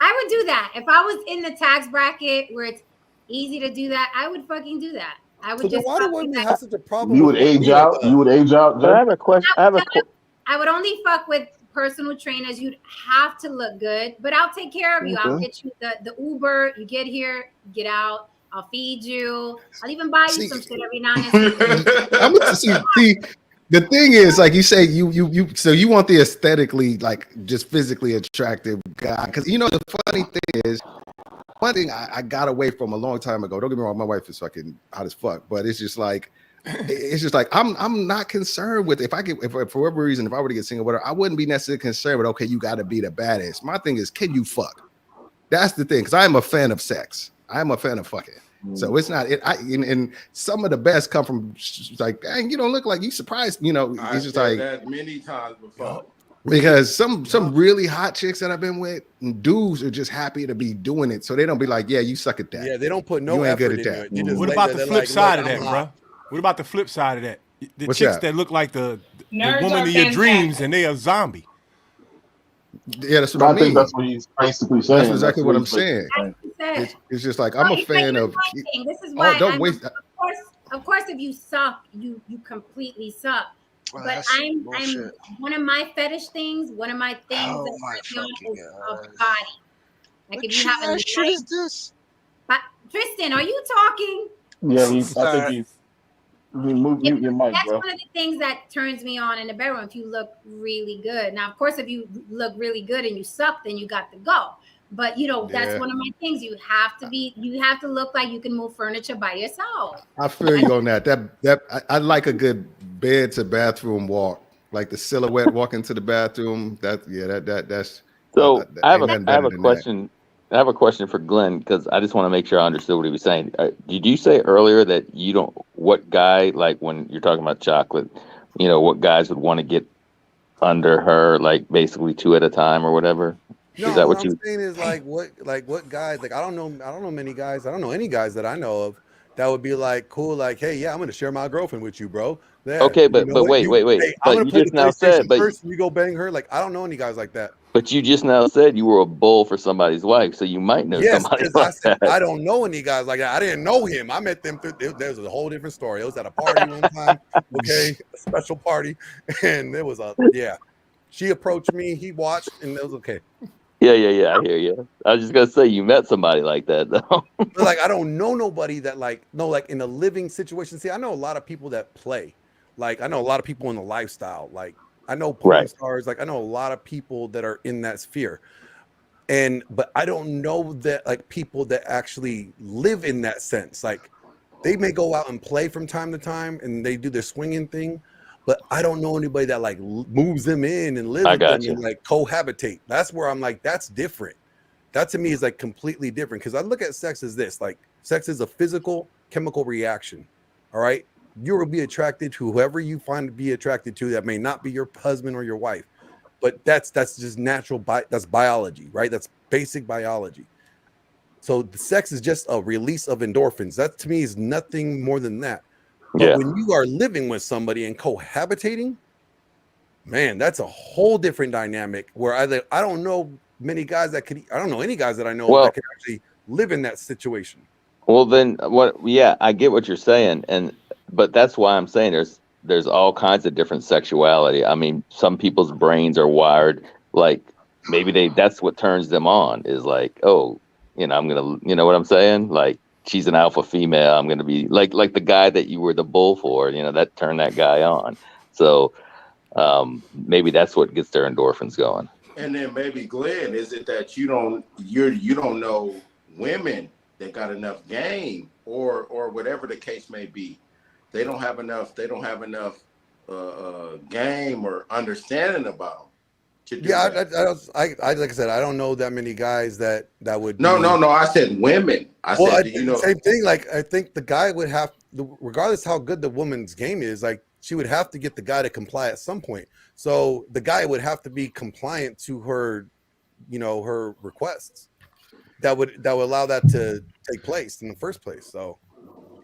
I would do that if I was in the tax bracket where it's easy to do that. I would fucking do that. I would just. Why do women have such a problem? You would age out. You would age out. I have a question. I would only fuck with personal trainers. You'd have to look good, but I'll take care of you. I'll get you the Uber. You get here, get out. I'll feed you. I'll even buy you some shit every now and then. I'm gonna see. The thing is, like you say, so you want the aesthetically, like just physically attractive guy. Because you know the funny thing is, one thing I got away from a long time ago. Don't get me wrong, my wife is fucking hot as fuck, but it's just like I'm not concerned with if for whatever reason, if I were to get single, whatever, I wouldn't be necessarily concerned with okay, you got to be the baddest. My thing is, can you fuck? That's the thing, because I am a fan of sex. I am a fan of fucking. So it's not it. And some of the best come from like, dang, you don't look like you surprised. You know, it's just like that many times before. Because some really hot chicks that I've been with, dudes are just happy to be doing it, so they don't be like, yeah, you suck at that. Yeah, they don't put no you ain't effort good at in that. What about the flip side of that, bro? What about the flip side of that? The What's chicks that? that look like the woman of your dreams and they a zombie. Yeah, that's what I mean. think that's what he's basically saying. That's exactly what I'm saying. It's just like I'm a fan of. This is why. Don't waste. Of course, if you suck, you completely suck. Well, but I'm one of my fetish things. One of my things is a body. Like if you have a shit is this? But Tristan, are you talking? Yeah, I think he's. Mute your mic, that's bro. one of the things that turns me on in the bedroom. If you look really good. Now, of course, if you look really good and you suck, then you got to go. But you know, that's one of my things. You have to look like you can move furniture by yourself. I feel you on that. I like a good bed to bathroom walk, like the silhouette walking to the bathroom. That's. So I have a question. I have a question for Glenn because I just want to make sure I understood what he was saying. Did you say earlier that you don't? What guy, like when you're talking about chocolate, you know, what guys would want to get under her, like basically two at a time or whatever? No, is that what I'm saying is what guys, like I don't know many guys, I don't know any guys that I know of that would be like cool, like, hey, yeah, I'm gonna share my girlfriend with you, bro. There. Okay, but wait. Hey, but you just now said, first you go bang her. Like I don't know any guys like that. But you just now said you were a bull for somebody's wife, so you might know somebody like that. I don't know any guys like that. I didn't know him. I met them through. There was a whole different story. It was at a party one time. Okay, a special party, and there was she approached me. He watched, and it was okay. Yeah. I hear you. I was just gonna say you met somebody like that, though. But like I don't know nobody that like in a living situation. See, I know a lot of people that play. Like I know a lot of people in the lifestyle. Like I know porn stars. Like I know a lot of people that are in that sphere. But I don't know that like people that actually live in that sense. Like they may go out and play from time to time and they do their swinging thing. But I don't know anybody that like moves them in and lives with them and like cohabitate. That's where I'm like, that's different. That to me is like completely different. Because I look at sex as this, like sex is a physical chemical reaction. All right. You will be attracted to whoever you find to be attracted to that may not be your husband or your wife. But that's just natural. That's biology, right? That's basic biology. So the sex is just a release of endorphins. That to me is nothing more than that. But when you are living with somebody and cohabitating, man, that's a whole different dynamic where I don't know many guys that could, I don't know any guys that I know that can actually live in that situation. Well, then what? Yeah, I get what you're saying, but that's why I'm saying there's all kinds of different sexuality. I mean, some people's brains are wired like maybe that's what turns them on is like, oh, I'm gonna, you know what I'm saying? Like she's an alpha female. I'm gonna be like the guy that you were the bull for. That turned that guy on. So maybe that's what gets their endorphins going. And then maybe Glenn, is it that you don't know women that got enough game or whatever the case may be? They don't have enough game or understanding about them. Yeah, I like I said, I don't know that many guys that would. No. I said women. Same thing. Like I think the guy would have, regardless how good the woman's game is, like she would have to get the guy to comply at some point. So the guy would have to be compliant to her, her requests. That would allow that to take place in the first place. So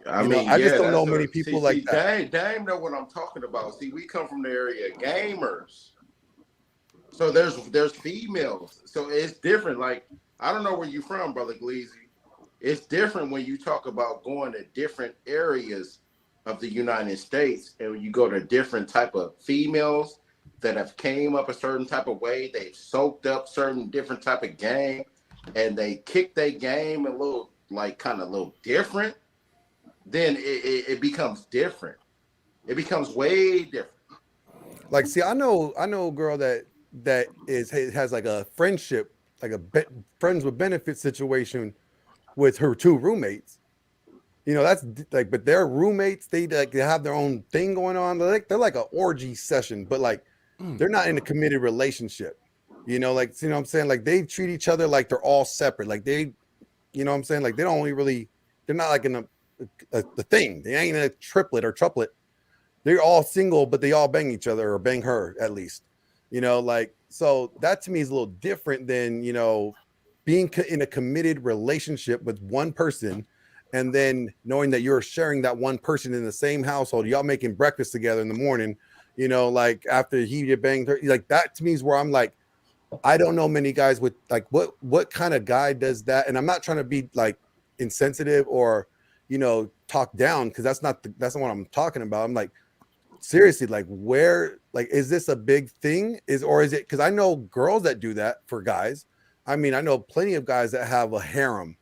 I just don't know many people like that. Dame know what I'm talking about. See, we come from the area of gamers. So there's females. So it's different. Like, I don't know where you're from, Brother Gleazy. It's different when you talk about going to different areas of the United States and when you go to different type of females that have came up a certain type of way, they've soaked up certain different type of game, and they kick their game a little different, then it becomes different. It becomes way different. Like, see, I know a girl that has like a friendship, like friends with benefit situation with her two roommates. That's like, but their roommates, they have their own thing going on. They're like an orgy session, but like they're not in a committed relationship. Like, what I'm saying? Like they treat each other like they're all separate. Like they, what I'm saying? Like they don't really, they're not like in a thing. They ain't a triplet or triplet. They're all single, but they all bang each other or bang her at least. Like, so that to me is a little different than, being in a committed relationship with one person and then knowing that you're sharing that one person in the same household, y'all making breakfast together in the morning, like after he banged her, like that to me is where I'm like, I don't know many guys with like, what kind of guy does that? And I'm not trying to be like insensitive or, talk down, because that's not what I'm talking about. I'm like, seriously, like where, like, is this a big thing? Or is it, because I know girls that do that for guys. I mean, I know plenty of guys that have a harem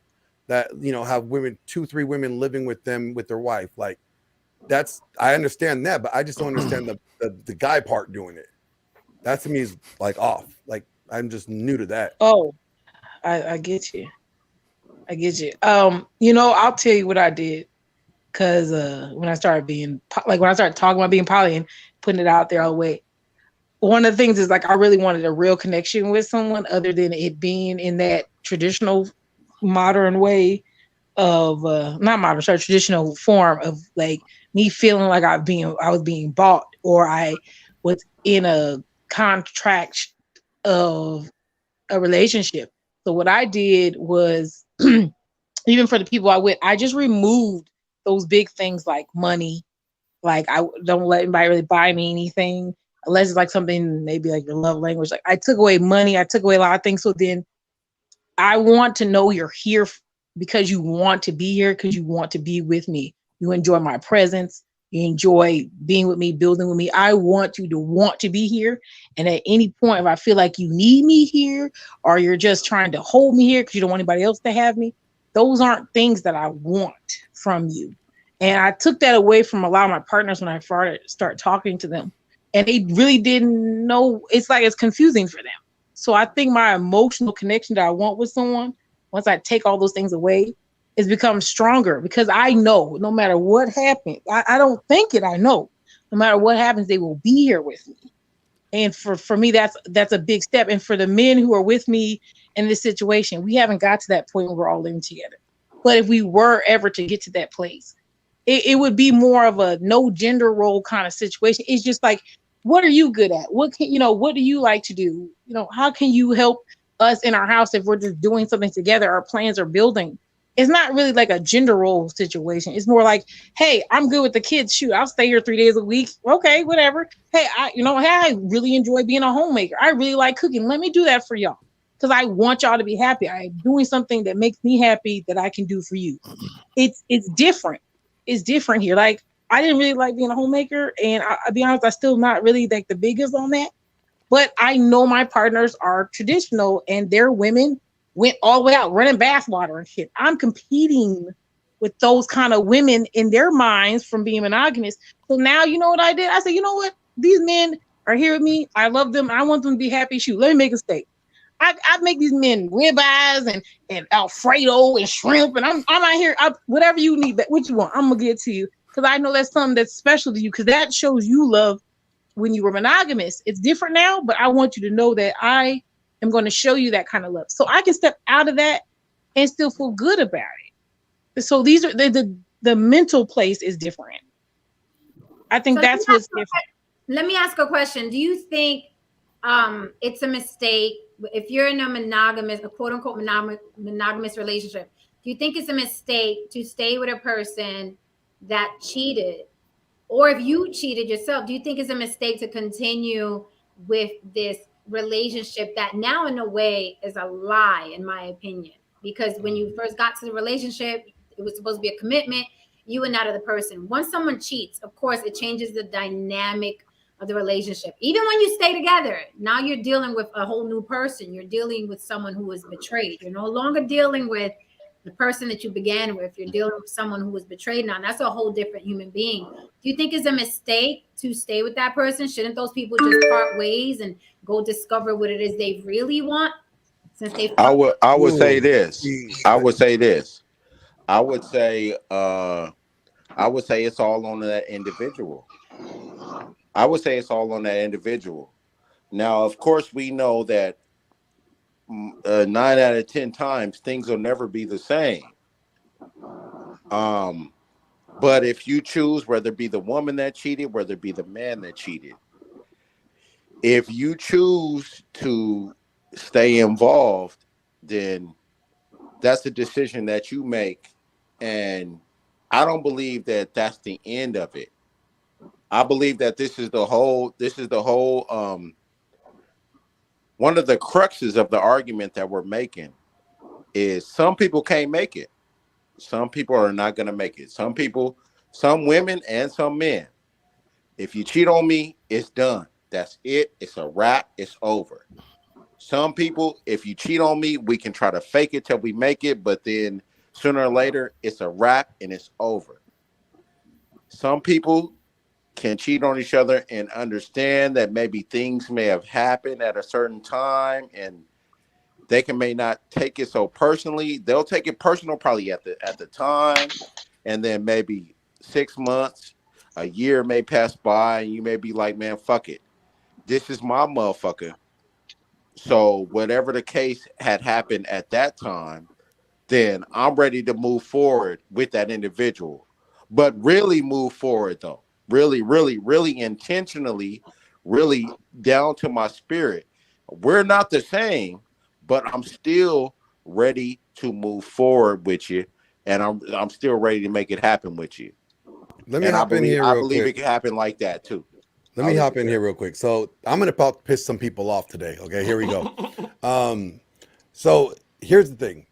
that, have women, 2-3 women living with them, with their wife. Like I understand that, but I just don't understand the guy part doing it. That to me is like off. Like I'm just new to that. Oh, I get you. I'll tell you what I did. Cause when I started talking about being poly and putting it out there all the way, one of the things is like I really wanted a real connection with someone other than it being in that traditional modern way of traditional form of like me feeling like I was being bought or I was in a contract of a relationship. So what I did was even for the people I with, I just removed those big things like money. Like I don't let anybody really buy me anything unless it's like something maybe like your love language. Like I took away money, I took away a lot of things. So then I want to know you're here because you want to be here, because you want to be with me. You enjoy my presence. You enjoy being with me, building with me. I want you to want to be here. And at any point, if I feel like you need me here or you're just trying to hold me here because you don't want anybody else to have me, those aren't things that I want from you. And I took that away from a lot of my partners when I started talking to them. And they really didn't know. It's like it's confusing for them. So I think my emotional connection that I want with someone, once I take all those things away, is become stronger because I know no matter what happens, I don't think it, I know no matter what happens, they will be here with me. And for me, that's a big step. And for the men who are with me in this situation, we haven't got to that point where we're all living together. But if we were ever to get to that place, it would be more of a no gender role kind of situation. It's just like, what are you good at? What do you like to do? How can you help us in our house if we're just doing something together? Our plans are building. it's not really like a gender role situation. It's more like, hey, I'm good with the kids. Shoot, I'll stay here 3 days a week. Okay, whatever. Hey, I really enjoy being a homemaker. I really like cooking. Let me do that for y'all because I want y'all to be happy. I'm doing something that makes me happy that I can do for you. It's different. It's different here. Like, I didn't really like being a homemaker, and I'll be honest, I'm still not really like the biggest on that. But I know my partners are traditional, and their women went all the way out running bath water and shit. I'm competing with those kind of women in their minds from being monogamous. So now, you know what I did? I said, you know what? These men are here with me. I love them. I want them to be happy. Shoot, let me make a steak. I make these men ribeyes and Alfredo and shrimp, and I'm out here. Whatever you need, what you want, I'm gonna get to you because I know that's something that's special to you because that shows you love when you were monogamous. It's different now, but I want you to know that I am going to show you that kind of love, so I can step out of that and still feel good about it. So these are the mental place is different. I think that's what's different. Let me ask a question. Do you think it's a mistake if you're in a quote unquote monogamous relationship? Do you think it's a mistake to stay with a person that cheated? Or if you cheated yourself, do you think it's a mistake to continue with this relationship that now in a way is a lie, in my opinion? Because when you first got to the relationship, it was supposed to be a commitment, you and that other person. Once someone cheats, of course, it changes the dynamic of the relationship. Even when you stay together, now you're dealing with a whole new person. You're dealing with someone who was betrayed. You're no longer dealing with the person that you began with. You're dealing with someone who was betrayed now. That's a whole different human being. Do you think it's a mistake to stay with that person? Shouldn't those people just part ways and go discover what it is they really want? Since they I would say this. I would say it's all on that individual. Now, of course, we know that 9 out of 10 times things will never be the same. But if you choose, whether it be the woman that cheated, whether it be the man that cheated, if you choose to stay involved, then that's a decision that you make. And I don't believe that that's the end of it. I believe that this is the whole one of the cruxes of the argument that we're making is some people can't make it. Some people are not going to make it. Some people, some women and some men. If you cheat on me, it's done. That's it. It's a wrap. It's over. Some people, if you cheat on me, we can try to fake it till we make it, but then sooner or later, it's a wrap and it's over. Some people can cheat on each other and understand that maybe things may have happened at a certain time and they may not take it so personally. They'll take it personal probably at the time, and then maybe 6 months, a year may pass by, and you may be like, man, fuck it. This is my motherfucker. So whatever the case had happened at that time, then I'm ready to move forward with that individual. But really move forward though. Really, really, really intentionally, really down to my spirit. We're not the same, but I'm still ready to move forward with you, and I'm still ready to make it happen with you. Let me hop in here real quick. I believe it can happen like that too. Let me hop in here real quick. So I'm gonna piss some people off today. Okay, here we go. So here's the thing: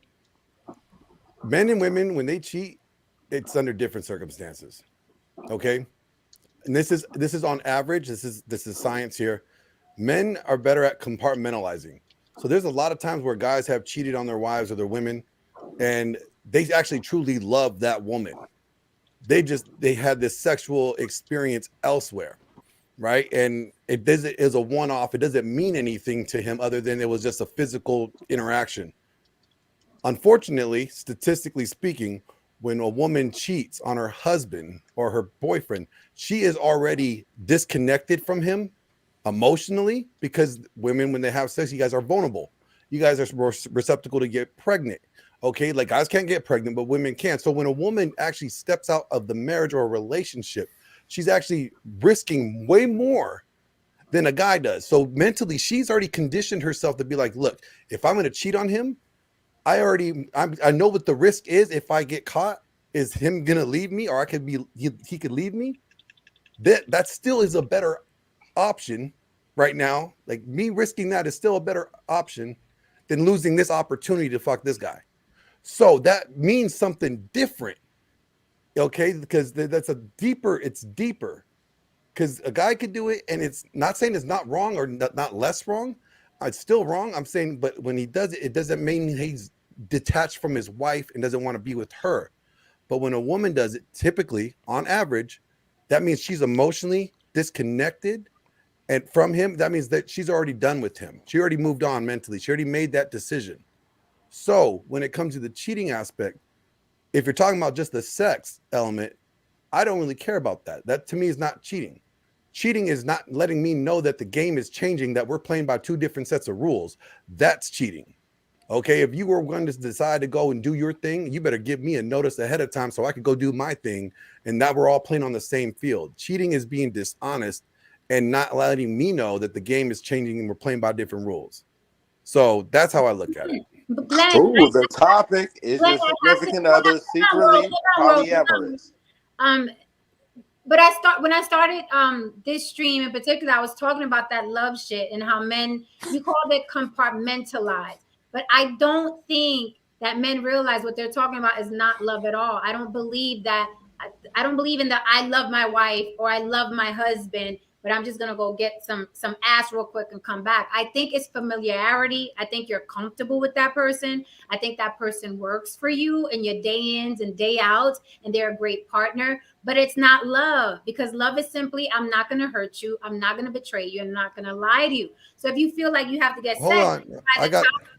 men and women, when they cheat, it's under different circumstances. Okay, and this is on average. This is science here. Men are better at compartmentalizing. So there's a lot of times where guys have cheated on their wives or their women, and they actually truly love that woman. They had this sexual experience elsewhere, right? And it is a one-off. It doesn't mean anything to him other than it was just a physical interaction. Unfortunately, statistically speaking, when a woman cheats on her husband or her boyfriend, she is already disconnected from him emotionally, because women, when they have sex, you guys are vulnerable. You guys are receptacle to get pregnant. Okay, like guys can't get pregnant, but women can. So when a woman actually steps out of the marriage or a relationship, she's actually risking way more than a guy does. So mentally, she's already conditioned herself to be like, look, if I'm going to cheat on him, I know what the risk is if I get caught. Is him gonna leave me, or he could leave me? That still is a better option right now. Like me risking that is still a better option than losing this opportunity to fuck this guy. So that means something different. Okay, because it's deeper. Because a guy could do it, and it's not saying it's not wrong or not less wrong. It's still wrong. I'm saying, but when he does it, it doesn't mean he's detached from his wife and doesn't want to be with her. But when a woman does it, typically, on average, that means she's emotionally disconnected and from him. That means that she's already done with him. She already moved on mentally. She already made that decision. So when it comes to the cheating aspect, if you're talking about just the sex element, I don't really care about that. That to me is not cheating. Cheating is not letting me know that the game is changing, that we're playing by two different sets of rules. That's cheating. Okay, if you were going to decide to go and do your thing, you better give me a notice ahead of time so I could go do my thing, and that we're all playing on the same field. Cheating is being dishonest and not letting me know that the game is changing and we're playing by different rules. So that's how I look at it. Ooh, the topic is your significant other secretly polyamorous. But when I started this stream in particular, I was talking about that love shit and how men, you called it compartmentalized. But I don't think that men realize what they're talking about is not love at all. I don't believe that. I don't believe in that I love my wife or I love my husband, but I'm just gonna go get some ass real quick and come back. I think it's familiarity. I think you're comfortable with that person. I think that person works for you in your day ins and day outs, and they're a great partner. But it's not love, because love is simply, I'm not gonna hurt you, I'm not gonna betray you, I'm not gonna lie to you. So if you feel like you have to get sex,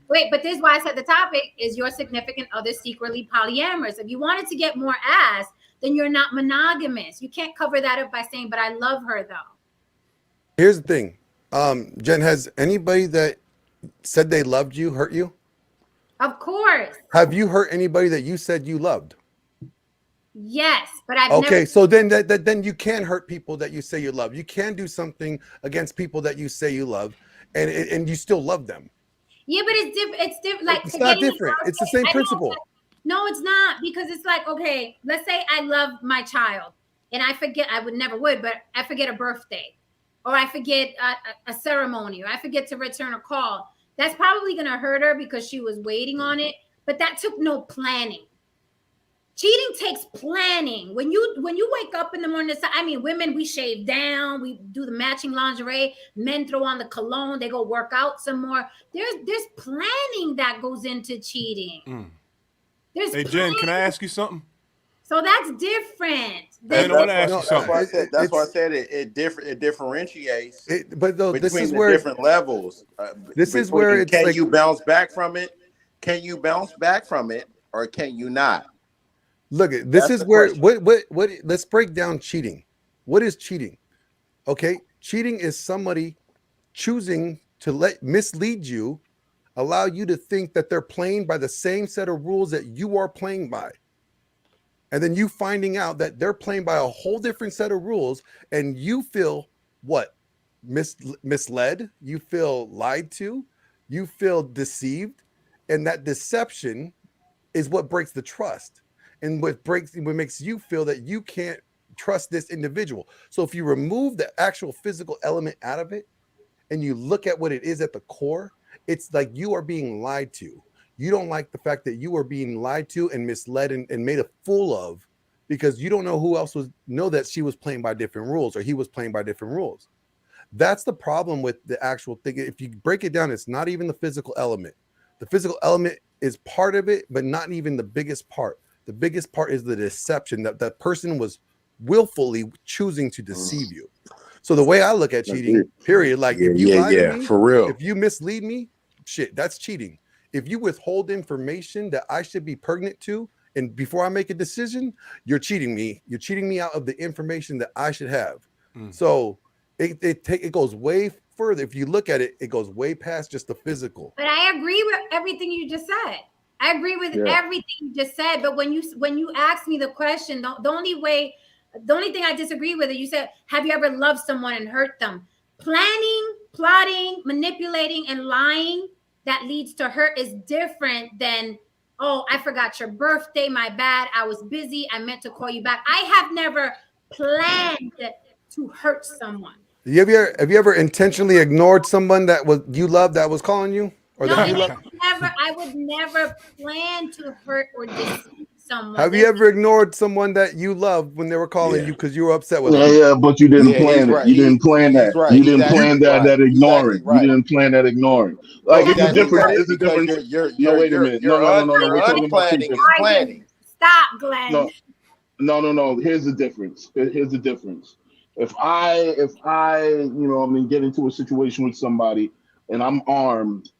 wait, but this is why I said the topic is your significant other secretly polyamorous. If you wanted to get more ass, then you're not monogamous. You can't cover that up by saying, but I love her though. Here's the thing. Jen, has anybody that said they loved you hurt you? Of course. Have you hurt anybody that you said you loved? Yes, but I've okay, never... so then you can hurt people that you say you love. You can do something against people that you say you love, and you still love them. Yeah, but it's different. It's different. Like, it's not different. It's the same principle. No, it's not, because it's like, okay, let's say I love my child and I forget, I never would, but I forget a birthday, or I forget a ceremony, or I forget to return a call. That's probably going to hurt her because she was waiting on it, but that took no planning. Cheating takes planning. When you wake up in the morning, I mean, women, we shave down, we do the matching lingerie, men throw on the cologne, they go work out some more. There's planning that goes into cheating. Hey, Jen, can I ask you something? So that's different. I want to ask you something. That's why I said it differentiates. But though, this is where different levels. This is where it's can like, you bounce back from it? Can you bounce back from it, or can you not? Look, this is where what let's break down cheating. What is cheating? Okay, cheating is somebody choosing to mislead you, allow you to think that they're playing by the same set of rules that you are playing by. And then you finding out that they're playing by a whole different set of rules, and you feel what? Misled, you feel lied to, you feel deceived, and that deception is what breaks the trust. And what makes you feel that you can't trust this individual. So if you remove the actual physical element out of it and you look at what it is at the core, it's like you are being lied to. You don't like the fact that you are being lied to and misled and made a fool of, because you don't know who else know that she was playing by different rules or he was playing by different rules. That's the problem with the actual thing. If you break it down, it's not even the physical element. The physical element is part of it, but not even the biggest part. The biggest part is the deception, that that person was willfully choosing to deceive you. So the way I look at cheating, period, like if you lie to me, for real, if you mislead me, shit, that's cheating. If you withhold information that I should be pertinent to, and before I make a decision, you're cheating me. You're cheating me out of the information that I should have. So it goes way further. If you look at it, it goes way past just the physical. But I agree with everything you just said. I agree with everything you just said. But when you asked me the question, the only thing I disagree with it, you said, have you ever loved someone and hurt them? Planning, plotting, manipulating, and lying that leads to hurt is different than, oh, I forgot your birthday, my bad, I was busy, I meant to call you back. I have never planned to hurt someone. Have you ever intentionally ignored someone that was you loved that was calling you, or No, that you love? I would never plan to hurt or deceive someone. Have you ever ignored someone that you loved when they were calling you because you were upset with them? Yeah, but you didn't plan it. You didn't plan that. You didn't plan that ignoring. You didn't plan that ignoring. Like it's a difference. It's a difference. No, wait a minute. No. We're talking about two different. Planning. Stop, Glenn. No. Here's the difference. Here's the difference. If I get into a situation with somebody and I'm armed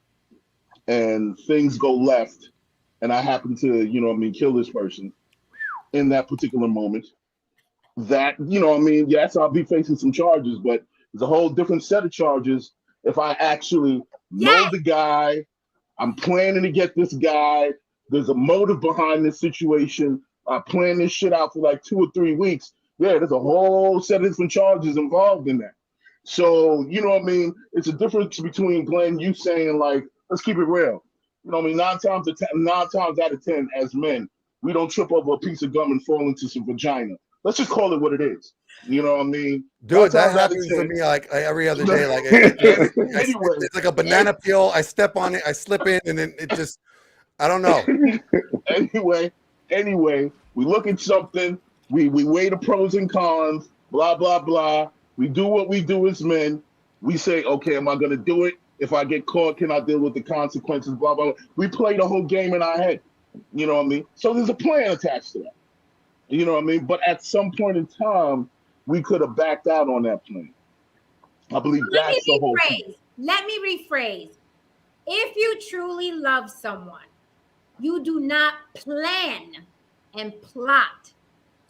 and things go left and I happen to, kill this person in that particular moment, that, yes, I'll be facing some charges, but there's a whole different set of charges if I actually know the guy, I'm planning to get this guy, there's a motive behind this situation, I plan this shit out for like 2 or 3 weeks. Yeah, there's a whole set of different charges involved in that. So, it's a difference between, Glenn, you saying like, let's keep it real. 9 times out of 10 as men, we don't trip over a piece of gum and fall into some vagina. Let's just call it what it is. You know what I mean? Dude, that happens to me like every other day. Like it's like a banana peel. I step on it, I slip in, and then it just, I don't know. Anyway, we look at something, we weigh the pros and cons, blah, blah, blah. We do what we do as men. We say, okay, am I going to do it? If I get caught, can I deal with the consequences? Blah, blah, blah. We play the whole game in our head. You know what I mean? So there's a plan attached to that. You know what I mean? But at some point in time, we could have backed out on that plan. I believe that's the whole thing. Let me rephrase. If you truly love someone, you do not plan and plot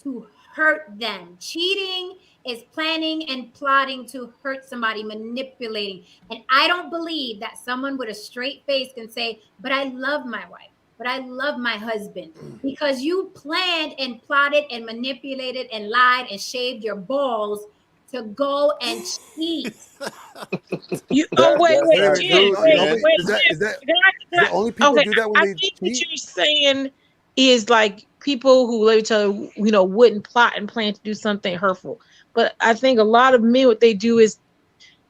to hurt them. Cheating is planning and plotting to hurt somebody, manipulating. And I don't believe that someone with a straight face can say, but I love my wife, but I love my husband, because you planned and plotted and manipulated and lied and shaved your balls to go and cheat. Wait, the only people do that when I they think cheat? what you're saying is like people who let each other, wouldn't plot and plan to do something hurtful. But I think a lot of men, what they do is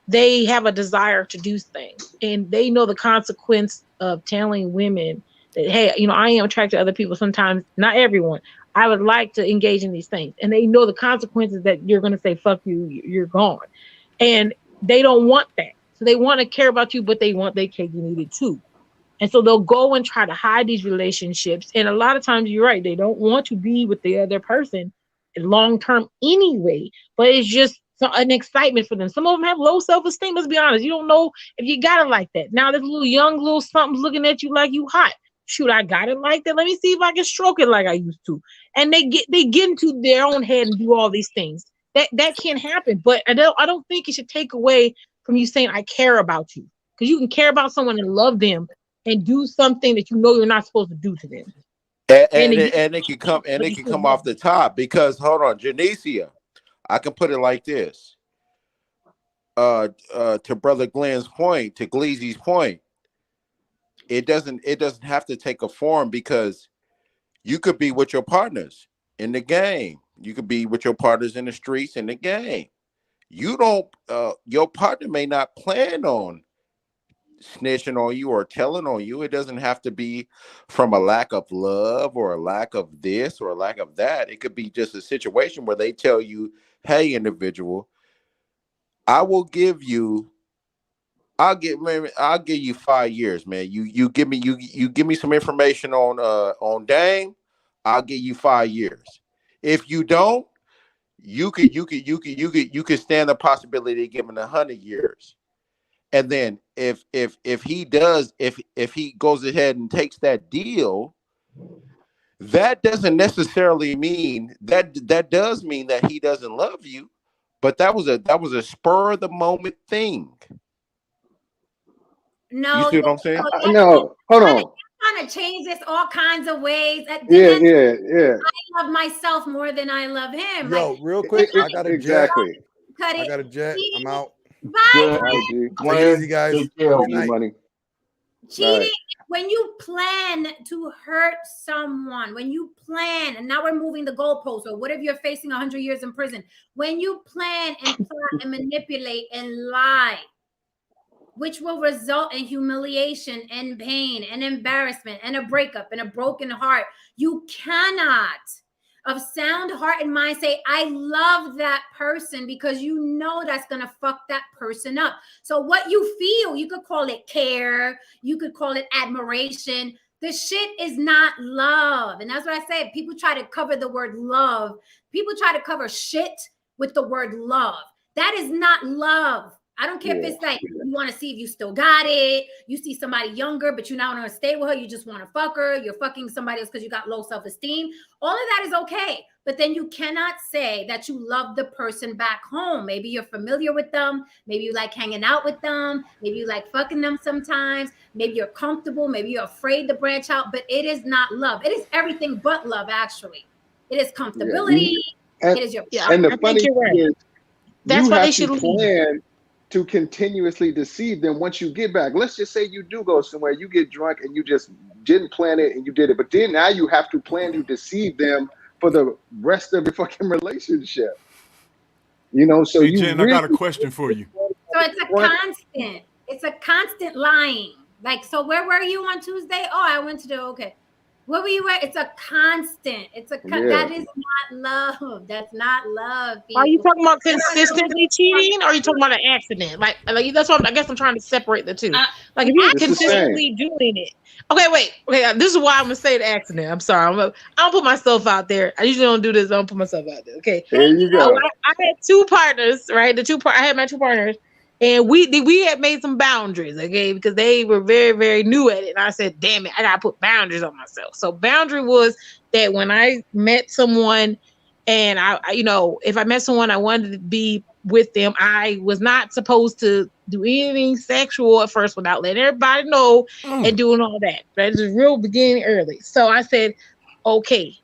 they have a desire to do things, and they know the consequence of telling women that, hey, I am attracted to other people. Sometimes, not everyone. I would like to engage in these things, and they know the consequences that you're going to say, "Fuck you, you're gone," and they don't want that. So they want to care about you, but they want their cake and eat it too. And so they'll go and try to hide these relationships. And a lot of times, you're right, they don't want to be with the other person long term anyway. But it's just an excitement for them. Some of them have low self-esteem. Let's be honest. You don't know if you got it like that. Now this little something's looking at you like you hot. Shoot, I got it like that. Let me see if I can stroke it like I used to. And they get into their own head and do all these things. That can happen. But I don't think it should take away from you saying I care about you. Because you can care about someone and love them and do something that you're not supposed to do to them. And it can come off the top, because hold on, Janicia, I can put it like this. To Brother Glenn's point, to Gleazy's point, it doesn't have to take a form, because you could be with your partners in the game. You could be with your partners in the streets in the game. You don't your partner may not plan on snitching on you or telling on you. It doesn't have to be from a lack of love or a lack of this or a lack of that. It could be just a situation where they tell you, hey, individual, I'll give you 5 years, man. You give me some information on Dame, I'll give you 5 years. If you don't, you could stand the possibility of giving 100 years. And then if he goes ahead and takes that deal, that doesn't necessarily mean that does mean that he doesn't love you, but that was a spur of the moment thing. No, you see what I'm saying? No, hold on. Trying to change this all kinds of ways. Yeah. I love myself more than I love him. Yo, real quick, I got a jet. Cut it. I got a jet. I'm out. Bye. Take it easy, guys. Take care of you, money. Cheating, when you plan to hurt someone, when you plan, and now we're moving the goalposts, or what if you're facing 100 years in prison? When you plan and plot and manipulate and lie, which will result in humiliation and pain and embarrassment and a breakup and a broken heart, you cannot, of sound heart and mind, say, I love that person, because you know that's going to fuck that person up. So what you feel, you could call it care, you could call it admiration. The shit is not love. And that's what I said. People try to cover the word love. People try to cover shit with the word love. That is not love. I don't care if it's like you want to see if you still got it. You see somebody younger, but you not want to stay with her. You just want to fuck her. You're fucking somebody else because you got low self-esteem. All of that is okay. But then you cannot say that you love the person back home. Maybe you're familiar with them. Maybe you like hanging out with them. Maybe you like fucking them sometimes. Maybe you're comfortable. Maybe you're afraid to branch out. But it is not love. It is everything but love, actually. It is comfortability. And, it is your... And the funny thing is, that's why they should plan to continuously deceive them once you get back. Let's just say you do go somewhere, you get drunk and you just didn't plan it and you did it. But then now you have to plan to deceive them for the rest of the fucking relationship. You know, so you Jen, I got a question for you. So it's a constant. It's a constant lying. Like, so where were you on Tuesday? Oh, I went to the, okay. Where were you at? It's a constant. It's a that is not love. That's not love. People. Are you talking about consistently cheating, or are you talking about an accident? Like that's what I guess I'm trying to separate the two. Like if you're consistently doing it. Okay, wait. Okay, this is why I'm gonna say the accident. I'm sorry. I'm gonna put myself out there. I usually don't do this. I don't put myself out there. Okay. There you go. So I had two partners, right? I had my two partners. And we had made some boundaries, okay, because they were very, very new at it. And I said, damn it, I gotta put boundaries on myself. So boundary was that when I met someone and I if I met someone, I wanted to be with them. I was not supposed to do anything sexual at first without letting everybody know and doing all that. That is real beginning early. So I said, okay.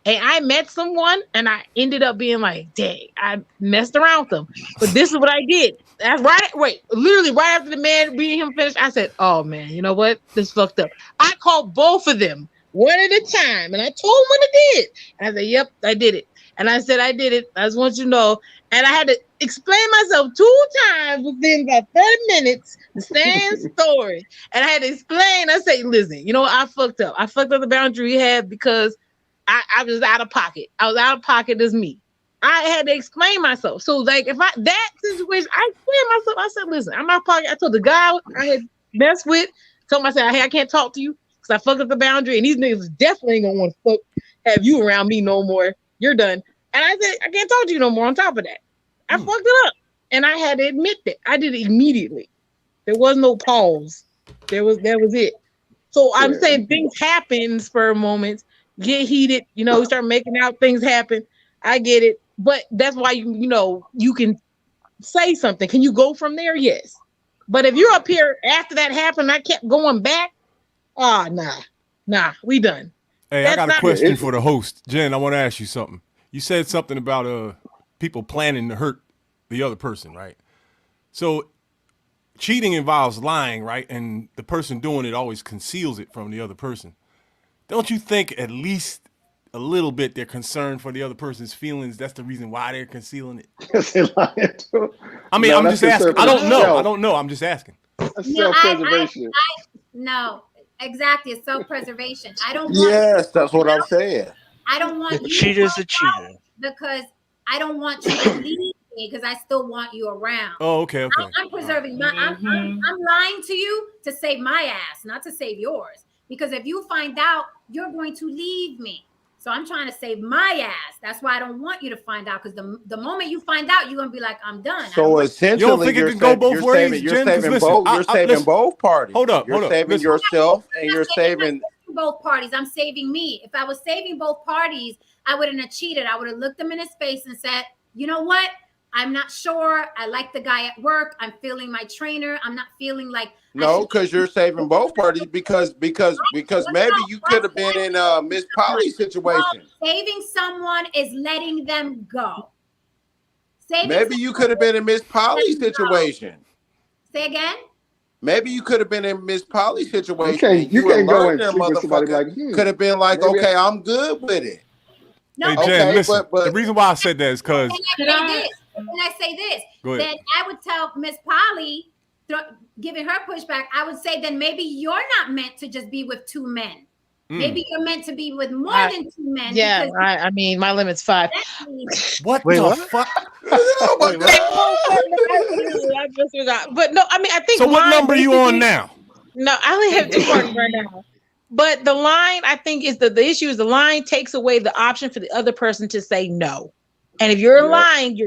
And I met someone and I ended up being like, dang, I messed around with them. But this is what I did. That's right. Literally right after the man reading him finished, I said, oh man, you know what? This fucked up. I called both of them one at a time and I told them what I did. And I said, yep, I did it. And I said, I did it. I just want you to know. And I had to explain myself 2 times within about 30 minutes, the same story. And I had to explain. I said, listen, you know what? I fucked up. I fucked up the boundary we had because I was out of pocket. I was out of pocket as me. I had to explain myself. So like if that situation, I explained myself. I said, listen, I'm out of pocket. I told the guy I had messed with, told him, I said, hey, I can't talk to you because I fucked up the boundary. And these niggas definitely ain't gonna want to have you around me no more. You're done. And I said, I can't talk to you no more on top of that. I fucked it up. And I had to admit that. I did it immediately. There was no pause. That was it. So I'm saying things happen for a moment. Get heated, we start making out, things happen. I get it, but that's why you can say something. Can you go from there? Yes, but if you're up here after that happened, I kept going back. Nah, we done. Hey, I got a question for the host, Jen. I want to ask you something. You said something about people planning to hurt the other person, right? So cheating involves lying, right? And the person doing it always conceals it from the other person. Don't you think at least a little bit they're concerned for the other person's feelings? That's the reason why they're concealing it. I mean, I'm just asking. I don't know. I'm just asking. Self-preservation. No, exactly. It's self-preservation. I don't want. Yes, that's what I'm saying. I don't want you. Cheater's a cheater. Because I don't want you to leave me because I still want you around. Oh, okay. I'm preserving my. I'm lying to you to save my ass, not to save yours. Because if you find out, you're going to leave me. So I'm trying to save my ass. That's why I don't want you to find out. Because the moment you find out, you're going to be like, I'm done. So essentially, you don't think it can go both ways, you're saving both parties. Hold up. You're saving yourself and you're saving both parties. I'm saving me. If I was saving both parties, I wouldn't have cheated. I would have looked them in his face and said, you know what? I'm not sure. I like the guy at work. I'm feeling my trainer. I'm not feeling like no, because you're saving both parties because maybe you could have been in Miss Polly's situation. Saving someone is letting them go. Maybe you could have been in Miss Polly's situation. Say again. Maybe you could have been in Miss Polly's situation. You can't go and sleep with somebody like could have been like, okay, I'm good with it. No, hey Jen, listen. But the reason why I said that is because. Can I say this? Then I would tell Miss Polly, giving her pushback, I would say then maybe you're not meant to just be with 2 men. Maybe you're meant to be with more than 2 men. Yeah, I mean, my limit's 5. What the fuck? But no, I mean, I think. So what number are you on now? No, I only have 2 partners right now. But the line, I think, is the issue is the line takes away the option for the other person to say no. And if you're lying,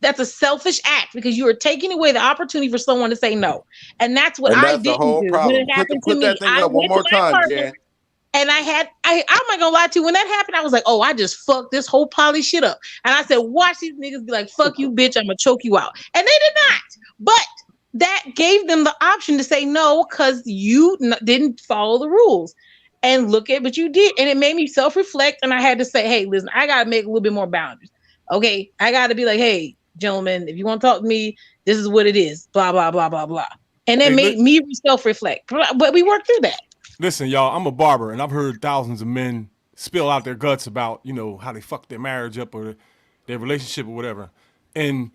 that's a selfish act because you are taking away the opportunity for someone to say no. And that's what I didn't do when it happened to me. I went to my partner, and I'm not gonna lie to you, when that happened, I was like, oh, I just fucked this whole poly shit up. And I said, watch these niggas be like, fuck you, bitch, I'm gonna choke you out. And they did not. But that gave them the option to say no because you didn't follow the rules. And look at what you did. And it made me self-reflect. And I had to say, hey, listen, I got to make a little bit more boundaries. Okay, I got to be like, hey, gentlemen, if you want to talk to me, this is what it is. Blah, blah, blah, blah, blah. And it made me self-reflect. But we worked through that. Listen, y'all, I'm a barber, and I've heard thousands of men spill out their guts about, how they fucked their marriage up or their relationship or whatever. And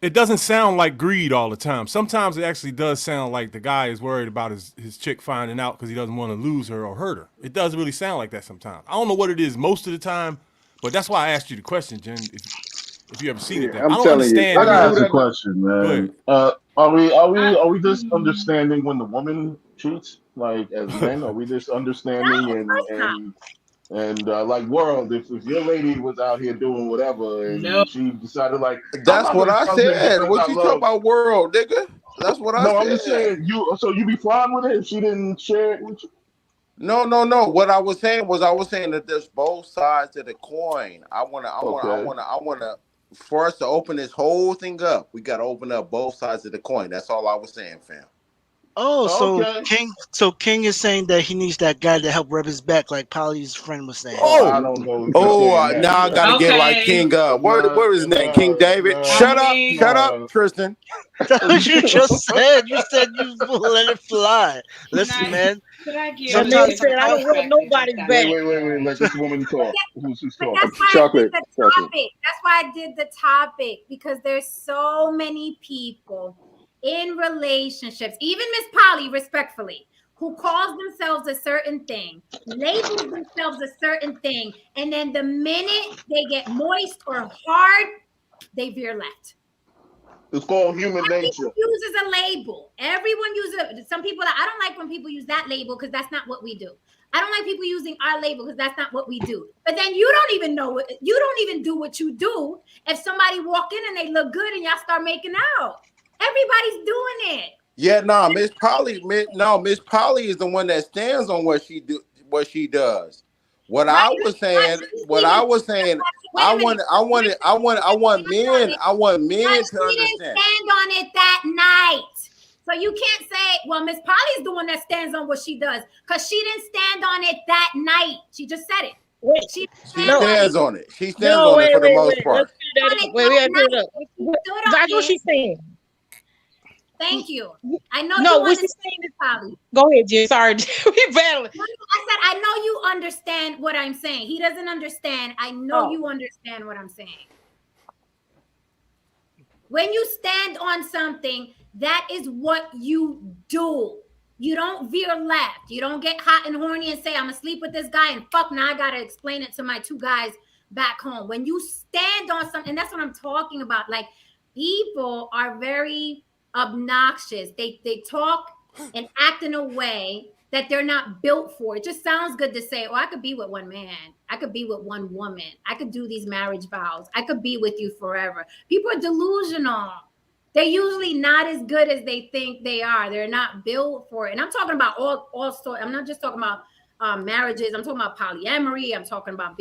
it doesn't sound like greed all the time. Sometimes it actually does sound like the guy is worried about his chick finding out because he doesn't want to lose her or hurt her. It does really sound like that sometimes. I don't know what it is most of the time, but that's why I asked you the question, Jen, if you ever seen it. I don't understand. I gotta ask a question, man. Are we just understanding when the woman cheats? Like as men, are we just understanding and like world, if your lady was out here doing whatever and she decided like that's what I said. What you talking about world, nigga? That's what I said. No, I'm just saying you be fine with it if she didn't share it with you. No. What I was saying that there's both sides of the coin. I wanna for us to open this whole thing up, we gotta open up both sides of the coin. That's all I was saying, fam. Oh, so King is saying that he needs that guy to help rub his back, like Polly's friend was saying. I don't know. Now I gotta get like King. What is his name? King David. Shut up, Tristan. That's what you just said. You said you let it fly. Listen, man. I don't rub nobody's back. Wait. Let this woman talk. Who's talking? Chocolate. That's why I did the topic, because there's so many people in relationships, even Miss Polly, respectfully, who calls themselves a certain thing, labels themselves a certain thing, and then the minute they get moist or hard, they veer left. It's called human nature. Everyone uses a label. Everyone uses it. Some people, I don't like when people use that label because that's not what we do. I don't like people using our label because that's not what we do. But then you don't even know it. You don't even do what you do if somebody walk in and they look good and y'all start making out. Everybody's doing it. Yeah, Miss Polly is the one that stands on what she does. I want men to understand. Stand on it that night. So you can't say, well, Miss Polly's the one that stands on what she does, because she didn't stand on it that night. She just said it. She stands on it. She stands on it for the most part. That's what she's saying. Thank you. I know. No, what she's saying is Polly. Go ahead, Jen. Sorry, we battling. I said I know you understand what I'm saying. He doesn't understand. I know you understand what I'm saying. When you stand on something, that is what you do. You don't veer left. You don't get hot and horny and say, I'm gonna sleep with this guy and fuck, now I gotta explain it to my 2 guys back home. When you stand on something, and that's what I'm talking about. Like, people are very obnoxious. They talk and act in a way that they're not built for. It just sounds good to say, oh, I could be with one man. I could be with one woman. I could do these marriage vows. I could be with you forever. People are delusional. They're usually not as good as they think they are. They're not built for it. And I'm talking about all sorts. I'm not just talking about marriages. I'm talking about polyamory. I'm talking about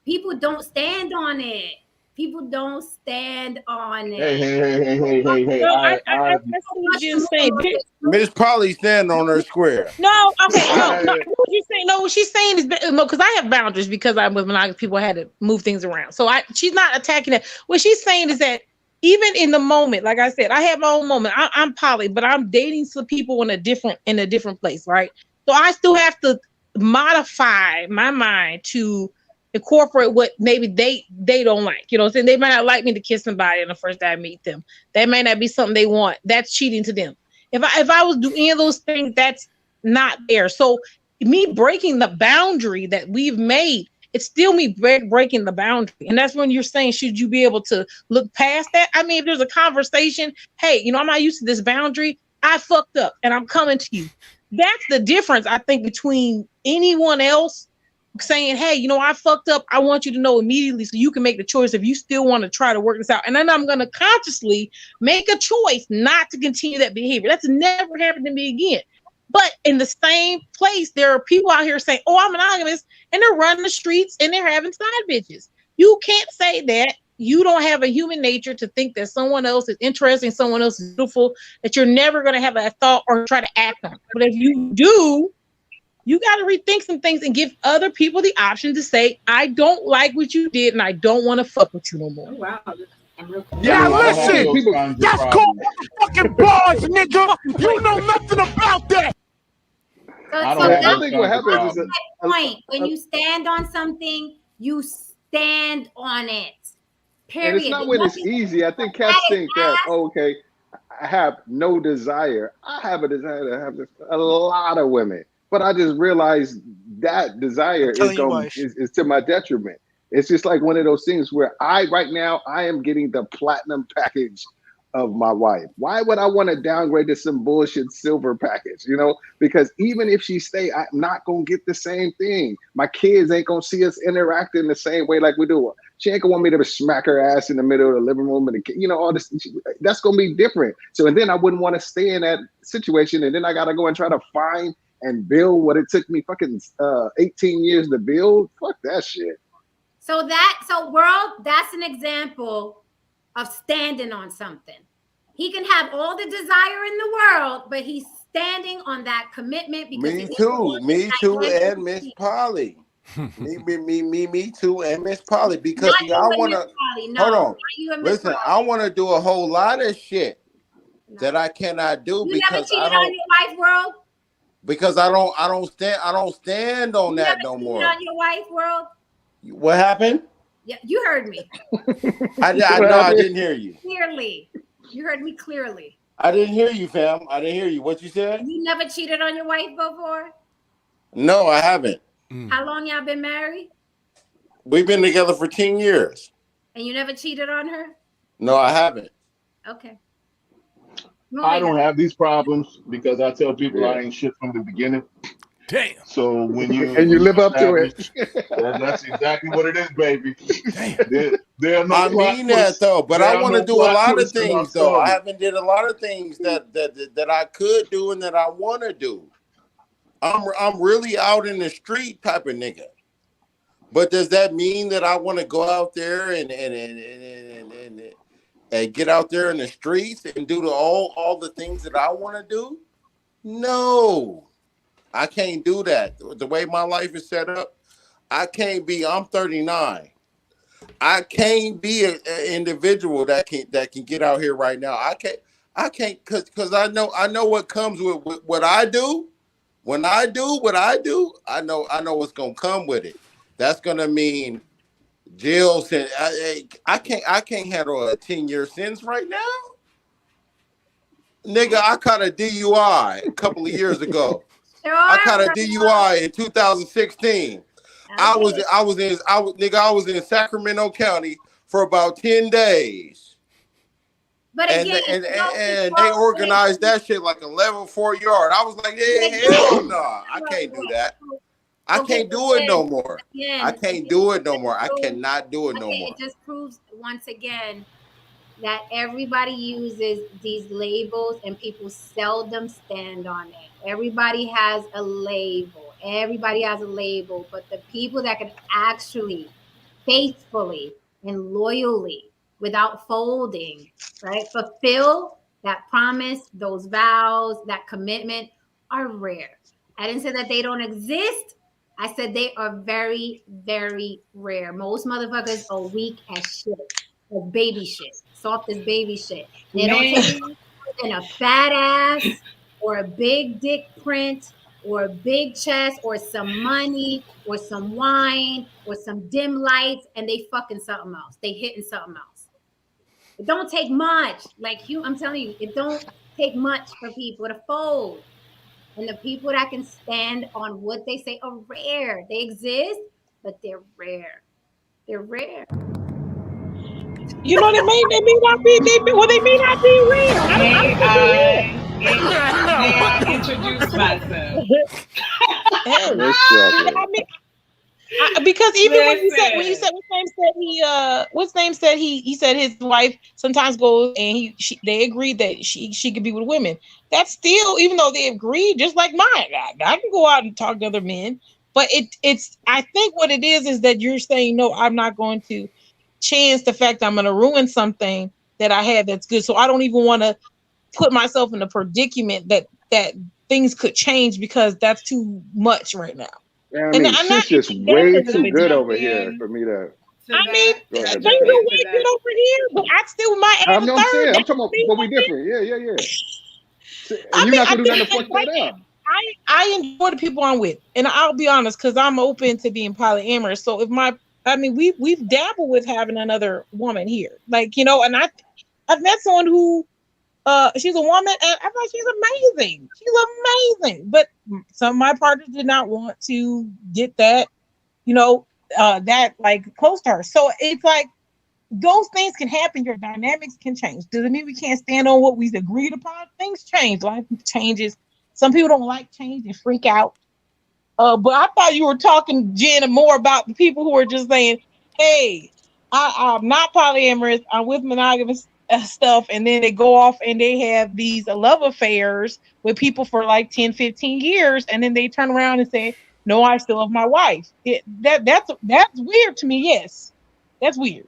people don't stand on it. People don't stand on it. Hey. I what you're saying. Miss Polly stand on her square. No, okay, no. What you're saying? No, what she's saying is no, because I have boundaries because I'm with monogamous people. I had to move things around. So she's not attacking it. What she's saying is that even in the moment, like I said, I have my own moment. I'm poly, but I'm dating some people in a different place, right? So I still have to modify my mind to incorporate what maybe they don't like. You know what I'm saying? They might not like me to kiss somebody on the first day I meet them. That may not be something they want. That's cheating to them. If I was doing any of those things, that's not there. So me breaking the boundary that we've made, it's still me breaking the boundary. And that's when you're saying, should you be able to look past that? I mean, if there's a conversation, hey, you know, I'm not used to this boundary. I fucked up and I'm coming to you. That's the difference, I think, between anyone else saying, hey, you know, I fucked up. I want you to know immediately so you can make the choice if you still want to try to work this out. And then I'm going to consciously make a choice not to continue that behavior. That's never happened to me again. But in the same place, there are people out here saying, oh, I'm monogamous, and they're running the streets and they're having side bitches. You can't say that. You don't have a human nature to think that someone else is interesting, someone else is beautiful, that you're never going to have a thought or try to act on. But if you do, you got to rethink some things and give other people the option to say, I don't like what you did and I don't want to fuck with you no more. Oh, wow. Yeah, listen, that's called fucking bars, nigga. You know nothing about that. I think what happens is point. When you stand on something, you stand on it. Period. And it's not when it's easy. I think cats think that, oh, okay, I have no desire. I have a desire to have a lot of women, but I just realized that desire is to my detriment. It's just like one of those things where right now I am getting the platinum package of my wife. Why would I want to downgrade to some bullshit silver package? You know, because even if she stay, I'm not gonna get the same thing. My kids ain't gonna see us interacting the same way like we do. She ain't gonna want me to smack her ass in the middle of the living room and you know all this. That's gonna be different. So and then I wouldn't want to stay in that situation, and then I gotta go and try to find and build what it took me fucking 18 years to build. Fuck that shit. So world, that's an example of standing on something. He can have all the desire in the world, but he's standing on that commitment. Because me too, and Miss Polly. me too, and Miss Polly. Because see, I want to hold on. Listen, I want to do a whole lot of shit that I cannot do you because never cheated I don't. On your wife, world. Because I don't stand on you that never no more. On your wife, world. What happened? Yeah, you heard me. I didn't hear you. Clearly. You heard me clearly. I didn't hear you, fam. I didn't hear you. What you said? You never cheated on your wife before? No, I haven't. How long y'all been married? We've been together for 10 years. And you never cheated on her? No, I haven't. Okay. I don't have these problems because I tell people I ain't shit from the beginning. Damn. So when you live up to it, that's exactly what it is, baby. I mean that though, but I want to do a lot of things though. I haven't did a lot of things that I could do and that I want to do. I'm really out in the street type of nigga. But does that mean that I want to go out there and get out there in the streets and do all the things that I want to do? No. I can't do that. The way my life is set up, I'm 39. I can't be an individual that can get out here right now. I can't because I know what comes with what I do. When I do what I do, I know what's gonna come with it. That's gonna mean jail sentence. I can't handle a 10-year sentence right now. Nigga, I caught a DUI a couple of years ago. I caught a DUI in 2016. I was in Sacramento County for about 10 days. But again, and they organized that shit like a level 4 yard. I was like, hell no, I can't do that. I can't do it no more. I can't do it no more. I cannot do it no more. It just proves once again that everybody uses these labels and people seldom stand on it. Everybody has a label. But the people that can actually faithfully and loyally, without folding, right, fulfill that promise, those vows, that commitment are rare. I didn't say that they don't exist. I said they are very, very rare. Most motherfuckers are weak as shit. like baby shit, soft as baby shit. They don't take in a fat ass or a big dick print or a big chest or some money or some wine or some dim lights, and they fucking something else. They hitting something else. It don't take much. Like I'm telling you, it don't take much for people to fold. And the people that can stand on what they say are rare. They exist, but they're rare. They're rare. You know, they may not be, they may not be real. I don't think they're real. May I introduce myself? I mean, because even when you said what's name said he said his wife sometimes goes and they agreed that she could be with women. That's still, even though they agreed, just like mine. I can go out and talk to other men, but it's I think what it is that you're saying, no, I'm not going to chance the fact I'm going to ruin something that I had that's good. So I don't even want to put myself in a predicament that things could change because that's too much right now. I mean, shit's just way too good over here for me to. I mean, things are way good over here, but I still might add a third. I'm talking about, but we different. Yeah. And you're not gonna do nothing to fuck that up. I enjoy the people I'm with, and I'll be honest, because I'm open to being polyamorous. So if we've dabbled with having another woman here, like, you know, and I've met someone who she's a woman and I thought she's amazing. She's amazing. But some of my partners did not want to get that, you know, that like close to her. So it's like those things can happen. Your dynamics can change. Doesn't mean we can't stand on what we've agreed upon. Things change. Life changes. Some people don't like change and freak out. But I thought you were talking, Jen, more about the people who are just saying, hey, I'm not polyamorous. I'm with monogamous stuff. And then they go off and they have these love affairs with people for like 10, 15 years. And then they turn around and say, no, I still love my wife. That's weird to me. Yes, that's weird.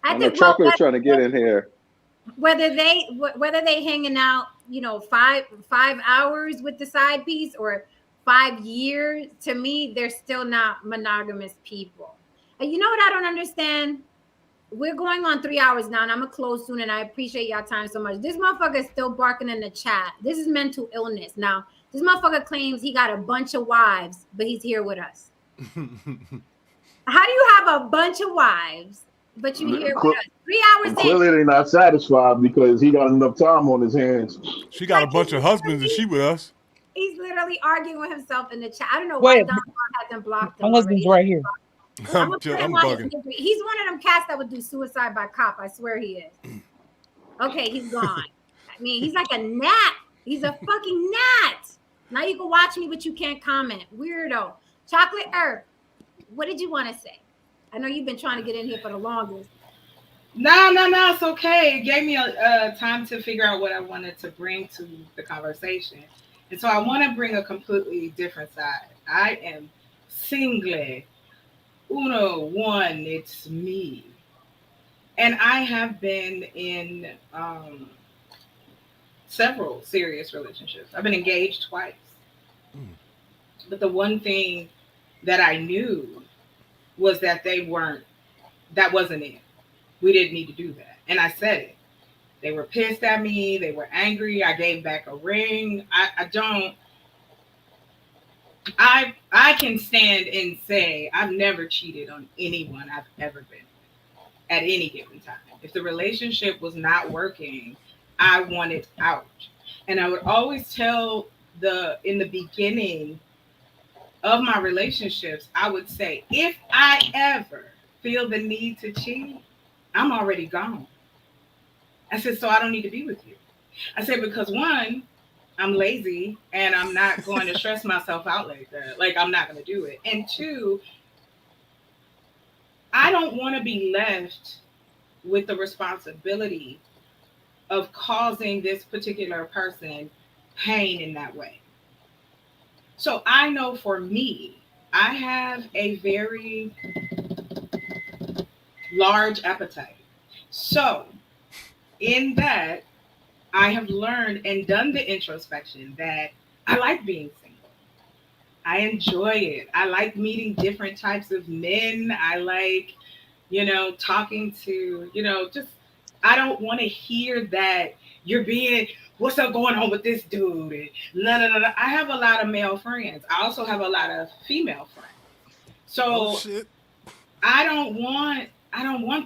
I know Chocolate's trying to get in here. Whether they hanging out, you know, five hours with the side piece or 5 years, to me, they're still not monogamous people. And you know what I don't understand? We're going on 3 hours now, and I'm gonna close soon. And I appreciate y'all time so much. This motherfucker is still barking in the chat. This is mental illness. Now, this motherfucker claims he got a bunch of wives, but he's here with us. How do you have a bunch of wives, but you here with us? 3 hours clearly in. they're not satisfied because he got enough time on his hands. She got a bunch of husbands and she with us. He's literally arguing with himself in the chat. I don't know why Don hasn't blocked him. My husband's right here. I'm bugging. He's one of them cats that would do suicide by cop. I swear he is. Okay, he's gone. I mean, he's like a gnat. He's a fucking gnat. Now you can watch me, but you can't comment. Weirdo. Chocolate Earth, what did you want to say? I know you've been trying to get in here for the longest. No, it's okay. It gave me a time to figure out what I wanted to bring to the conversation. And so I want to bring a completely different side. I am single. Uno, one, it's me. And I have been in several serious relationships. I've been engaged twice. But the one thing that I knew was that that wasn't it. We didn't need to do that. And I said it. They were pissed at me. They were angry. I gave back a ring. I can stand and say I've never cheated on anyone I've ever been with at any given time. If the relationship was not working, I wanted out. And I would always tell in the beginning of my relationships, I would say, if I ever feel the need to cheat, I'm already gone. I said, so I don't need to be with you. I said, because one, I'm lazy and I'm not going to stress myself out like that. Like, I'm not going to do it. And two, I don't want to be left with the responsibility of causing this particular person pain in that way. So I know for me, I have a very large appetite. So in that, I have learned and done the introspection that I like being single. I enjoy it. I like meeting different types of men. I like you know, talking to, you know, just, I don't want to hear that you're being, what's up going on with this dude? And no. I have a lot of male friends. I also have a lot of female friends. So I don't want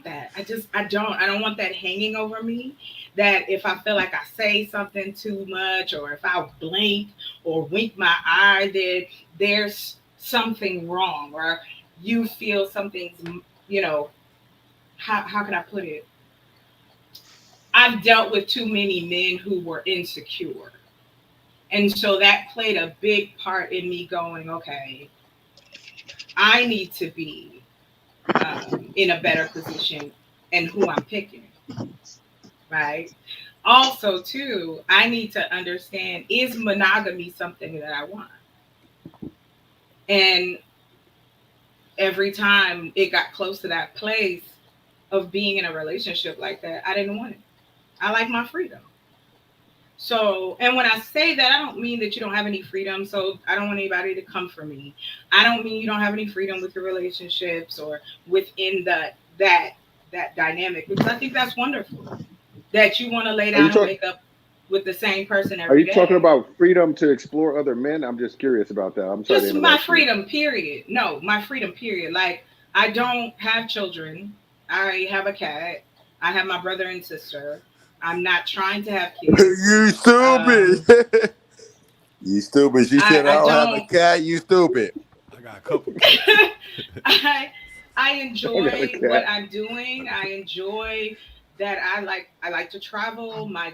that. I don't want that hanging over me. That if I feel like I say something too much, or if I blink or wink my eye, that there's something wrong, or you feel something's, you know, how can I put it? I've dealt with too many men who were insecure. And so that played a big part in me going, okay, I need to be in a better position and who I'm picking, right? Also, too, I need to understand, is monogamy something that I want? And every time it got close to that place of being in a relationship like that, I didn't want it. I like my freedom. So, and when I say that, I don't mean that you don't have any freedom. So I don't want anybody to come for me. I don't mean you don't have any freedom with your relationships or within that dynamic, because I think that's wonderful that you want to lay down and wake up with the same person every day. Are you talking about freedom to explore other men? I'm just curious about that. I'm sorry. Just my freedom, period. No, my freedom, period. Like, I don't have children. I have a cat. I have my brother and sister. I'm not trying to have kids. You stupid. You stupid. She said, I don't have a cat. You stupid. I got a couple. I enjoy what I'm doing. I enjoy that I like to travel. My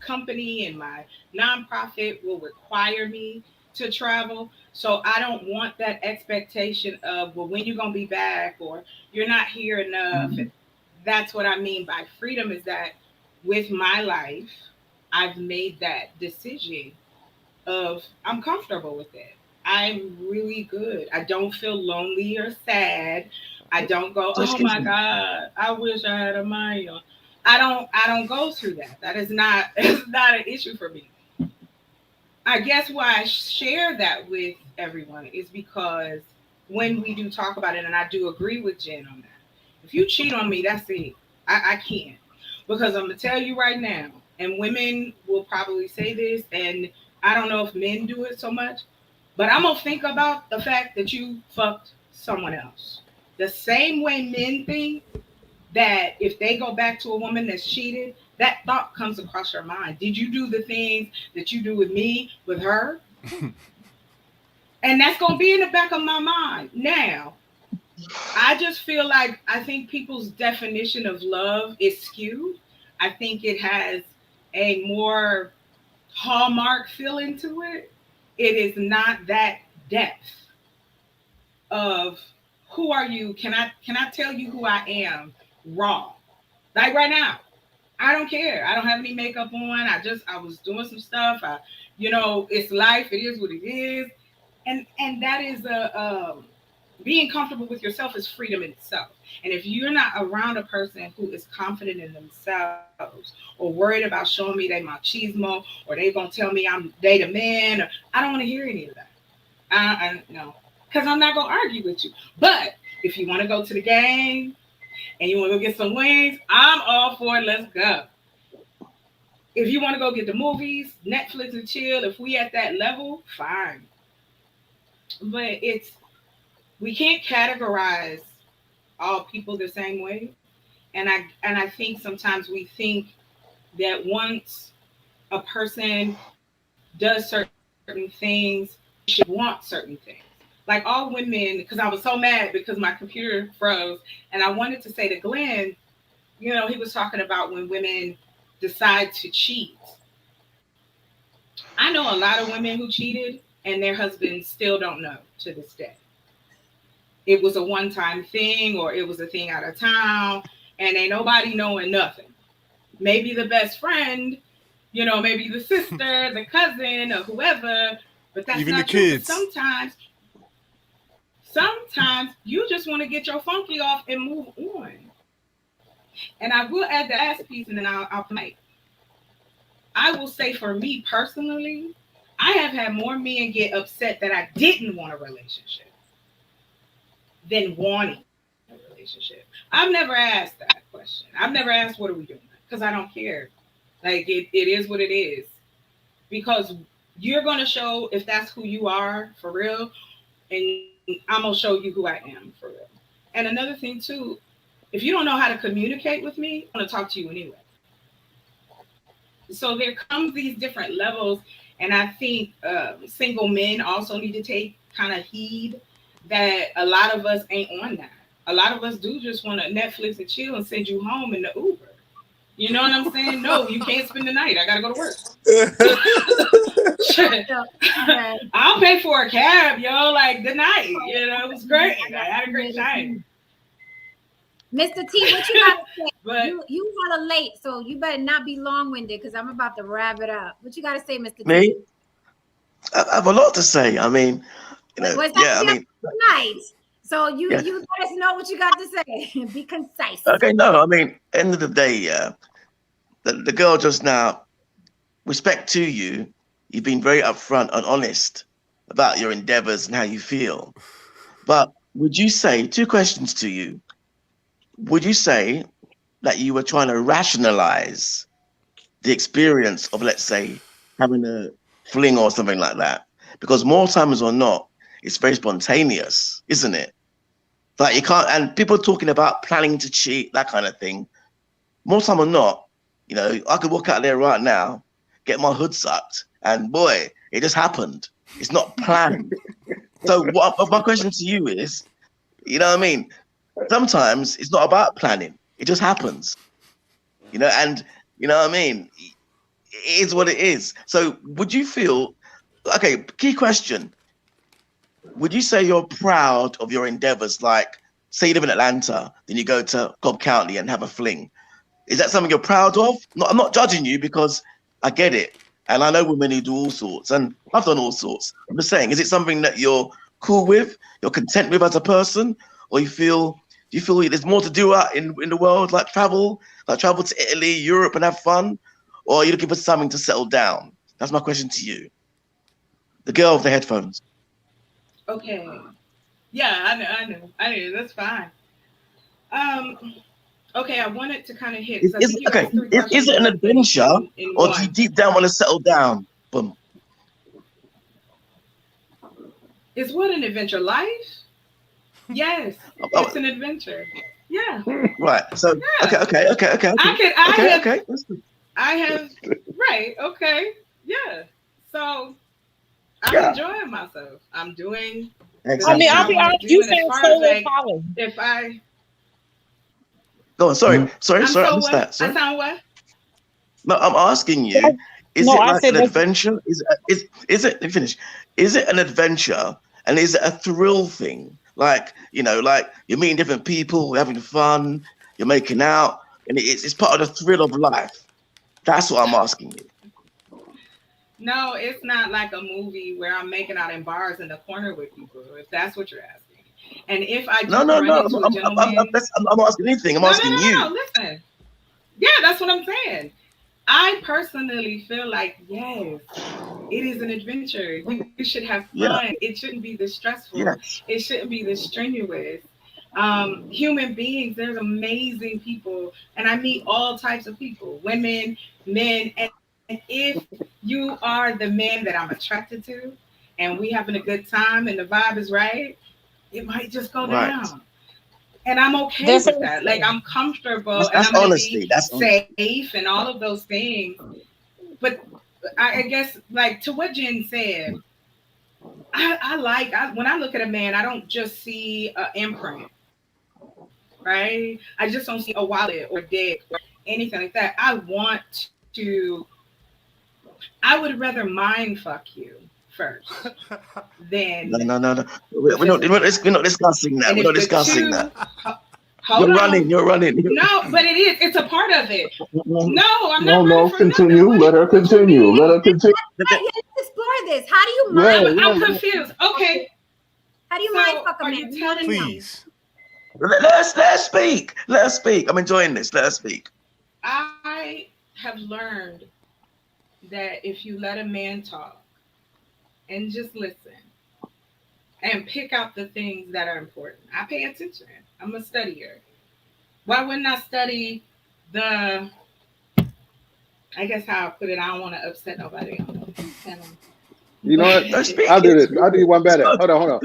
company and my nonprofit will require me to travel. So I don't want that expectation of, well, when you're going to be back, or you're not here enough. Mm-hmm. That's what I mean by freedom, is that with my life, I've made that decision of I'm comfortable with it. I'm really good. I don't feel lonely or sad. I don't go, oh my God, I wish I had a mind. I don't go through that. That is not an issue for me. I guess why I share that with everyone is because when we do talk about it, and I do agree with Jen on that. If you cheat on me, that's it. I can't. Because I'm going to tell you right now, and women will probably say this, and I don't know if men do it so much, but I'm going to think about the fact that you fucked someone else. The same way men think that if they go back to a woman that's cheated, that thought comes across your mind. Did you do the things that you do with me, with her? And that's going to be in the back of my mind. Now, I just feel like I think people's definition of love is skewed. I think it has a more Hallmark feeling to it. It is not that depth of who are you? Can I tell you who I am raw? Like right now, I don't care. I don't have any makeup on. I was doing some stuff. It's life. It is what it is. And that is being comfortable with yourself is freedom in itself. And if you're not around a person who is confident in themselves or worried about showing me they machismo, or they gonna tell me I'm the man, I don't want to hear any of that. No, because I'm not gonna argue with you. But if you want to go to the game and you want to go get some wings, I'm all for it. Let's go. If you want to go get the movies, Netflix and chill, if we at that level, fine. But we can't categorize all people the same way. And I think sometimes we think that once a person does certain things, they should want certain things. Like all women, because I was so mad because my computer froze, and I wanted to say to Glenn, he was talking about when women decide to cheat. I know a lot of women who cheated and their husbands still don't know to this day. It was a one-time thing, or it was a thing out of town, and ain't nobody knowing nothing. Maybe the best friend, maybe the sister, the cousin, or whoever, but that's even not the kids. True. Sometimes you just want to get your funky off and move on. And I will add the last piece, and then I'll play. I will say, for me personally, I have had more men get upset that I didn't want a relationship than wanting a relationship. relationship? I've never asked that question. I've never asked, what are we doing? Because I don't care. Like, it is what it is. Because you're going to show if that's who you are for real, and I'm going to show you who I am for real. And another thing, too, if you don't know how to communicate with me, I'm going to talk to you anyway. So there comes these different levels, and I think single men also need to take kind of heed that a lot of us ain't on that. A lot of us do just want to Netflix and chill and send you home in the Uber. You know what I'm saying? No, you can't spend the night. I got to go to work. I'll pay for a cab, yo, like the night. You know, it was great. I had a great time. Mr. T, what you got to say? But you hella late, so you better not be long-winded because I'm about to wrap it up. What you got to say, Mr. T? Me? I have a lot to say. I mean, you know, I mean, night. So you let us know what you got to say. Be concise. Okay, no, I mean, end of the day, the girl just now, respect to you, you've been very upfront and honest about your endeavors and how you feel. But would you say, 2 questions to you, would you say that you were trying to rationalize the experience of, let's say, having a fling or something like that? Because more times or not, it's very spontaneous, isn't it? Like you can't, and people talking about planning to cheat, that kind of thing. More time or not, you know, I could walk out there right now, get my hood sucked, and boy, it just happened. It's not planned. So my question to you is, you know what I mean? Sometimes it's not about planning. It just happens. You know, and you know what I mean? It is what it is. So would you feel, okay, key question. Would you say you're proud of your endeavors? Like, say you live in Atlanta, then you go to Cobb County and have a fling. Is that something you're proud of? No, I'm not judging you because I get it. And I know women who do all sorts, and I've done all sorts. I'm just saying, is it something that you're cool with, you're content with as a person, or do you feel there's more to do out in the world, like travel to Italy, Europe, and have fun? Or are you looking for something to settle down? That's my question to you. The girl with the headphones. Okay. Yeah, I know. That's fine. Okay, I wanted to kind of hit. Is it an adventure, or do you deep down want to settle down? Boom. Is what an adventure? Life? Yes, it's an adventure. Yeah. Right. So yeah. Okay. I have right. Okay. Yeah. So I'm enjoying myself. I'm doing. I mean, I'll be honest. You sound so polished. If I go on. Sorry. I missed that. Sorry. I sound what? No, I'm asking you. Is it like an adventure? Is it? Let me finish. Is it an adventure? And is it a thrill thing? Like, you know, like you're meeting different people, you're having fun, you're making out, and it's part of the thrill of life. That's what I'm asking you. No, it's not like a movie where I'm making out in bars in the corner with people, if that's what you're asking. And if I do run into a gentleman... I'm not asking anything. I'm asking you. No, listen. Yeah, that's what I'm saying. I personally feel like, yes, it is an adventure. You should have fun. Yeah. It shouldn't be this stressful. Yes. It shouldn't be this strenuous. Human beings, there's amazing people. And I meet all types of people, women, men. And if you are the man that I'm attracted to and we having a good time and the vibe is right, it might just go down. And I'm okay with that. Like, I'm comfortable and I'm going to be safe and all of those things. But I guess, like, to what Jen said, when I look at a man, I don't just see an imprint, right? I just don't see a wallet or dick or anything like that. I would rather mind fuck you first than... No. We're not discussing that. We're not discussing that. You're running. No, but it is. It's a part of it. No, I'm not. No, continue. Let her continue. Let's explore this. How do you mind? I'm confused. Okay. How do you mind fuck a man? You telling Please. Let us speak. Let us speak. I'm enjoying this. Let us speak. I have learned that if you let a man talk and just listen and pick out the things that are important, I pay attention. I'm a studier. Why wouldn't I study the? I guess how I put it. I don't want to upset nobody. You know what? I'll do this. I'll do you one better. Hold on.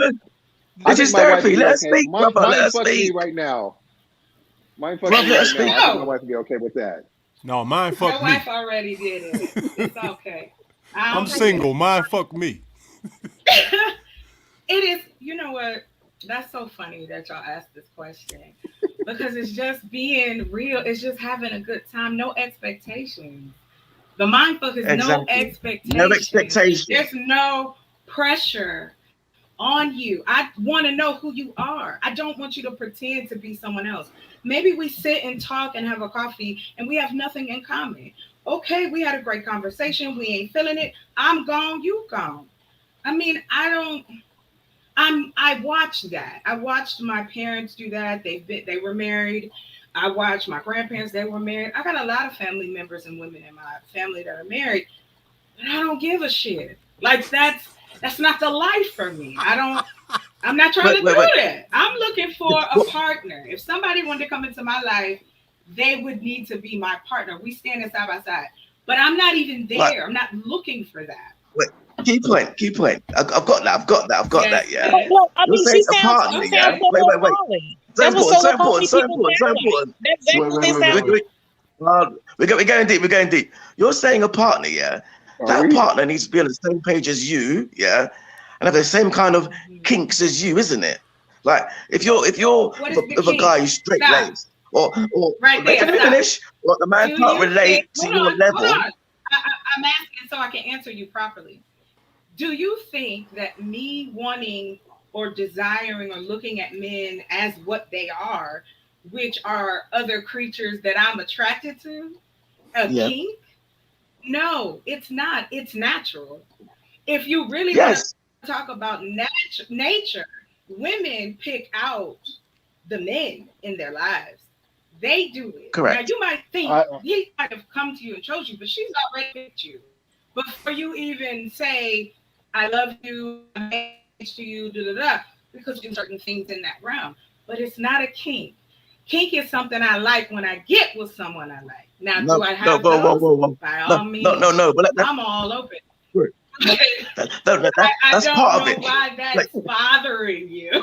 I think my wife would be okay. Mind fuck me right now. Mind fuck me right now. I think my wife would be okay with that. No, mind fuck me. Your wife already did it. It's okay. I'm single. Mind fuck me. It is. You know what? That's so funny that y'all asked this question because it's just being real. It's just having a good time. No expectations. The mind fuck is no expectations. No expectation. There's no pressure on you. I want to know who you are. I don't want you to pretend to be someone else. Maybe we sit and talk and have a coffee and we have nothing in common. Okay, we had a great conversation. We ain't feeling it. I'm gone, you gone. I mean, I watched that. I watched my parents do that. They were married. I watched my grandparents, they were married. I got a lot of family members and women in my family that are married, but I don't give a shit. Like that's not the life for me. I'm not trying to do that. I'm looking for a partner. If somebody wanted to come into my life, they would need to be my partner. We standing side by side. But I'm not even there. I'm not looking for that. Wait, key point. I've got that. Yeah. Well, I mean, she sounds partner, yeah? Wait. So important. We're going deep. You're saying a partner, yeah? That partner needs to be on the same page as you, yeah, and have the same kind of kinks as you, isn't it? Like if you're with a guy who's straight laced, or right there, let me finish. What the man can't relate to your level. I'm asking so I can answer you properly. Do you think that me wanting or desiring or looking at men as what they are, which are other creatures that I'm attracted to, a kink? No, it's not. It's natural. If you really want to talk about nature, women pick out the men in their lives. They do it. Correct. Now, you might think he might have come to you and chose you, but she's already picked you. Before you even say, I love you, I'm engaged to you, because you do certain things in that realm. But it's not a kink. Kink is something I like when I get with someone I like. Now, do I have those? By all means. No. But I'm all open. That's part of it. Why that's bothering you?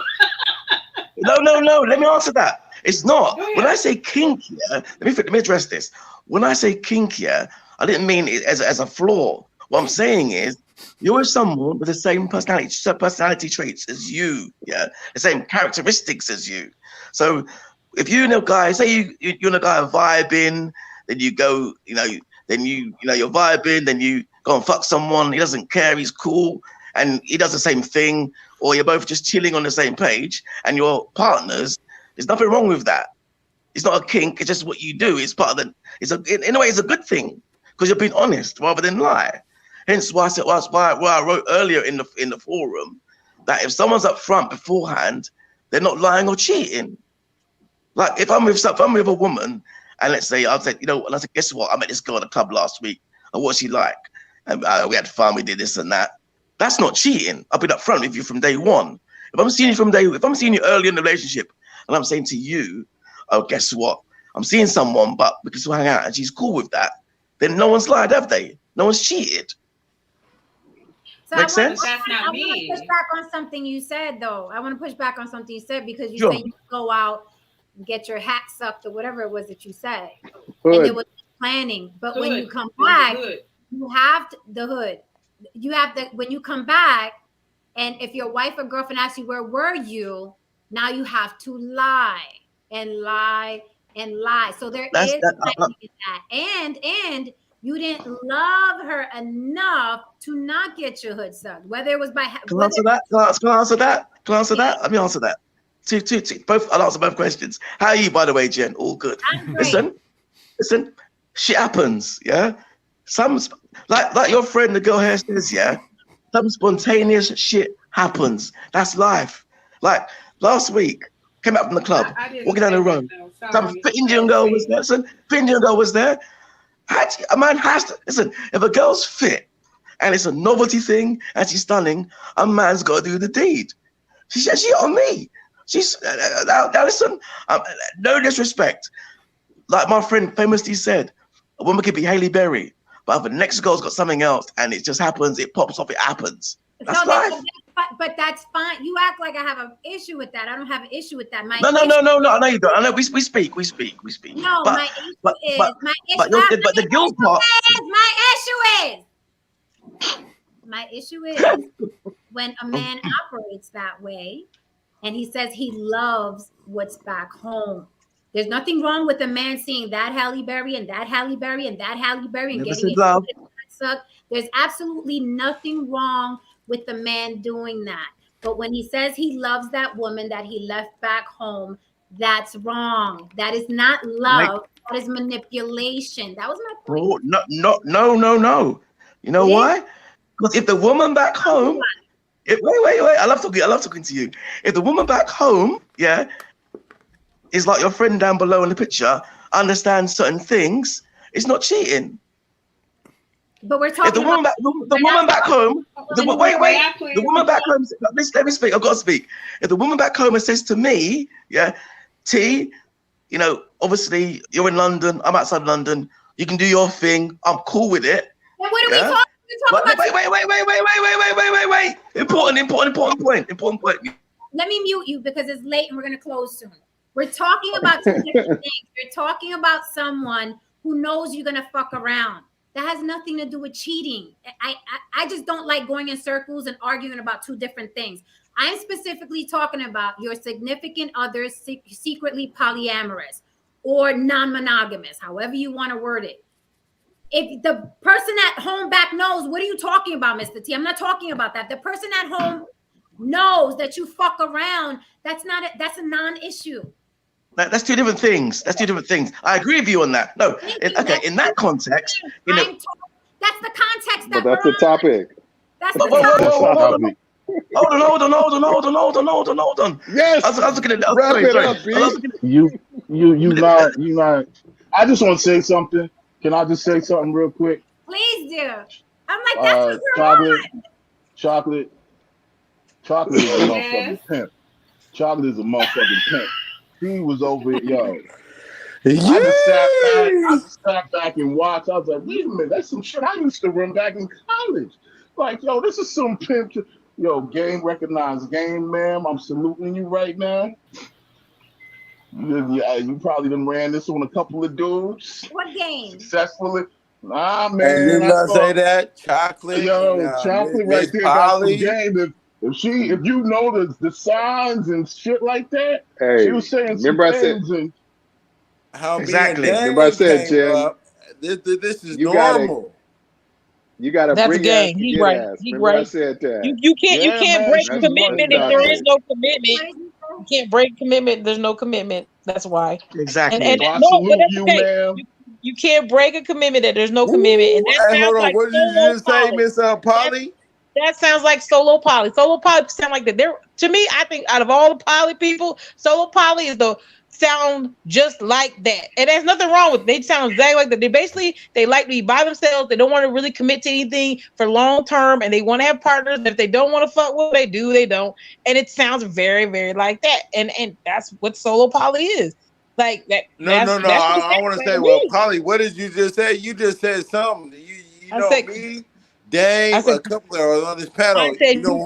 No. Let me answer that. It's not. When I say kink, let me address this. When I say kink, I didn't mean it as a flaw. What I'm saying is, you're with someone with the same personality traits as you, the same characteristics as you. So if you and a guy, say you and a guy are vibing, then you go, you're vibing, then you go and fuck someone, he doesn't care, he's cool, and he does the same thing, or you're both just chilling on the same page, and you're partners, there's nothing wrong with that. It's not a kink, it's just what you do. It's part of in a way, it's a good thing, because you're being honest rather than lie. Hence why I wrote earlier in the forum that if someone's up front beforehand, they're not lying or cheating. Like if I'm with a woman, and let's say I said, and I said, guess what? I met this girl at the club last week, and what's she like? And we had fun, we did this and that. That's not cheating. I've been up front with you from day one. If I'm seeing you early in the relationship, and I'm saying to you, oh, guess what? I'm seeing someone, but we can still hang out, and she's cool with that. Then no one's lied, have they? No one's cheated. So Makes sense? That's not me. I want to push back on something you said, though. Because you said you go out and get your hat sucked or whatever it was that you said. Hood. And it was planning. But when you come back, you have the hood. You have to, when you come back, and if your wife or girlfriend asks you, where were you? Now you have to lie and lie and lie. So there is planning in that. And you didn't love her enough to not get your hood sucked. Whether it was by Can I answer that? Let me answer that. Two. I'll answer both questions. How are you, by the way, Jen? All good. Listen. Shit happens, yeah. Some like your friend, the girl here says, some spontaneous shit happens. That's life. Like last week, came out from the club, walking down the road. Some Indian girl was there. A man has to listen. If a girl's fit and it's a novelty thing and she's stunning, a man's got to do the deed. She on me. She's now listen. No disrespect. Like my friend famously said, a woman could be Halle Berry, but if the next girl's got something else and it just happens, it pops off, it happens. That's life. But that's fine. You act like I have an issue with that. I don't have an issue with that. No, you don't. I know we speak. No, but, my issue but, is but, my issue. But the guilt part. My issue is when a man operates that way, and he says he loves what's back home. There's nothing wrong with a man seeing that Halle Berry and that Halle Berry and that Halle Berry and getting it sucked. There's absolutely nothing wrong with the man doing that. But when he says he loves that woman that he left back home, that's wrong. That is not love. That is manipulation. That was my point. No. You know why? Because if the woman back home, wait. I love talking to you. If the woman back home, is like your friend down below in the picture, understands certain things, it's not cheating. But we're talking the woman back home. Let me speak. I've got to speak. If the woman back home and says to me, T, obviously you're in London, I'm outside London, you can do your thing, I'm cool with it. Well, what are we talking about? Wait. Important point. Let me mute you because it's late and we're going to close soon. We're talking about two different things. We're talking about someone who knows you're going to fuck around. That has nothing to do with cheating. I just don't like going in circles and arguing about two different things. I'm specifically talking about your significant other secretly polyamorous or non-monogamous, however you want to word it. If the person at home back knows, what are you talking about, Mr. T? I'm not talking about that. The person at home knows that you fuck around. That's a non-issue. That's two different things. I agree with you on that. No, in that context, that's the context. But that's the topic. That's the topic. Hold on. Yes. I was looking at that. Wrap it up, You not. I just want to say something. Can I just say something real quick? Please do. I'm like, that's chocolate is a motherfucking pimp. Chocolate is a motherfucking pimp. He was over it, yo. I just sat back and watched. I was like, wait a minute, that's some shit I used to run back in college. Like, yo, this is some pimp. Yo, game recognized game, ma'am. I'm saluting you right now. You probably done ran this on a couple of dudes. What game? Successfully. Nah, man. And you not say that? Chocolate. Chocolate right there got some game. If you know the signs and shit like that, she was saying some things. Exactly. Remember I said, Jim, this is normal. You gotta That's bring a game. He's right. I said that. You can't break commitment if there is no commitment. You can't break commitment. There's no commitment. That's why. Exactly. You can't break a commitment that there's no commitment. And that hold on. What did you just say, Miss Polly? That sounds like solo poly. Solo poly sound like that. To me, I think out of all the poly people, solo poly is the sound just like that. And there's nothing wrong with it. They sound exactly like that. They like to be by themselves. They don't want to really commit to anything for long term, and they want to have partners. If they don't want to fuck with, they do, they don't. And it sounds very, very like that. And that's what solo poly is. Like that. No. I want to say, well, Polly, what did you just say? You just said something. You know me, Dave, a couple of on this panel. When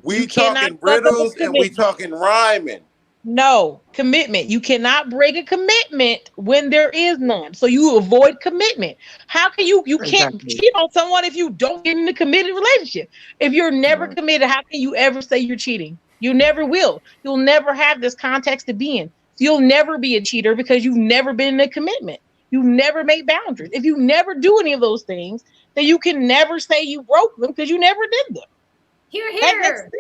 we talking riddles and we talking rhyming. No commitment. You cannot break a commitment when there is none. So you avoid commitment. How can you can't cheat on someone if you don't get in a committed relationship? If you're never committed, how can you ever say you're cheating? You never will. You'll never have this context to be in. You'll never be a cheater because you've never been in a commitment. You never make boundaries. If you never do any of those things, then you can never say you broke them because you never did them. Here.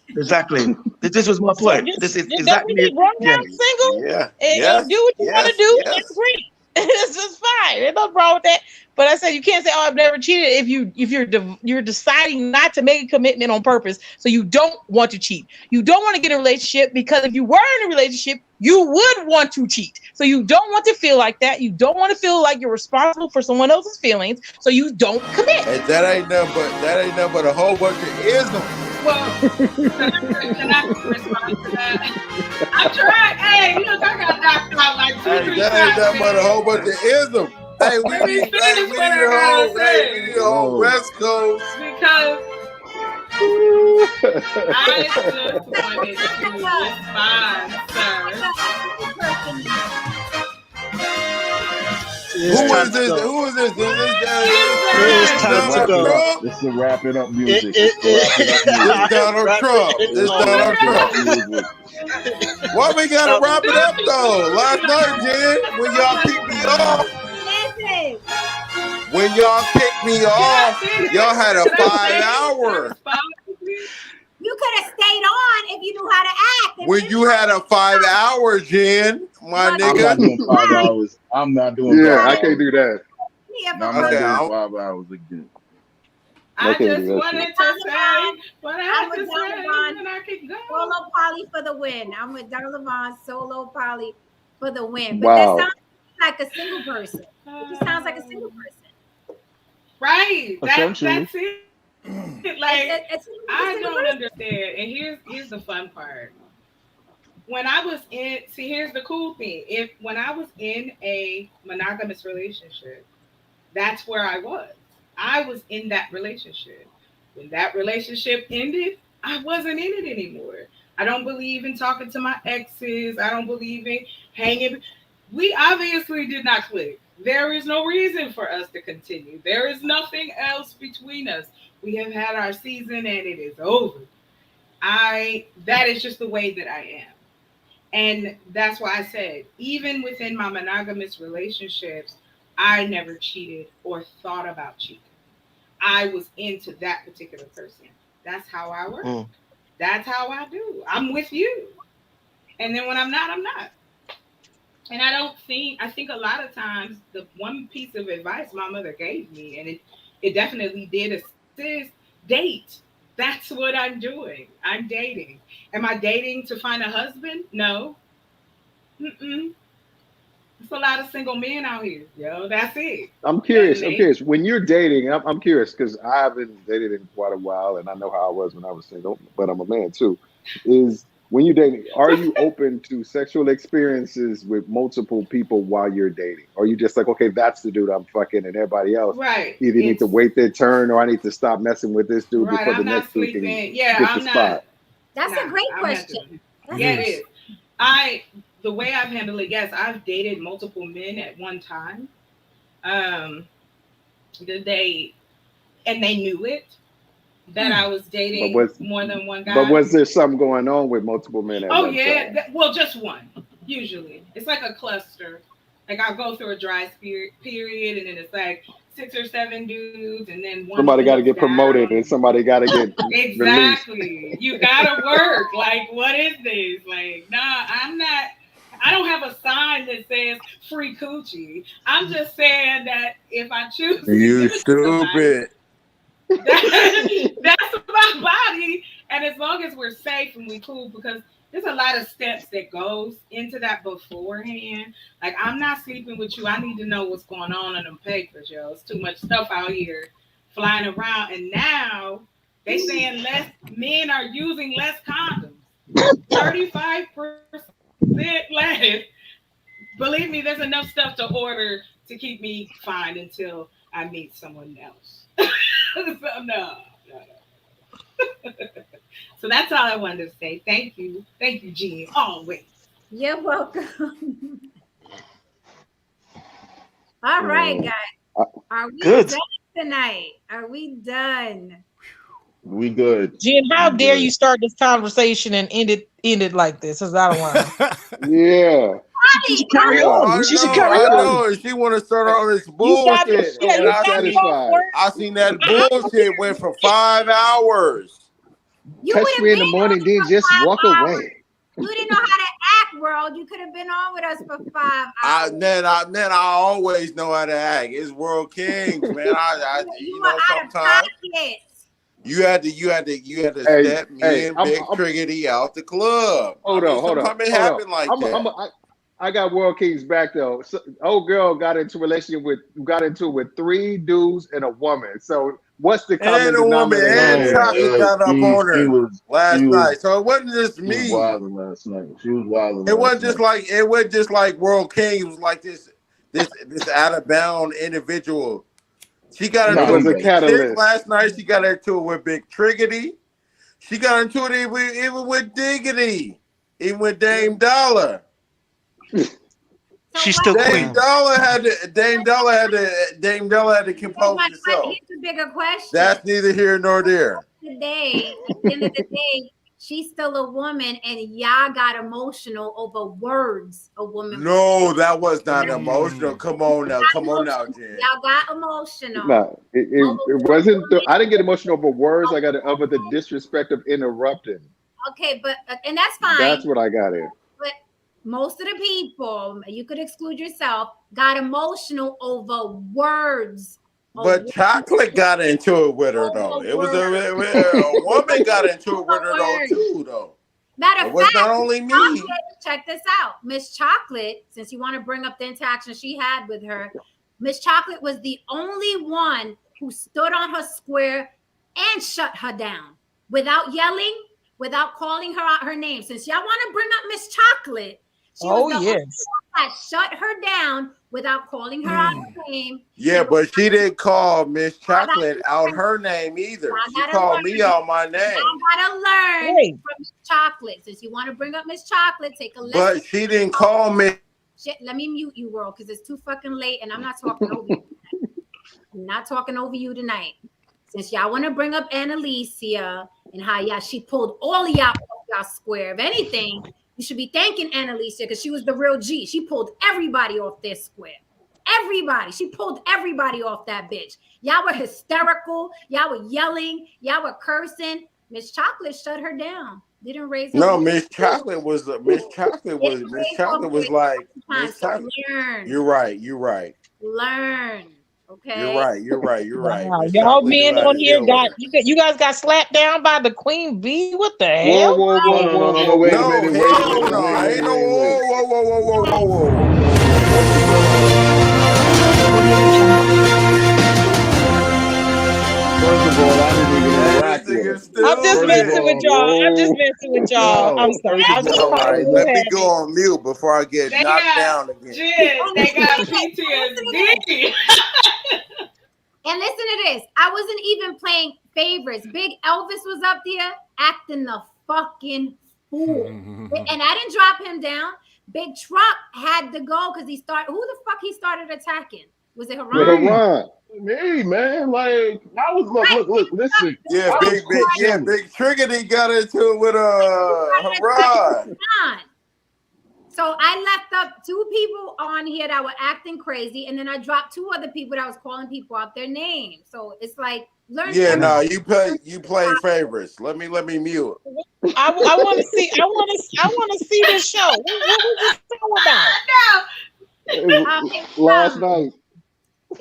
Exactly. This was my point. This is exactly it. Single. And do what you want to do. That's great. It's just fine. There's no problem with that. But I said you can't say, "Oh, I've never cheated." If you're deciding not to make a commitment on purpose, so you don't want to cheat. You don't want to get in a relationship because if you were in a relationship, you would want to cheat. So you don't want to feel like that. You don't want to feel like you're responsible for someone else's feelings. So you don't commit. And that ain't nothing but a whole bunch of isms. Well, Can I respond to that? I'm trying. Hey, look, I got knocked out like 2-3 times. That ain't nothing but a whole bunch of ism. Hey, we need a whole West Coast. Because I just wanted to respond, sir. Who is this? Is this Donald Trump? This is the wrapping up music. This Donald Trump. Why we gotta wrap it up though? Last night, Jen, when y'all kicked me off. When y'all kicked me off, y'all had a 5-hour. You could have stayed on if you knew how to act. When you had a 5-hour, Jen, my nigga. I'm not doing 5 hours. I'm not doing 5 hours. I can't do that. I'm not doing 5 hours again. I just wanted to say what I had to say, and I can go. Solo poly for the win. I'm with Donna Levon, solo poly for the win. But Wow. that sounds like a single person. It just sounds like a single person. Right. That's it. Like it's I don't understand. And here's the fun part. When I was here's the cool thing. When I was in a monogamous relationship, that's where I was. I was in that relationship. When that relationship ended, I wasn't in it anymore. I don't believe in talking to my exes. I don't believe in hanging. We obviously did not click. There is no reason for us to continue. There is nothing else between us. We have had our season and it is over. That is just the way that I am. And that's why I said, even within my monogamous relationships, I never cheated or thought about cheating. I was into that particular person. That's how I work. That's how I do. I'm with you. And then when I'm not, I'm not. And I think a lot of times the one piece of advice my mother gave me, and it definitely did assist, date. That's what I'm doing. I'm dating. Am I dating to find a husband? No. There's a lot of single men out here. Yo, that's it. I'm curious. When you're dating, I'm curious because I haven't dated in quite a while, and I know how I was when I was single, but I'm a man too. When you're dating, are you open to sexual experiences with multiple people while you're dating? Or are you just like, okay, that's the dude I'm fucking, and everybody else either need to wait their turn or I need to stop messing with this dude before the next dude can get the spot? That's a great question. Yeah, it is. The way I've handled it, yes, I've dated multiple men at one time. They knew it. That I was dating more than one guy. But was there something going on with multiple men at one time? Well, just one, usually. It's like a cluster. Like I'll go through a dry period, and then it's like 6 or 7 dudes, and then one. Somebody got to get promoted, and somebody got to get exactly. released. You got to work. Like, what is this? Like, nah, I'm not. I don't have a sign that says free coochie. I'm just saying that if I choose to you stupid. That's my body, and as long as we're safe and we cool, because there's a lot of steps that goes into that beforehand. Like, I'm not sleeping with you. I need to know what's going on in them papers, yo. It's too much stuff out here flying around, and now they saying men are using less condoms. 35% less. Believe me, there's enough stuff to order to keep me fine until I meet someone else. No. So that's all I wanted to say. Thank you, Jean. Always. You're welcome. All right, guys. Are we done tonight? Are we done? We good. Jen, how dare you start this conversation and end it like this? Because I don't want. Yeah. She should carry on. She want to start all this bullshit. I seen that bullshit went for 5 hours. Catch me in the morning, then just walk away. You didn't know how to act, world. You could have been on with us for 5 hours. Then I always know how to act. It's World Kings, man. You know, sometimes you had to step me and Big Triggity out the club. Hold on. It happened like that. I got World Kings back though. So, old girl got into it with 3 dudes and a woman. So what's the common And a woman denominator and there? Chocolate got up on her last night. So it wasn't just She was me. wilding last night. She was wilding. It wasn't just like World King. It was like this out of bound individual. She got into It was a Big Chick catalyst. last night. She got into it with Big Triggity. She got into it even with Diggity, even with Dame Dollar. She's still Dame queen. Dollar had to compose herself. Here's the bigger question. That's neither here nor there. At the end of the day, she's still a woman, and y'all got emotional over words a woman. No, that was not emotional. Come on now, Jen. Y'all got emotional. No, it wasn't. I didn't get emotional over words. I got it over the disrespect of interrupting. Okay, but and that's fine. That's what I got in. But most of the people, you could exclude yourself, got emotional over words. But Chocolate got into it with her though. It was a woman got into it with her though. Matter It of was fact, not only me. Chocolate, check this out. Miss Chocolate, since you want to bring up the interaction she had with her, Miss Chocolate was the only one who stood on her square and shut her down without yelling, without calling her out her name. Since y'all want to bring up Miss Chocolate, she was the only one that shut her down without calling her out her name. Yeah, but she didn't call Miss Chocolate out her name either. She called me out my name. I gotta learn from Miss Chocolate. Since you want to bring up Miss Chocolate, take a lesson. But she didn't call me. Shit, let me mute you, world, because it's too fucking late and I'm not talking over you tonight. I'm not talking over you tonight. Since y'all want to bring up Annalicia and how she pulled all of y'all off y'all square. If anything, you should be thanking Annalicia because she was the real G. She pulled everybody off their square. Everybody. She pulled everybody off that bitch. Y'all were hysterical. Y'all were yelling. Y'all were cursing. Miss Chocolate shut her down. Didn't raise her No, voice. Miss Chocolate was like Miss Chocolate. Learn. You're right. Learn. Okay. You're right. Wow. Y'all men on here you guys got slapped down by the queen bee. What the hell? Whoa, wait a minute. First of all, I didn't even interact with her. I'm just messing with y'all. I'm sorry. All right, let me go on mute before I get knocked down again. They got PTSD. And listen to this. I wasn't even playing favorites. Big Elvis was up there acting the fucking fool. And I didn't drop him down. Big Truck had to go because who the fuck he started attacking? Was it Haran? Me, man. Like, I was, look, listen. Yeah, Big Triggity got into it with Haran. So I left up 2 people on here that were acting crazy, and then I dropped 2 other people that was calling people out their names. So it's like learn. Yeah, no, you play favorites. Let me mute. I want to see. I want to see this show. What was this show about? Last night.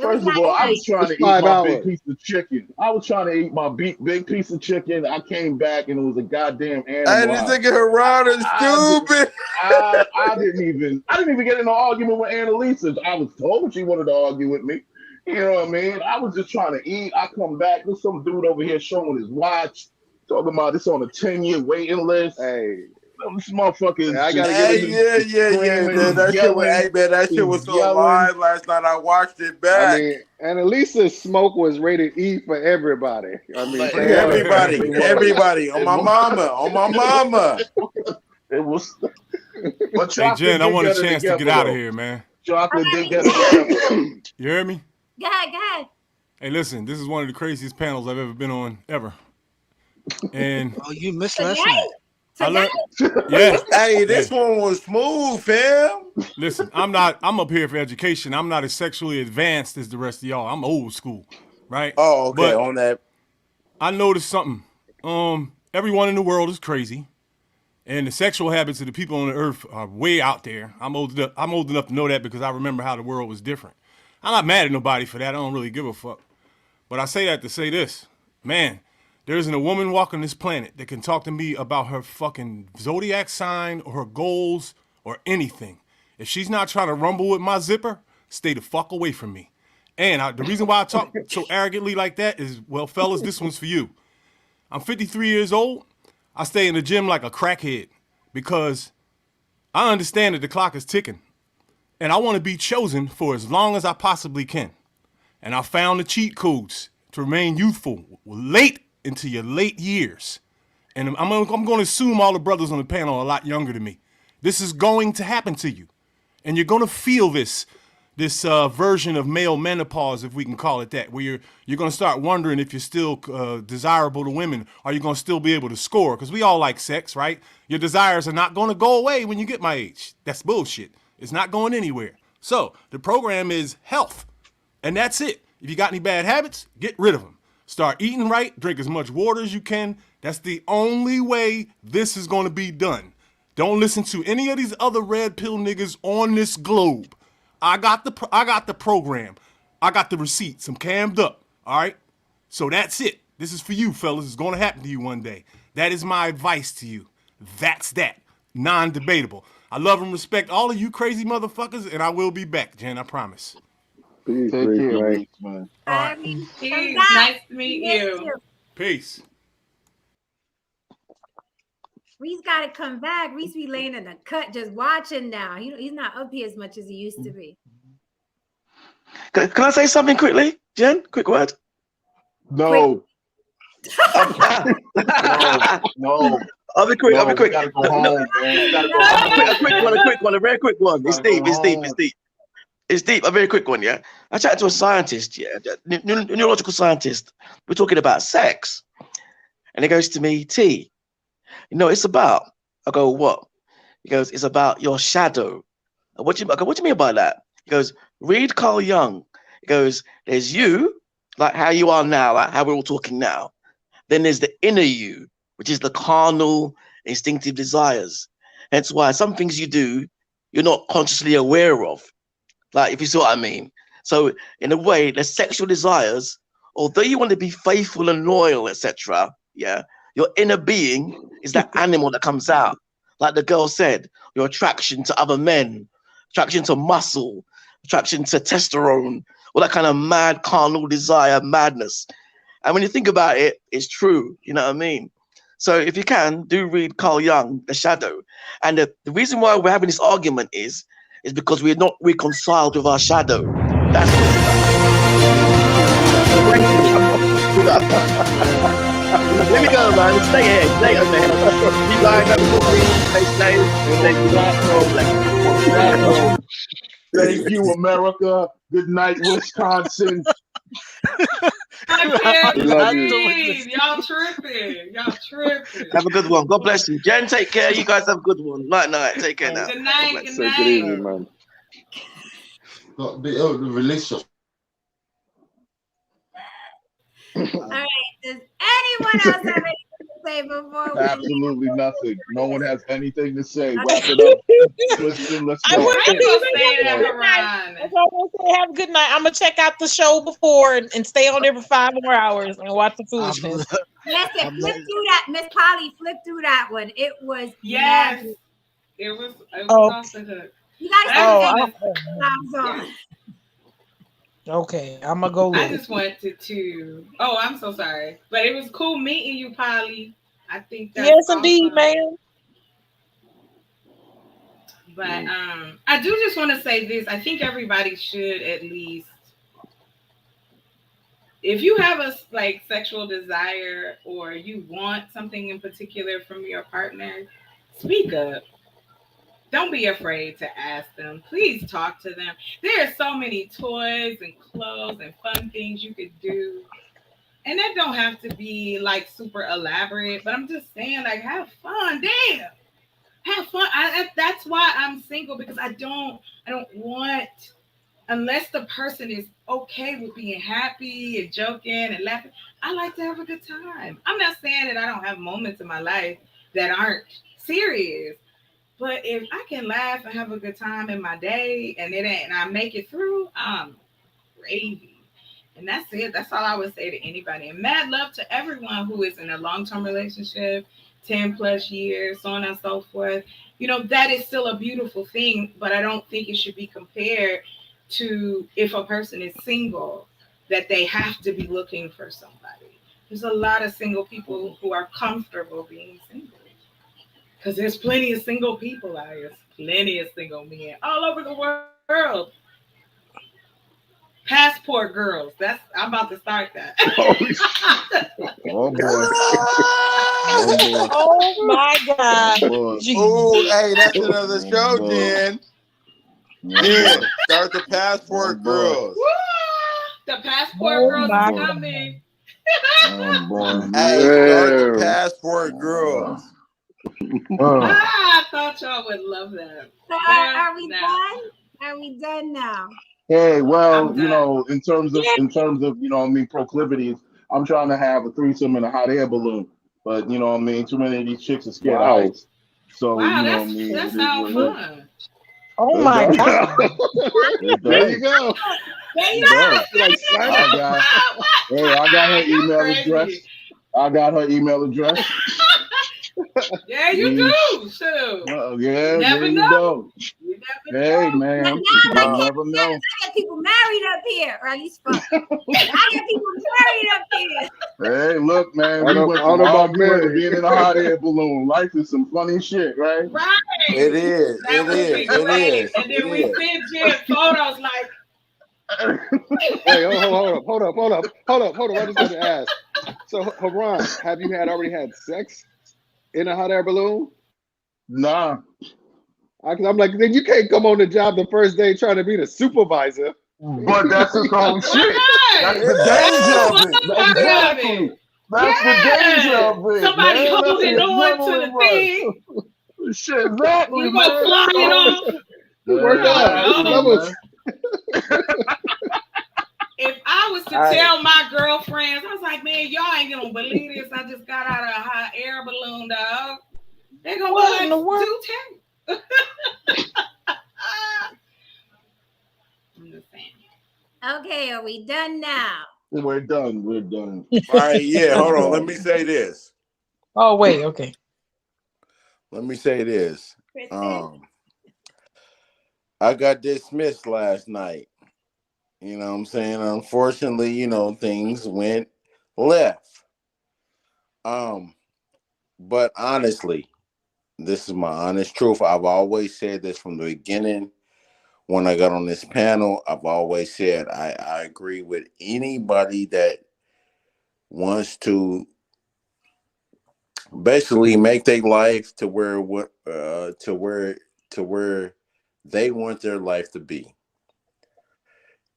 First of all, I was trying to eat my big piece of chicken. I was trying to eat my big piece of chicken. I came back and it was a goddamn animal. Hey, this nigga Haran is stupid. I didn't even get in an argument with Annalisa. I was told she wanted to argue with me. You know what I mean? I was just trying to eat. I come back. There's some dude over here showing his watch, talking about this on a 10-year waiting list. Hey. This motherfucker. Yeah. That shit was so live last night. I watched it back. I mean, Annalisa's smoke was rated E for everybody. I mean, everybody. On my mama. It was. Hey, Jen, I want a chance to get out of here, man. Chocolate did get it. You hear me? Go ahead. Hey, listen, this is one of the craziest panels I've ever been on, ever. And you missed last night. I learned, yeah. Hey, this one was smooth, fam. Listen, I'm up here for education. I'm not as sexually advanced as the rest of y'all. I'm old school, right? Oh, okay, but on that. I noticed something. Everyone in the world is crazy, and the sexual habits of the people on the earth are way out there. I'm old enough to know that because I remember how the world was different. I'm not mad at nobody for that. I don't really give a fuck. But I say that to say this, man. There isn't a woman walking this planet that can talk to me about her fucking zodiac sign or her goals or anything If she's not trying to rumble with my zipper, stay the fuck away from me. And the reason why I talk so arrogantly like that is, well, fellas, this one's for you. I'm 53 years old. I stay in the gym like a crackhead because I understand that the clock is ticking. And I want to be chosen for as long as I possibly can. And I found the cheat codes to remain youthful late into your late years. And I'm going to assume all the brothers on the panel are a lot younger than me. This is going to happen to you. And you're going to feel this version of male menopause, if we can call it that, where you're going to start wondering if you're still desirable to women. Are you going to still be able to score? Because we all like sex, right? Your desires are not going to go away when you get my age. That's bullshit. It's not going anywhere. So the program is health. And that's it. If you got any bad habits, get rid of them. Start eating right, drink as much water as you can. That's the only way this is going to be done. Don't listen to any of these other red pill niggas on this globe. I got the program. I got the receipts. I'm cammed up. All right? So that's it. This is for you, fellas. It's going to happen to you one day. That is my advice to you. That's that. Non-debatable. I love and respect all of you crazy motherfuckers, and I will be back, Jen. I promise. Peace, Take Reese, care, man. Reese, man. All right. Peace. Nice to meet you. Peace. Reese got to come back. Reese be laying in the cut just watching now. He's not up here as much as he used to be. Can I say something quickly, Jen? Quick word. No. No. I'll be quick. No, I'll be quick. gotta go home, man. You gotta go home. A quick one, a very quick one. It's deep. It's deep. A very quick one, yeah. I chatted to a scientist, yeah, neurological scientist. We're talking about sex, and he goes to me, T. It's about. I go, what? He goes, it's about your shadow. I go, what do you mean by that? He goes, read Carl Jung. He goes, there's you, like how you are now, like how we're all talking now. Then there's the inner you, which is the carnal, instinctive desires. Hence why some things you do, you're not consciously aware of. Like, if you see what I mean. So, in a way, the sexual desires, although you want to be faithful and loyal, etc., yeah, your inner being is that animal that comes out. Like the girl said, your attraction to other men, attraction to muscle, attraction to testosterone, all that kind of mad carnal desire, madness. And when you think about it, it's true. You know what I mean? So if you can, do read Carl Jung, The Shadow. And the reason why we're having this argument is because we're not reconciled with our shadow. That's what Let me go, man. Stay here. Later, man. You guys have a good week. Stay safe. Thank you, America. Good night, Wisconsin. Y'all tripping. Have a good one. God bless you. Jen, take care. You guys have a good one. Night. Take care now. Good night. Take it easy, man. Release your. All right. Does anyone else have anything to say before we? Absolutely nothing. No one has anything to say. Wrap it up. Listen, let's go. I want to say have a good night. I'm gonna check out the show before and stay on there for 5 more hours and watch the foolishness. Listen, flip through that, Miss Polly. Flip through that one. It was yes. It was off the hook. You gotta Okay, I'm gonna go look. I just wanted to. Oh, I'm so sorry, but it was cool meeting you, Polly. I think that's yes, indeed, man. But I do just want to say this. I think everybody should at least, if you have a sexual desire or you want something in particular from your partner, speak up. Don't be afraid to ask them. Please talk to them. There are so many toys and clothes and fun things you could do. And that don't have to be super elaborate, but I'm just saying, have fun. Damn. Have fun. That's why I'm single, because I don't want, unless the person is okay with being happy and joking and laughing, I like to have a good time. I'm not saying that I don't have moments in my life that aren't serious. But if I can laugh and have a good time in my day and I make it through, I'm gravy. And that's it. That's all I would say to anybody. And mad love to everyone who is in a long-term relationship 10 plus years, so on and so forth. You know, that is still a beautiful thing, but I don't think it should be compared to if a person is single, that they have to be looking for somebody. There's a lot of single people who are comfortable being single. Because there's plenty of single people out here. Plenty of single men all over the world. Passport girls. I'm about to start that. Oh boy. Oh my God. Oh, hey, that's another show, Jen. Yeah, start the Passport Girls. The Passport Girls is coming. Oh boy. Hey, start the Passport Girls. I thought y'all would love that. So are we done? Are we done now? Hey, well, you know, in terms of proclivities, I'm trying to have a threesome in a hot air balloon, but you know what I mean, too many of these chicks are scared of heights. So you know what I mean. That sounds fun. Oh my God! There you go. There you go. I got her email address. Yeah, you do. Shoot. Yeah, never there you know. go. You never Hey, know. man. Now You I never know. get people married up here, or at least fuck. I get people married up here. Hey, look, man. I We don't went know from about arguing to married. being in a hot air balloon. Life is some funny shit, right? Right. It is. That would be great. And then we send Jen photos like. Wait, hold up. I just got to ask. So, Haran, have you already had sex in a hot air balloon? Nah. I'm like, then you can't come on the job the first day trying to be the supervisor. But that's the whole shit. That's the danger of it. Exactly. That's the danger of it. Somebody man. holding on to the thing. Shit, exactly. You gonna fly it off? Work out. Levels. If I was to tell my girlfriends, I was like, man, y'all ain't gonna believe this. I just got out of a hot air balloon, dog. They're gonna be like, do tell. I'm just saying. Okay, are we done now? We're done. All right, yeah, hold on. Let me say this. Oh, wait, okay. Let me say this. I got dismissed last night. You know what I'm saying? Unfortunately, you know, things went left. But honestly, this is my honest truth. I've always said this from the beginning. When I got on this panel, I've always said I agree with anybody that wants to basically make their life to where they want their life to be.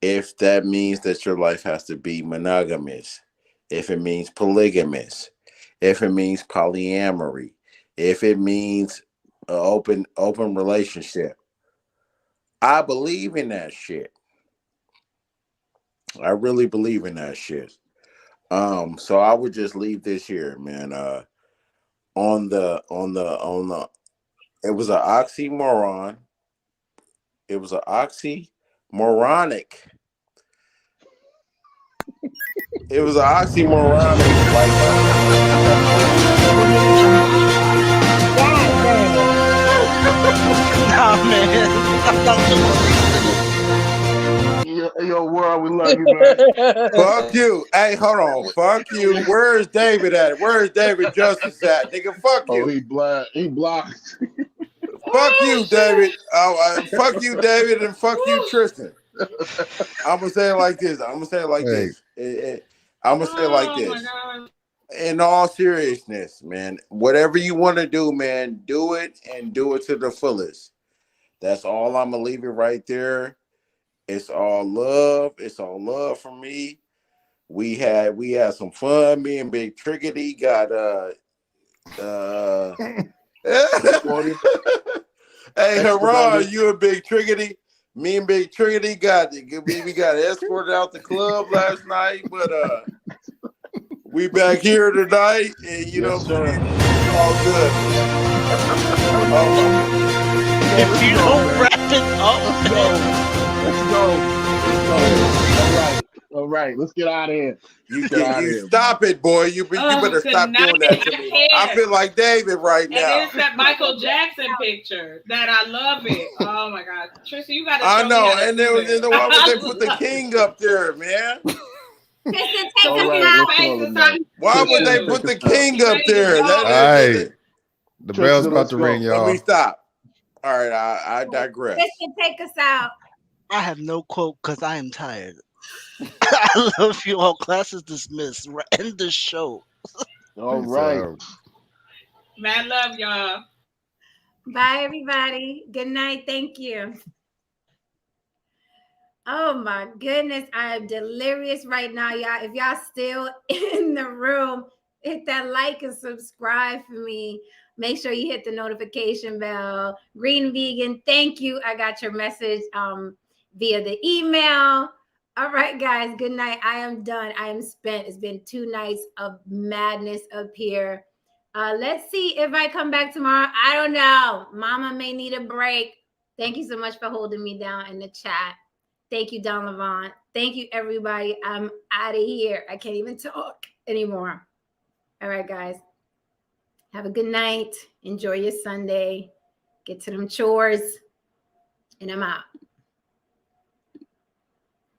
If that means that your life has to be monogamous, if it means polygamous, if it means polyamory, if it means an open relationship, I believe in that shit. I really believe in that shit. So I would just leave this here, man. It was an oxymoron. It was an oxymoronic. It was an oxymoronic. Nah, man. Yo, world, we love you, man. Fuck you. Hey, hold on. Fuck you. Where's David at? Where's David Justice at? Nigga, fuck you. Oh, he blocked. Fuck you, David. Fuck you, David, and fuck you, Tristan. I'm gonna say it like this. In all seriousness, man, whatever you want to do, man, do it and do it to the fullest. That's all I'm gonna leave it right there. It's all love. It's all love from me. We had some fun. Me and Big Trickety got Hey, Haran, you and Big Trickety. Me and Big Trickety we got escorted out the club last night, but we back here tonight, and you know, sir, all good. If you don't wrap it up, let's go. All right. All right, let's get out of here. You stop it, boy. You better stop doing that to me. I feel like David right now. And there's that Michael Jackson picture that I love it. Oh my God, Trisha, you gotta. I know, and then why would they put the king up there, man? Why would they put the king up there? Hey, the bell's about to ring, y'all. Let me stop. All right, I digress. Listen, take us out. I have no quote because I am tired. I love you all. Class is dismissed. End the show. All right. Mad love, y'all. Bye, everybody. Good night. Thank you. Oh my goodness, I am delirious right now, y'all. If y'all still in the room, hit that like and subscribe for me. Make sure you hit the notification bell. Green Vegan, thank you. I got your message via the email. All right, guys, good night. I am done. I am spent. It's been 2 nights of madness up here. Let's see if I come back tomorrow. I don't know. Mama may need a break. Thank you so much for holding me down in the chat. Thank you, Don Levant. Thank you, everybody. I'm out of here. I can't even talk anymore. All right, guys. Have a good night. Enjoy your Sunday. Get to them chores. And I'm out.